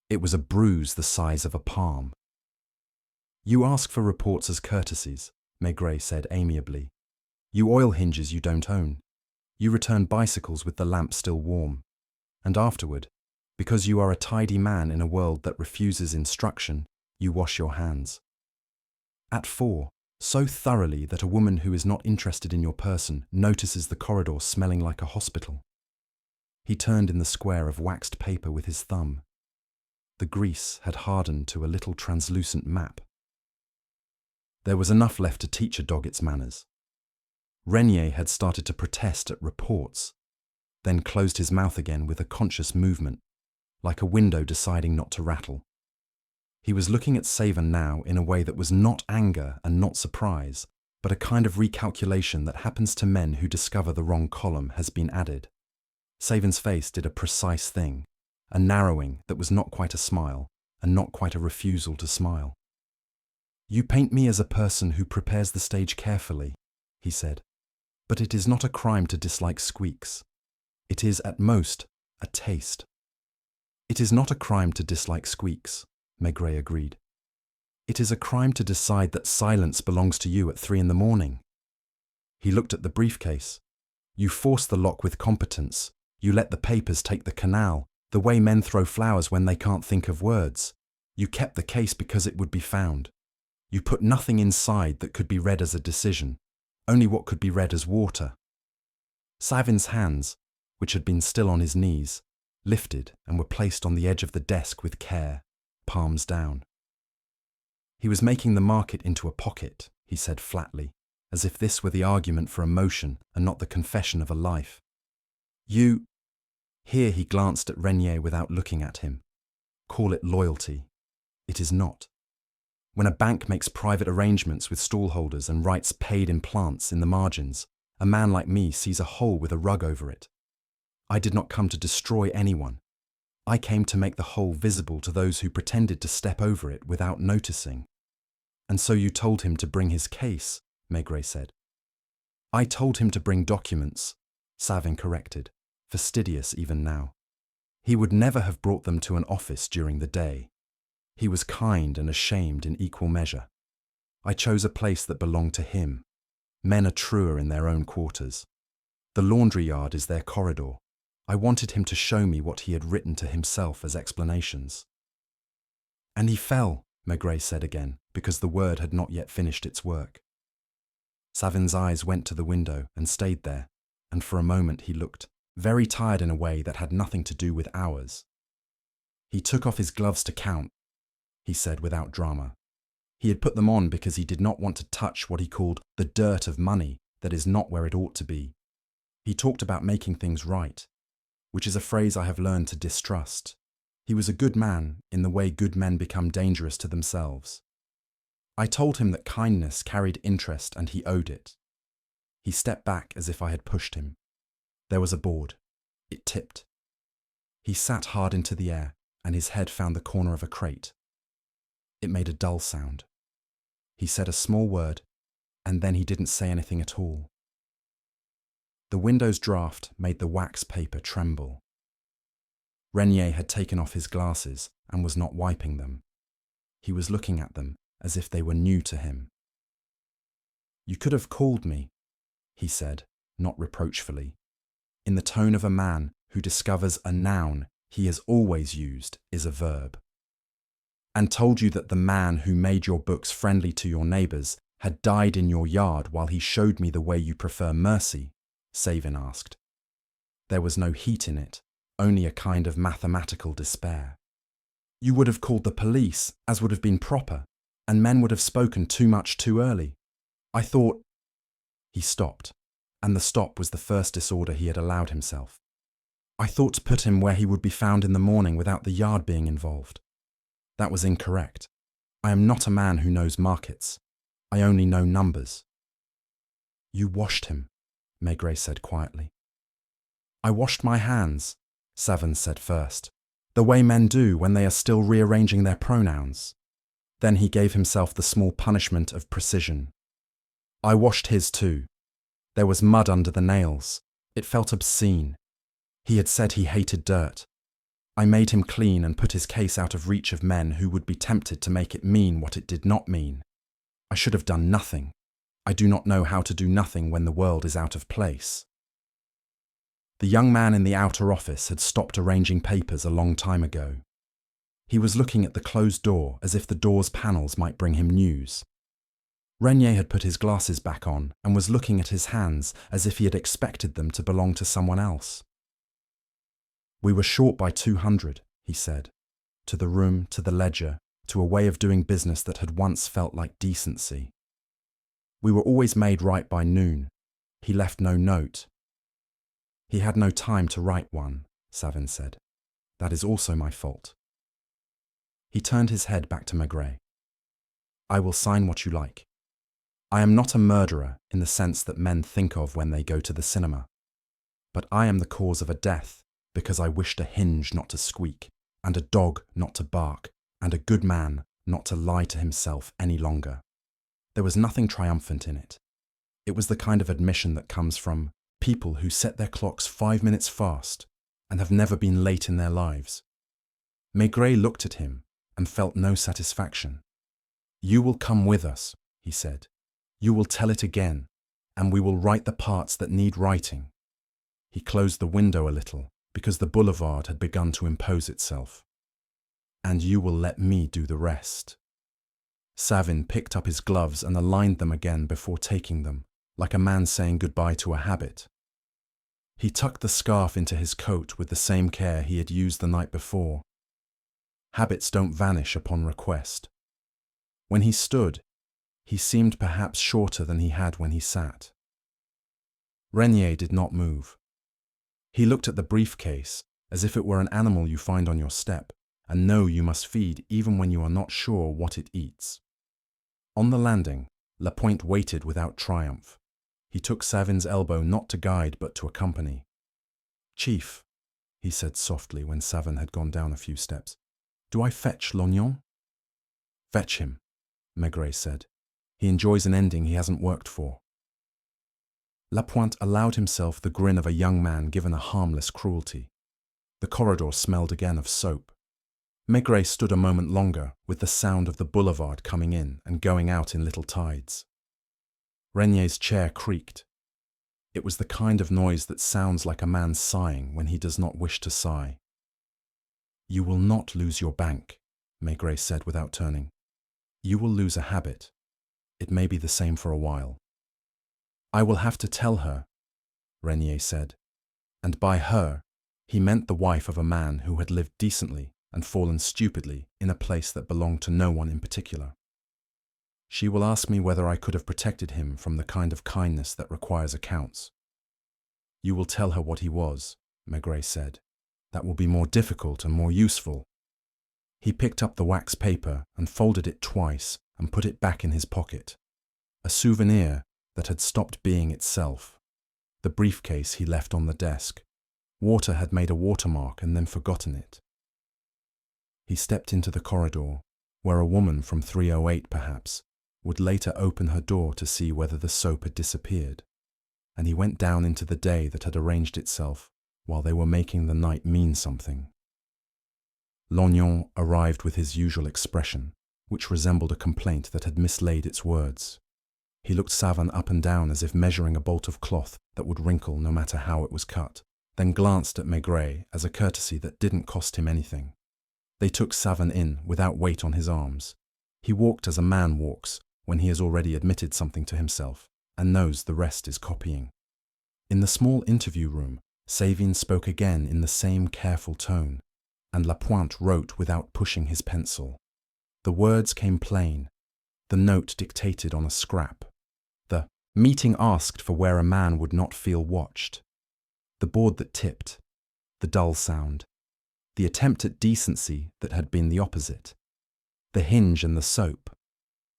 It was a bruise the size of a palm. You ask for reports as courtesies, Maigret said amiably. You oil hinges you don't own. You return bicycles with the lamp still warm. And afterward, because you are a tidy man in a world that refuses instruction, you wash your hands. At 4, so thoroughly that a woman who is not interested in your person notices the corridor smelling like a hospital. He turned in the square of waxed paper with his thumb. The grease had hardened to a little translucent map. There was enough left to teach a dog its manners. Renier had started to protest at reports, then closed his mouth again with a conscious movement, like a window deciding not to rattle. He was looking at Savin now in a way that was not anger and not surprise, but a kind of recalculation that happens to men who discover the wrong column has been added. Savin's face did a precise thing, a narrowing that was not quite a smile, and not quite a refusal to smile. You paint me as a person who prepares the stage carefully, he said, but it is not a crime to dislike squeaks. It is, at most, a taste. It is not a crime to dislike squeaks, Maigret agreed. It is a crime to decide that silence belongs to you at 3 a.m. He looked at the briefcase. You force the lock with competence. You let the papers take the canal, the way men throw flowers when they can't think of words. You kept the case because it would be found. You put nothing inside that could be read as a decision, only what could be read as water. Savin's hands, which had been still on his knees, lifted and were placed on the edge of the desk with care, palms down. He was making the market into a pocket, he said flatly, as if this were the argument for emotion and not the confession of a life. You... Here he glanced at Renier without looking at him. Call it loyalty. It is not. When a bank makes private arrangements with stallholders and writes paid in plants in the margins, a man like me sees a hole with a rug over it. I did not come to destroy anyone. I came to make the hole visible to those who pretended to step over it without noticing. And so you told him to bring his case, Maigret said. I told him to bring documents, Savin corrected, fastidious even now. He would never have brought them to an office during the day. He was kind and ashamed in equal measure. I chose a place that belonged to him. Men are truer in their own quarters. The laundry yard is their corridor. I wanted him to show me what he had written to himself as explanations. And he fell, Maigret said again, because the word had not yet finished its work. Savin's eyes went to the window and stayed there, and for a moment he looked, very tired in a way that had nothing to do with hours. He took off his gloves to count, he said without drama. He had put them on because he did not want to touch what he called the dirt of money that is not where it ought to be. He talked about making things right, which is a phrase I have learned to distrust. He was a good man in the way good men become dangerous to themselves. I told him that kindness carried interest and he owed it. He stepped back as if I had pushed him. There was a board. It tipped. He sat hard into the air and his head found the corner of a crate. It made a dull sound. He said a small word, and then he didn't say anything at all. The window's draught made the wax paper tremble. Renier had taken off his glasses and was not wiping them. He was looking at them as if they were new to him. You could have called me, he said, not reproachfully, in the tone of a man who discovers a noun he has always used is a verb, and told you that the man who made your books friendly to your neighbours had died in your yard while he showed me the way you prefer mercy, Savin asked. There was no heat in it, only a kind of mathematical despair. You would have called the police, as would have been proper, and men would have spoken too much too early. I thought... He stopped, and the stop was the first disorder he had allowed himself. I thought to put him where he would be found in the morning without the yard being involved. That was incorrect. I am not a man who knows markets. I only know numbers. You washed him, Maigret said quietly. I washed my hands, Savin said first, the way men do when they are still rearranging their pronouns. Then he gave himself the small punishment of precision. I washed his too. There was mud under the nails. It felt obscene. He had said he hated dirt. I made him clean and put his case out of reach of men who would be tempted to make it mean what it did not mean. I should have done nothing. I do not know how to do nothing when the world is out of place. The young man in the outer office had stopped arranging papers a long time ago. He was looking at the closed door as if the door's panels might bring him news. Regnier had put his glasses back on and was looking at his hands as if he had expected them to belong to someone else. We were short by 200, he said, to the room, to the ledger, to a way of doing business that had once felt like decency. We were always made right by noon. He left no note. He had no time to write one, Savin said. That is also my fault. He turned his head back to Maigret. I will sign what you like. I am not a murderer in the sense that men think of when they go to the cinema. But I am the cause of a death because I wished a hinge not to squeak, and a dog not to bark, and a good man not to lie to himself any longer. There was nothing triumphant in it. It was the kind of admission that comes from people who set their clocks 5 minutes fast and have never been late in their lives. Maigret looked at him and felt no satisfaction. You will come with us, he said. You will tell it again, and we will write the parts that need writing. He closed the window a little because the boulevard had begun to impose itself. And you will let me do the rest. Savin picked up his gloves and aligned them again before taking them, like a man saying goodbye to a habit. He tucked the scarf into his coat with the same care he had used the night before. Habits don't vanish upon request. When he stood, he seemed perhaps shorter than he had when he sat. Regnier did not move. He looked at the briefcase as if it were an animal you find on your step and know you must feed even when you are not sure what it eats. On the landing, Lapointe waited without triumph. He took Savin's elbow not to guide but to accompany. Chief, he said softly when Savin had gone down a few steps, do I fetch Lognon? Fetch him, Maigret said. He enjoys an ending he hasn't worked for. Lapointe allowed himself the grin of a young man given a harmless cruelty. The corridor smelled again of soap. Maigret stood a moment longer with the sound of the boulevard coming in and going out in little tides. Regnier's chair creaked. It was the kind of noise that sounds like a man sighing when he does not wish to sigh. You will not lose your bank, Maigret said without turning. You will lose a habit. It may be the same for a while. I will have to tell her, Regnier said, and by her he meant the wife of a man who had lived decently and fallen stupidly in a place that belonged to no one in particular. She will ask me whether I could have protected him from the kind of kindness that requires accounts. You will tell her what he was, Maigret said. That will be more difficult and more useful. He picked up the wax paper and folded it twice and put it back in his pocket. A souvenir that had stopped being itself. The briefcase he left on the desk. Water had made a watermark and then forgotten it. He stepped into the corridor, where a woman from 308 perhaps would later open her door to see whether the soap had disappeared, and he went down into the day that had arranged itself while they were making the night mean something. Lognon arrived with his usual expression, which resembled a complaint that had mislaid its words. He looked Savin up and down as if measuring a bolt of cloth that would wrinkle no matter how it was cut, then glanced at Maigret as a courtesy that didn't cost him anything. They took Savin in without weight on his arms. He walked as a man walks when he has already admitted something to himself and knows the rest is copying. In the small interview room, Savin spoke again in the same careful tone, and Lapointe wrote without pushing his pencil. The words came plain, the note dictated on a scrap. Meeting asked for where a man would not feel watched. The board that tipped, the dull sound, the attempt at decency that had been the opposite, the hinge and the soap.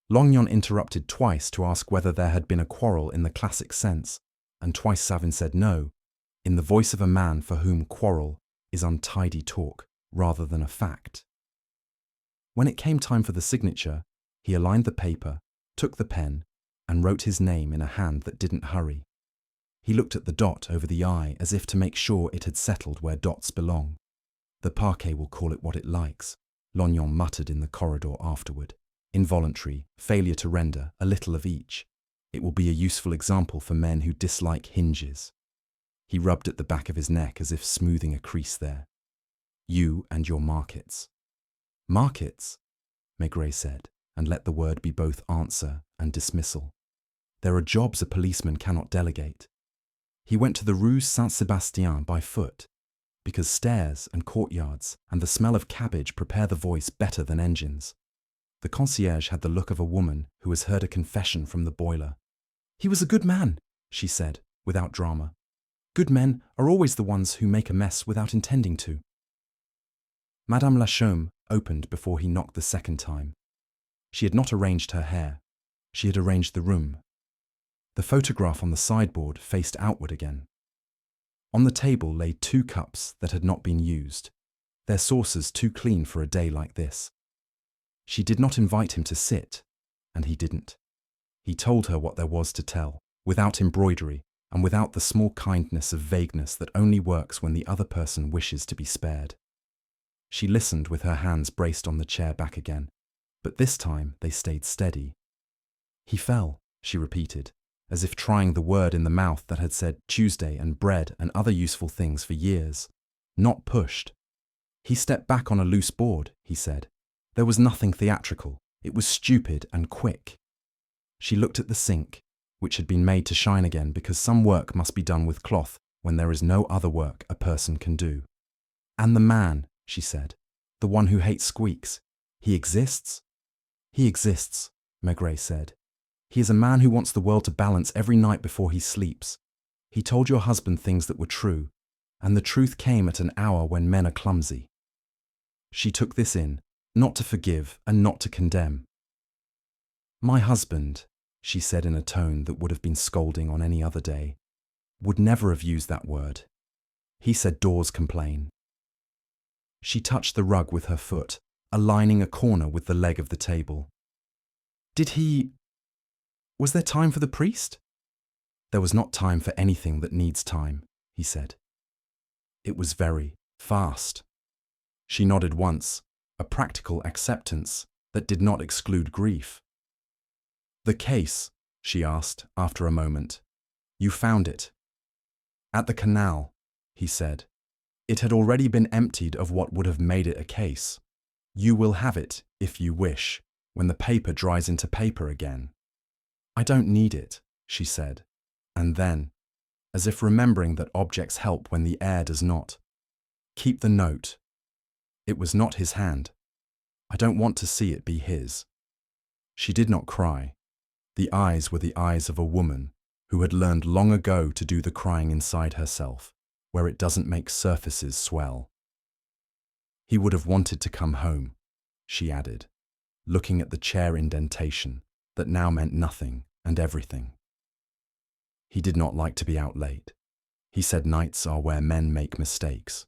Longnon interrupted twice to ask whether there had been a quarrel in the classic sense, and twice Savin said no, in the voice of a man for whom quarrel is untidy talk rather than a fact. When it came time for the signature, he aligned the paper, took the pen, and wrote his name in a hand that didn't hurry. He looked at the dot over the I as if to make sure it had settled where dots belong. The parquet will call it what it likes, Longnon muttered in the corridor afterward. Involuntary, failure to render, a little of each. It will be a useful example for men who dislike hinges. He rubbed at the back of his neck as if smoothing a crease there. You and your markets. Markets, Maigret said, and let the word be both answer and dismissal. There are jobs a policeman cannot delegate. He went to the Rue Saint-Sébastien by foot, because stairs and courtyards and the smell of cabbage prepare the voice better than engines. The concierge had the look of a woman who has heard a confession from the boiler. He was a good man, she said, without drama. Good men are always the ones who make a mess without intending to. Madame Lachaume opened before he knocked the second time. She had not arranged her hair. She had arranged the room. The photograph on the sideboard faced outward again. On the table lay 2 cups that had not been used, their saucers too clean for a day like this. She did not invite him to sit, and he didn't. He told her what there was to tell, without embroidery and without the small kindness of vagueness that only works when the other person wishes to be spared. She listened with her hands braced on the chair back again, but this time they stayed steady. He fell, she repeated, as if trying the word in the mouth that had said Tuesday and bread and other useful things for years. Not pushed. He stepped back on a loose board, he said. There was nothing theatrical. It was stupid and quick. She looked at the sink, which had been made to shine again because some work must be done with cloth when there is no other work a person can do. And the man, she said, the one who hates squeaks, he exists? He exists, Maigret said. He is a man who wants the world to balance every night before he sleeps. He told your husband things that were true, and the truth came at an hour when men are clumsy. She took this in, not to forgive and not to condemn. My husband, she said in a tone that would have been scolding on any other day, would never have used that word. He said doors complain. She touched the rug with her foot, aligning a corner with the leg of the table. Did he... Was there time for the priest? There was not time for anything that needs time, he said. It was very fast. She nodded once, a practical acceptance that did not exclude grief. The case, she asked after a moment. You found it. At the canal, he said. It had already been emptied of what would have made it a case. You will have it, if you wish, when the paper dries into paper again. I don't need it, she said, and then, as if remembering that objects help when the air does not, keep the note. It was not his hand. I don't want to see it be his. She did not cry. The eyes were the eyes of a woman who had learned long ago to do the crying inside herself, where it doesn't make surfaces swell. He would have wanted to come home, she added, looking at the chair indentation that now meant nothing and everything. He did not like to be out late. He said nights are where men make mistakes.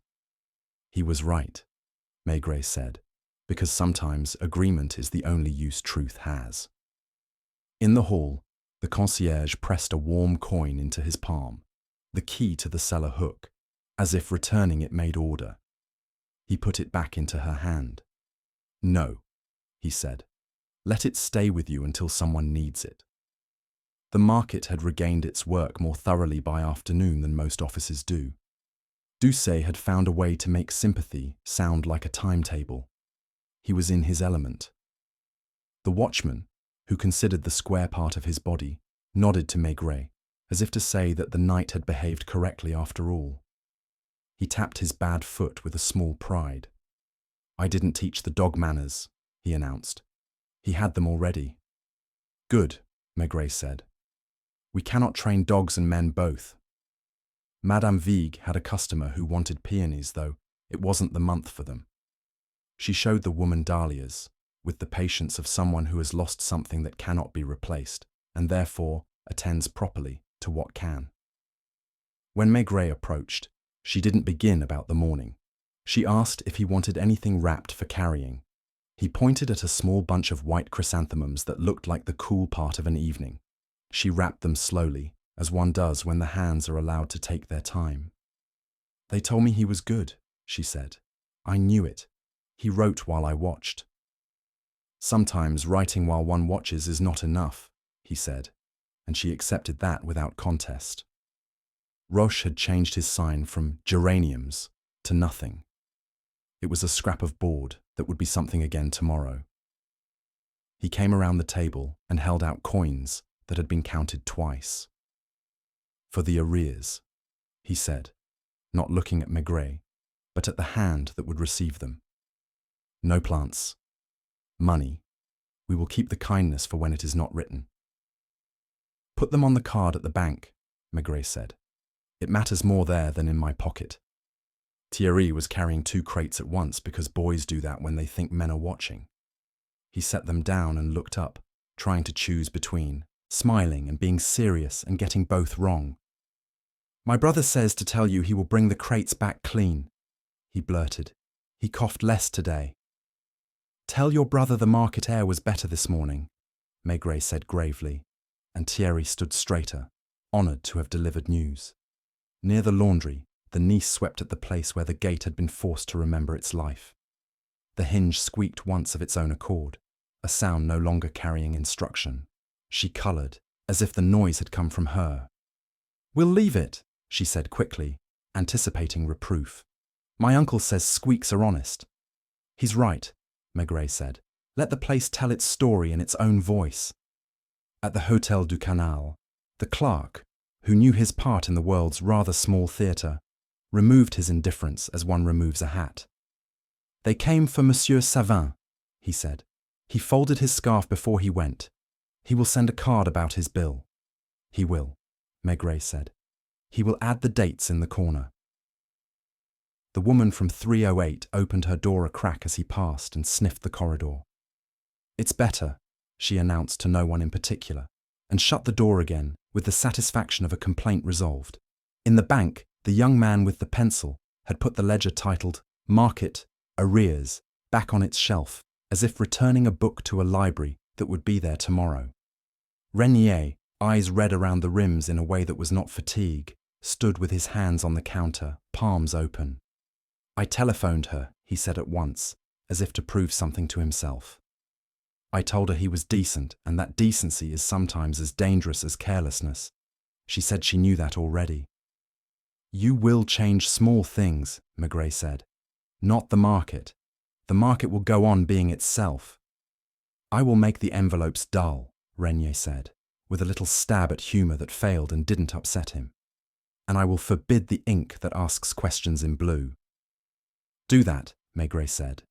He was right, Maigret said, because sometimes agreement is the only use truth has. In the hall, the concierge pressed a warm coin into his palm, the key to the cellar hook, as if returning it made order. He put it back into her hand. No, he said. Let it stay with you until someone needs it. The market had regained its work more thoroughly by afternoon than most offices do. Doucet had found a way to make sympathy sound like a timetable. He was in his element. The watchman, who considered the square part of his body, nodded to Maigret, as if to say that the night had behaved correctly after all. He tapped his bad foot with a small pride. I didn't teach the dog manners, he announced. He had them already. Good, Maigret said. We cannot train dogs and men both. Madame Vigue had a customer who wanted peonies, though it wasn't the month for them. She showed the woman dahlias, with the patience of someone who has lost something that cannot be replaced, and therefore attends properly to what can. When Maigret approached, she didn't begin about the morning. She asked if he wanted anything wrapped for carrying. He pointed at a small bunch of white chrysanthemums that looked like the cool part of an evening. She wrapped them slowly, as one does when the hands are allowed to take their time. "They told me he was good," she said. "I knew it. He wrote while I watched." "Sometimes writing while one watches is not enough," he said, and she accepted that without contest. Roche had changed his sign from geraniums to nothing. It was a scrap of board that would be something again tomorrow. He came around the table and held out coins that had been counted twice. "For the arrears," he said, not looking at Maigret, but at the hand that would receive them. "No plants. Money. We will keep the kindness for when it is not written." "Put them on the card at the bank," Maigret said. "It matters more there than in my pocket." Thierry was carrying 2 crates at once because boys do that when they think men are watching. He set them down and looked up, trying to choose between smiling and being serious and getting both wrong. "My brother says to tell you he will bring the crates back clean," he blurted. "He coughed less today." "Tell your brother the market air was better this morning," Maigret said gravely, and Thierry stood straighter, honoured to have delivered news. Near the laundry, the niece swept at the place where the gate had been forced to remember its life. The hinge squeaked once of its own accord, a sound no longer carrying instruction. She coloured, as if the noise had come from her. "We'll leave it," she said quickly, anticipating reproof. "My uncle says squeaks are honest." "He's right," Maigret said. "Let the place tell its story in its own voice." At the Hôtel du Canal, the clerk, who knew his part in the world's rather small theatre, removed his indifference as one removes a hat. "They came for Monsieur Savin," he said. "He folded his scarf before he went. He will send a card about his bill." "He will," Maigret said. "He will add the dates in the corner." The woman from 308 opened her door a crack as he passed and sniffed the corridor. "It's better," she announced to no one in particular, and shut the door again with the satisfaction of a complaint resolved. In the bank, the young man with the pencil had put the ledger titled Market, Arrears, back on its shelf, as if returning a book to a library that would be there tomorrow. Renier, eyes red around the rims in a way that was not fatigue, stood with his hands on the counter, palms open. "I telephoned her," he said at once, as if to prove something to himself. "I told her he was decent, and that decency is sometimes as dangerous as carelessness." She said she knew that already. "You will change small things," Maigret said. "Not the market. The market will go on being itself." "I will make the envelopes dull," Renier said, with a little stab at humour that failed and didn't upset him. "And I will forbid the ink that asks questions in blue." "Do that," Maigret said.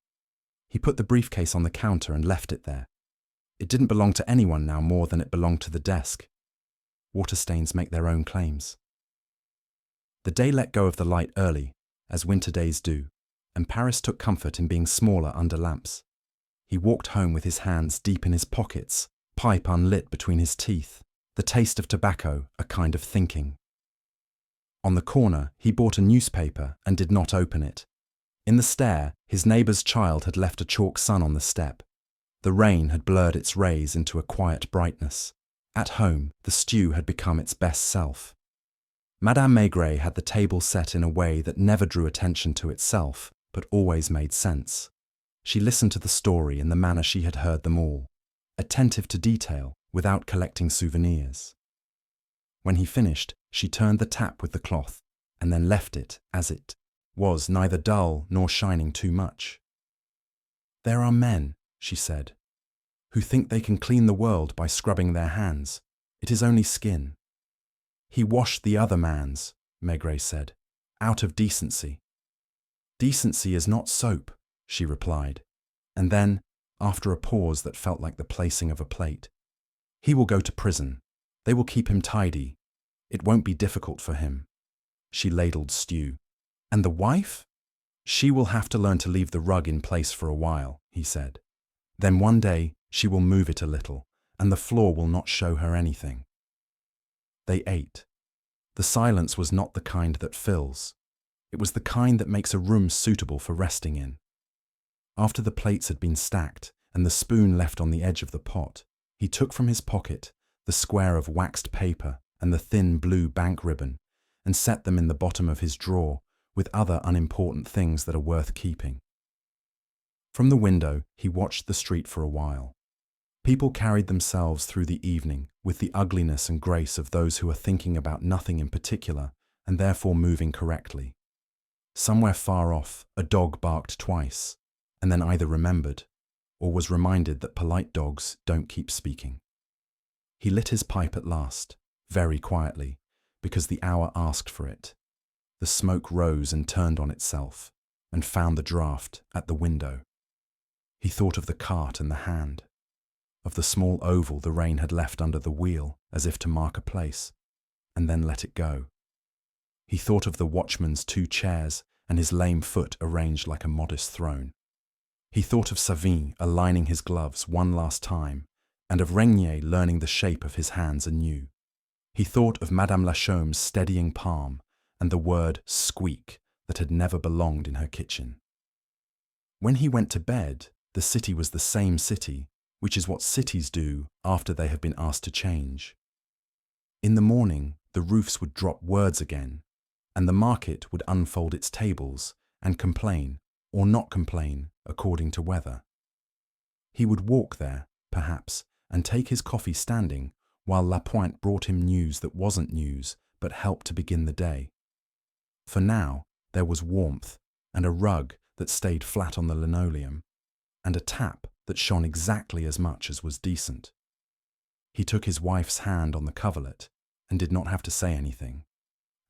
He put the briefcase on the counter and left it there. It didn't belong to anyone now more than it belonged to the desk. Water stains make their own claims. The day let go of the light early, as winter days do, and Paris took comfort in being smaller under lamps. He walked home with his hands deep in his pockets, pipe unlit between his teeth, the taste of tobacco a kind of thinking. On the corner, he bought a newspaper and did not open it. In the stair, his neighbour's child had left a chalk sun on the step. The rain had blurred its rays into a quiet brightness. At home, the stew had become its best self. Madame Maigret had the table set in a way that never drew attention to itself, but always made sense. She listened to the story in the manner she had heard them all, attentive to detail without collecting souvenirs. When he finished, she turned the tap with the cloth, and then left it as it was, neither dull nor shining too much. "There are men," she said, "who think they can clean the world by scrubbing their hands. It is only skin." "He washed the other man's," Maigret said, "out of decency." "Decency is not soap," she replied, and then, after a pause that felt like the placing of a plate, "He will go to prison. They will keep him tidy. It won't be difficult for him. She ladled stew. And the wife? She will have to learn to leave the rug in place for a while, he said. Then one day she will move it a little, and the floor will not show her anything. They ate. The silence was not the kind that fills. It was the kind that makes a room suitable for resting in. After the plates had been stacked and the spoon left on the edge of the pot, he took from his pocket the square of waxed paper and the thin blue bank ribbon and set them in the bottom of his drawer with other unimportant things that are worth keeping. From the window, he watched the street for a while. People carried themselves through the evening with the ugliness and grace of those who are thinking about nothing in particular and therefore moving correctly. Somewhere far off, a dog barked twice, and then either remembered or was reminded that polite dogs don't keep speaking. He lit his pipe at last, very quietly, because the hour asked for it. The smoke rose and turned on itself, and found the draught at the window. He thought of the cart and the hand, of the small oval the rain had left under the wheel as if to mark a place, and then let it go. He thought of the watchman's 2 chairs and his lame foot arranged like a modest throne. He thought of Savin aligning his gloves one last time, and of Regnier learning the shape of his hands anew. He thought of Madame Lachaume's steadying palm and the word squeak that had never belonged in her kitchen. When he went to bed, the city was the same city, which is what cities do after they have been asked to change. In the morning, the roofs would drop words again, and the market would unfold its tables and complain or not complain according to weather. He would walk there, perhaps, and take his coffee standing while Lapointe brought him news that wasn't news but helped to begin the day. For now, there was warmth and a rug that stayed flat on the linoleum, and a tap that shone exactly as much as was decent. He took his wife's hand on the coverlet and did not have to say anything,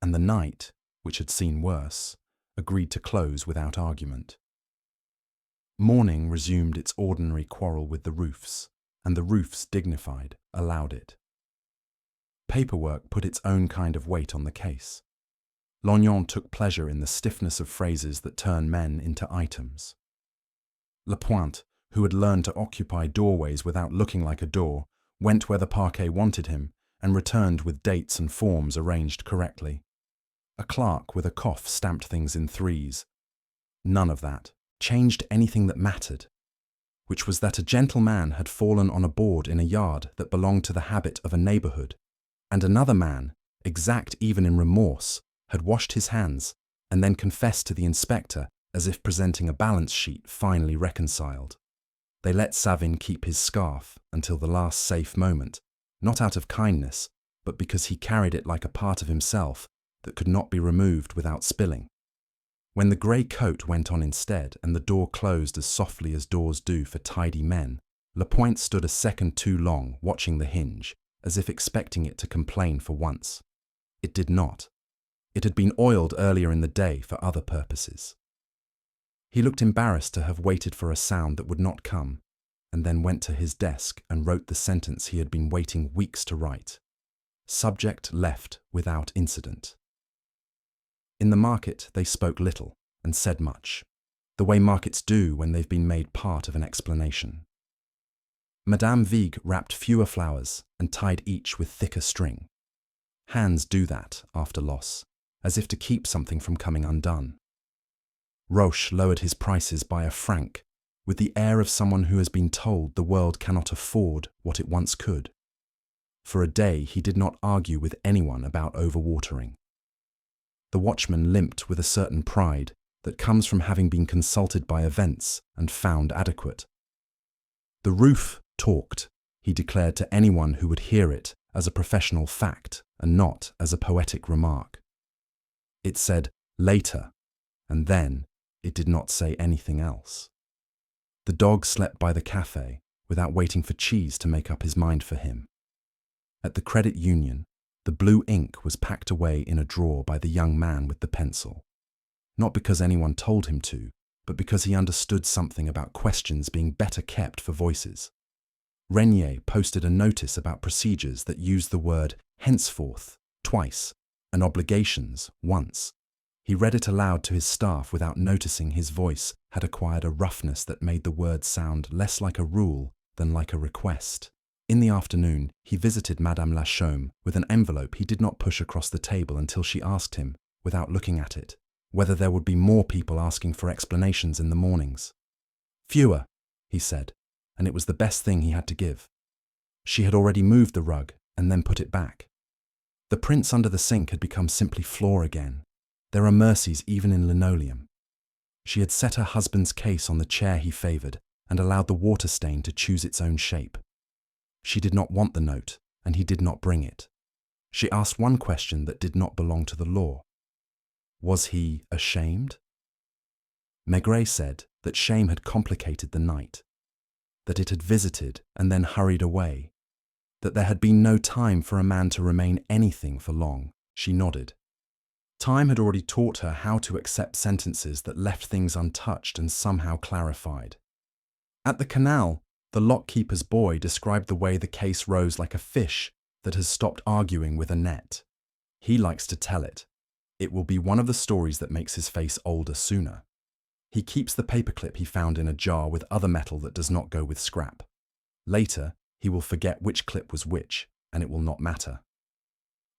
and the night, which had seen worse, agreed to close without argument. Morning resumed its ordinary quarrel with the roofs, and the roofs, dignified, allowed it. Paperwork put its own kind of weight on the case. Lognan took pleasure in the stiffness of phrases that turn men into items. Lapointe, who had learned to occupy doorways without looking like a door, went where the parquet wanted him and returned with dates and forms arranged correctly. A clerk with a cough stamped things in 3s. None of that changed anything that mattered, which was that a gentleman had fallen on a board in a yard that belonged to the habit of a neighbourhood, and another man, exact even in remorse, had washed his hands and then confessed to the inspector as if presenting a balance sheet finally reconciled. They let Savin keep his scarf until the last safe moment, not out of kindness, but because he carried it like a part of himself that could not be removed without spilling. When the grey coat went on instead and the door closed as softly as doors do for tidy men, Lapointe stood a second too long watching the hinge, as if expecting it to complain for once. It did not. It had been oiled earlier in the day for other purposes. He looked embarrassed to have waited for a sound that would not come, and then went to his desk and wrote the sentence he had been waiting weeks to write. Subject left without incident. In the market they spoke little and said much, the way markets do when they've been made part of an explanation. Madame Vigue wrapped fewer flowers and tied each with thicker string. Hands do that after loss, as if to keep something from coming undone. Roche lowered his prices by a franc, with the air of someone who has been told the world cannot afford what it once could. For a day he did not argue with anyone about overwatering. The watchman limped with a certain pride that comes from having been consulted by events and found adequate. The roof talked, he declared to anyone who would hear it as a professional fact and not as a poetic remark. It said later, and then it did not say anything else. The dog slept by the café without waiting for cheese to make up his mind for him. At the credit union, the blue ink was packed away in a drawer by the young man with the pencil, not because anyone told him to, but because he understood something about questions being better kept for voices. Renier posted a notice about procedures that used the word henceforth twice and obligations once. He read it aloud to his staff without noticing his voice had acquired a roughness that made the words sound less like a rule than like a request. In the afternoon, he visited Madame Lachaume with an envelope he did not push across the table until she asked him, without looking at it, whether there would be more people asking for explanations in the mornings. Fewer, he said, and it was the best thing he had to give. She had already moved the rug and then put it back. The prints under the sink had become simply floor again. There are mercies even in linoleum. She had set her husband's case on the chair he favoured and allowed the water stain to choose its own shape. She did not want the note, and he did not bring it. She asked one question that did not belong to the law. Was he ashamed? Maigret said that shame had complicated the night, that it had visited and then hurried away, that there had been no time for a man to remain anything for long. She nodded. Time had already taught her how to accept sentences that left things untouched and somehow clarified. At the canal, the lock-keeper's boy described the way the case rose like a fish that has stopped arguing with a net. He likes to tell it. It will be one of the stories that makes his face older sooner. He keeps the paperclip he found in a jar with other metal that does not go with scrap. Later, he will forget which clip was which, and it will not matter.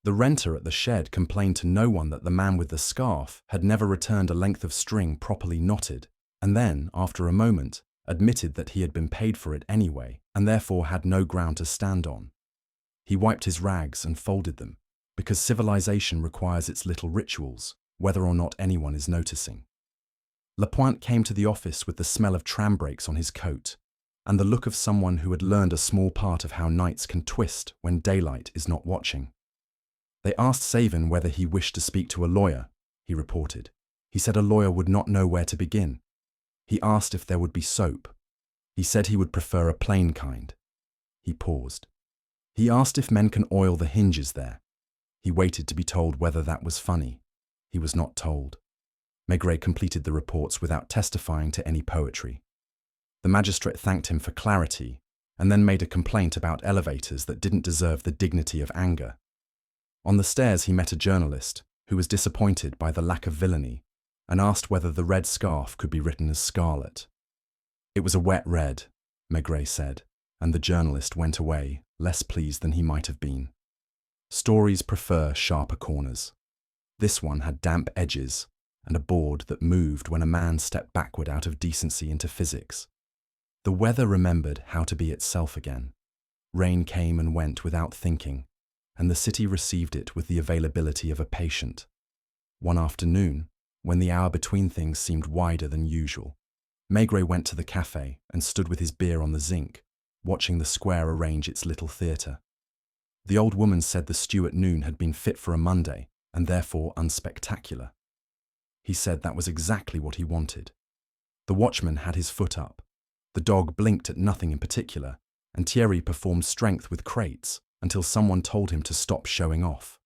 The renter at the shed complained to no one that the man with the scarf had never returned a length of string properly knotted, and then, after a moment, admitted that he had been paid for it anyway, and therefore had no ground to stand on. He wiped his rags and folded them, because civilization requires its little rituals, whether or not anyone is noticing. Lapointe came to the office with the smell of tram brakes on his coat, and the look of someone who had learned a small part of how nights can twist when daylight is not watching. They asked Savin whether he wished to speak to a lawyer, he reported. He said a lawyer would not know where to begin. He asked if there would be soap. He said he would prefer a plain kind. He paused. He asked if men can oil the hinges there. He waited to be told whether that was funny. He was not told. Maigret completed the reports without testifying to any poetry. The magistrate thanked him for clarity and then made a complaint about elevators that didn't deserve the dignity of anger. On the stairs he met a journalist who was disappointed by the lack of villainy and asked whether the red scarf could be written as scarlet. It was a wet red, Maigret said, and the journalist went away, less pleased than he might have been. Stories prefer sharper corners. This one had damp edges and a board that moved when a man stepped backward out of decency into physics. The weather remembered how to be itself again. Rain came and went without thinking, and the city received it with the availability of a patient. One afternoon, when the hour between things seemed wider than usual, Maigret went to the café and stood with his beer on the zinc, watching the square arrange its little theatre. The old woman said the stew at noon had been fit for a Monday and therefore unspectacular. He said that was exactly what he wanted. The watchman had his foot up. The dog blinked at nothing in particular, and Thierry performed strength with crates until someone told him to stop showing off.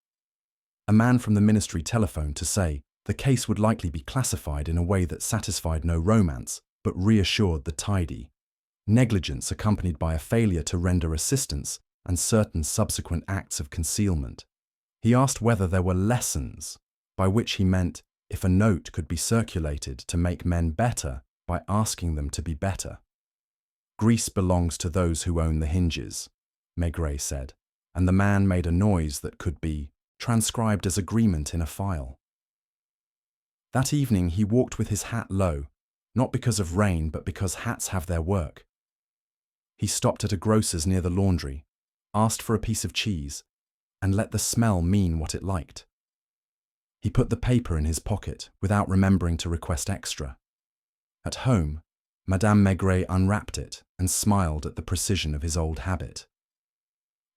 A man from the ministry telephoned to say the case would likely be classified in a way that satisfied no romance, but reassured the tidy. Negligence accompanied by a failure to render assistance and certain subsequent acts of concealment. He asked whether there were lessons, by which he meant if a note could be circulated to make men better by asking them to be better. Grease belongs to those who own the hinges, Maigret said, and the man made a noise that could be transcribed as agreement in a file. That evening he walked with his hat low, not because of rain but because hats have their work. He stopped at a grocer's near the laundry, asked for a piece of cheese, and let the smell mean what it liked. He put the paper in his pocket without remembering to request extra. At home, Madame Maigret unwrapped it and smiled at the precision of his old habit.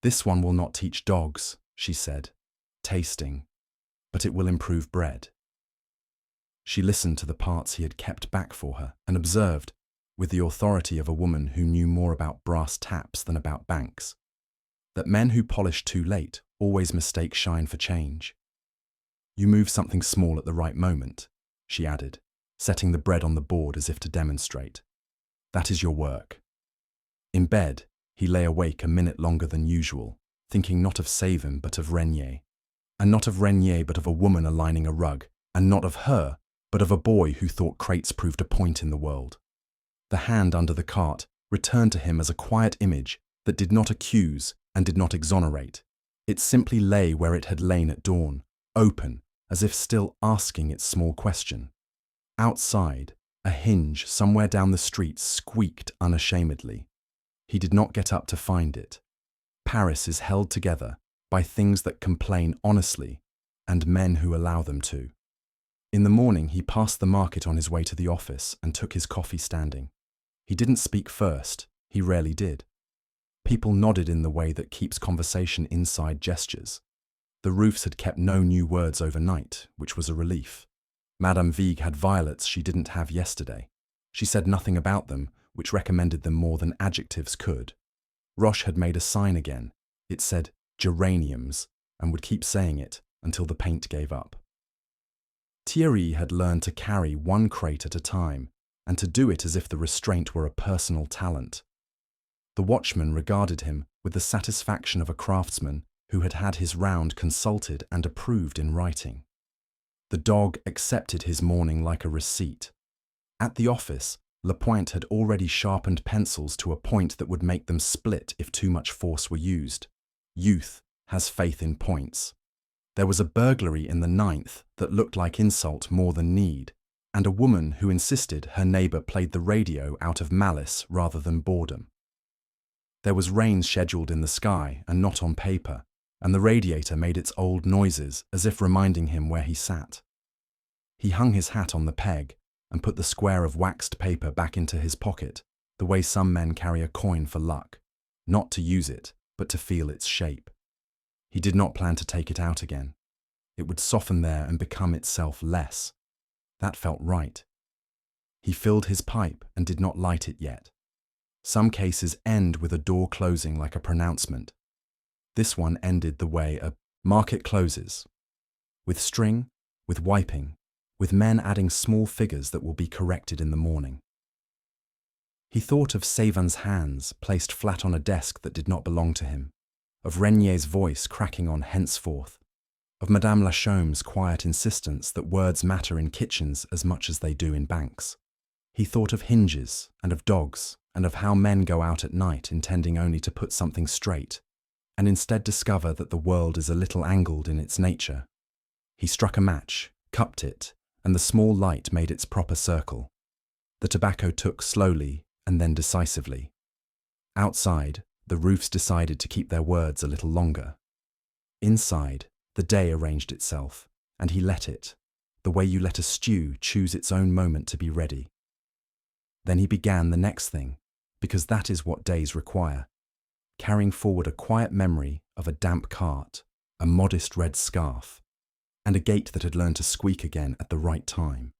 "This one will not teach dogs," she said, tasting, "but it will improve bread." She listened to the parts he had kept back for her and observed, with the authority of a woman who knew more about brass taps than about banks, that men who polish too late always mistake shine for change. "You move something small at the right moment," she added, setting the bread on the board as if to demonstrate. "That is your work." In bed, He lay awake a minute longer than usual, thinking not of Savin but of Renier. And not of Renier but of a woman aligning a rug, and not of her, but of a boy who thought crates proved a point in the world. The hand under the cart returned to him as a quiet image that did not accuse and did not exonerate. It simply lay where it had lain at dawn, open, as if still asking its small question. Outside, a hinge somewhere down the street squeaked unashamedly. He did not get up to find it. Paris is held together by things that complain honestly and men who allow them to. In the morning, he passed the market on his way to the office and took his coffee standing. He didn't speak first. He rarely did. People nodded in the way that keeps conversation inside gestures. The roofs had kept no new words overnight, which was a relief. Madame Vigue had violets she didn't have yesterday. She said nothing about them, which recommended them more than adjectives could. Roche had made a sign again. It said geraniums, and would keep saying it until the paint gave up. Thierry had learned to carry one crate at a time, and to do it as if the restraint were a personal talent. The watchman regarded him with the satisfaction of a craftsman who had had his round consulted and approved in writing. The dog accepted his morning like a receipt. At the office, Lapointe had already sharpened pencils to a point that would make them split if too much force were used. Youth has faith in points. There was a burglary in the 9th that looked like insult more than need, and a woman who insisted her neighbour played the radio out of malice rather than boredom. There was rain scheduled in the sky and not on paper, and the radiator made its old noises as if reminding him where he sat. He hung his hat on the peg and put the square of waxed paper back into his pocket, the way some men carry a coin for luck, not to use it, but to feel its shape. He did not plan to take it out again. It would soften there and become itself less. That felt right. He filled his pipe and did not light it yet. Some cases end with a door closing like a pronouncement. This one ended the way a market closes. With string, with wiping, with men adding small figures that will be corrected in the morning. He thought of Savin's hands placed flat on a desk that did not belong to him, of Renier's voice cracking on henceforth, of Madame Lachaume's quiet insistence that words matter in kitchens as much as they do in banks. He thought of hinges and of dogs and of how men go out at night intending only to put something straight, and instead discover that the world is a little angled in its nature. He struck a match, cupped it, and the small light made its proper circle. The tobacco took slowly and then decisively. Outside, the roofs decided to keep their words a little longer. Inside, the day arranged itself, and he let it, the way you let a stew choose its own moment to be ready. Then he began the next thing, because that is what days require, carrying forward a quiet memory of a damp cart, a modest red scarf, and a gate that had learned to squeak again at the right time.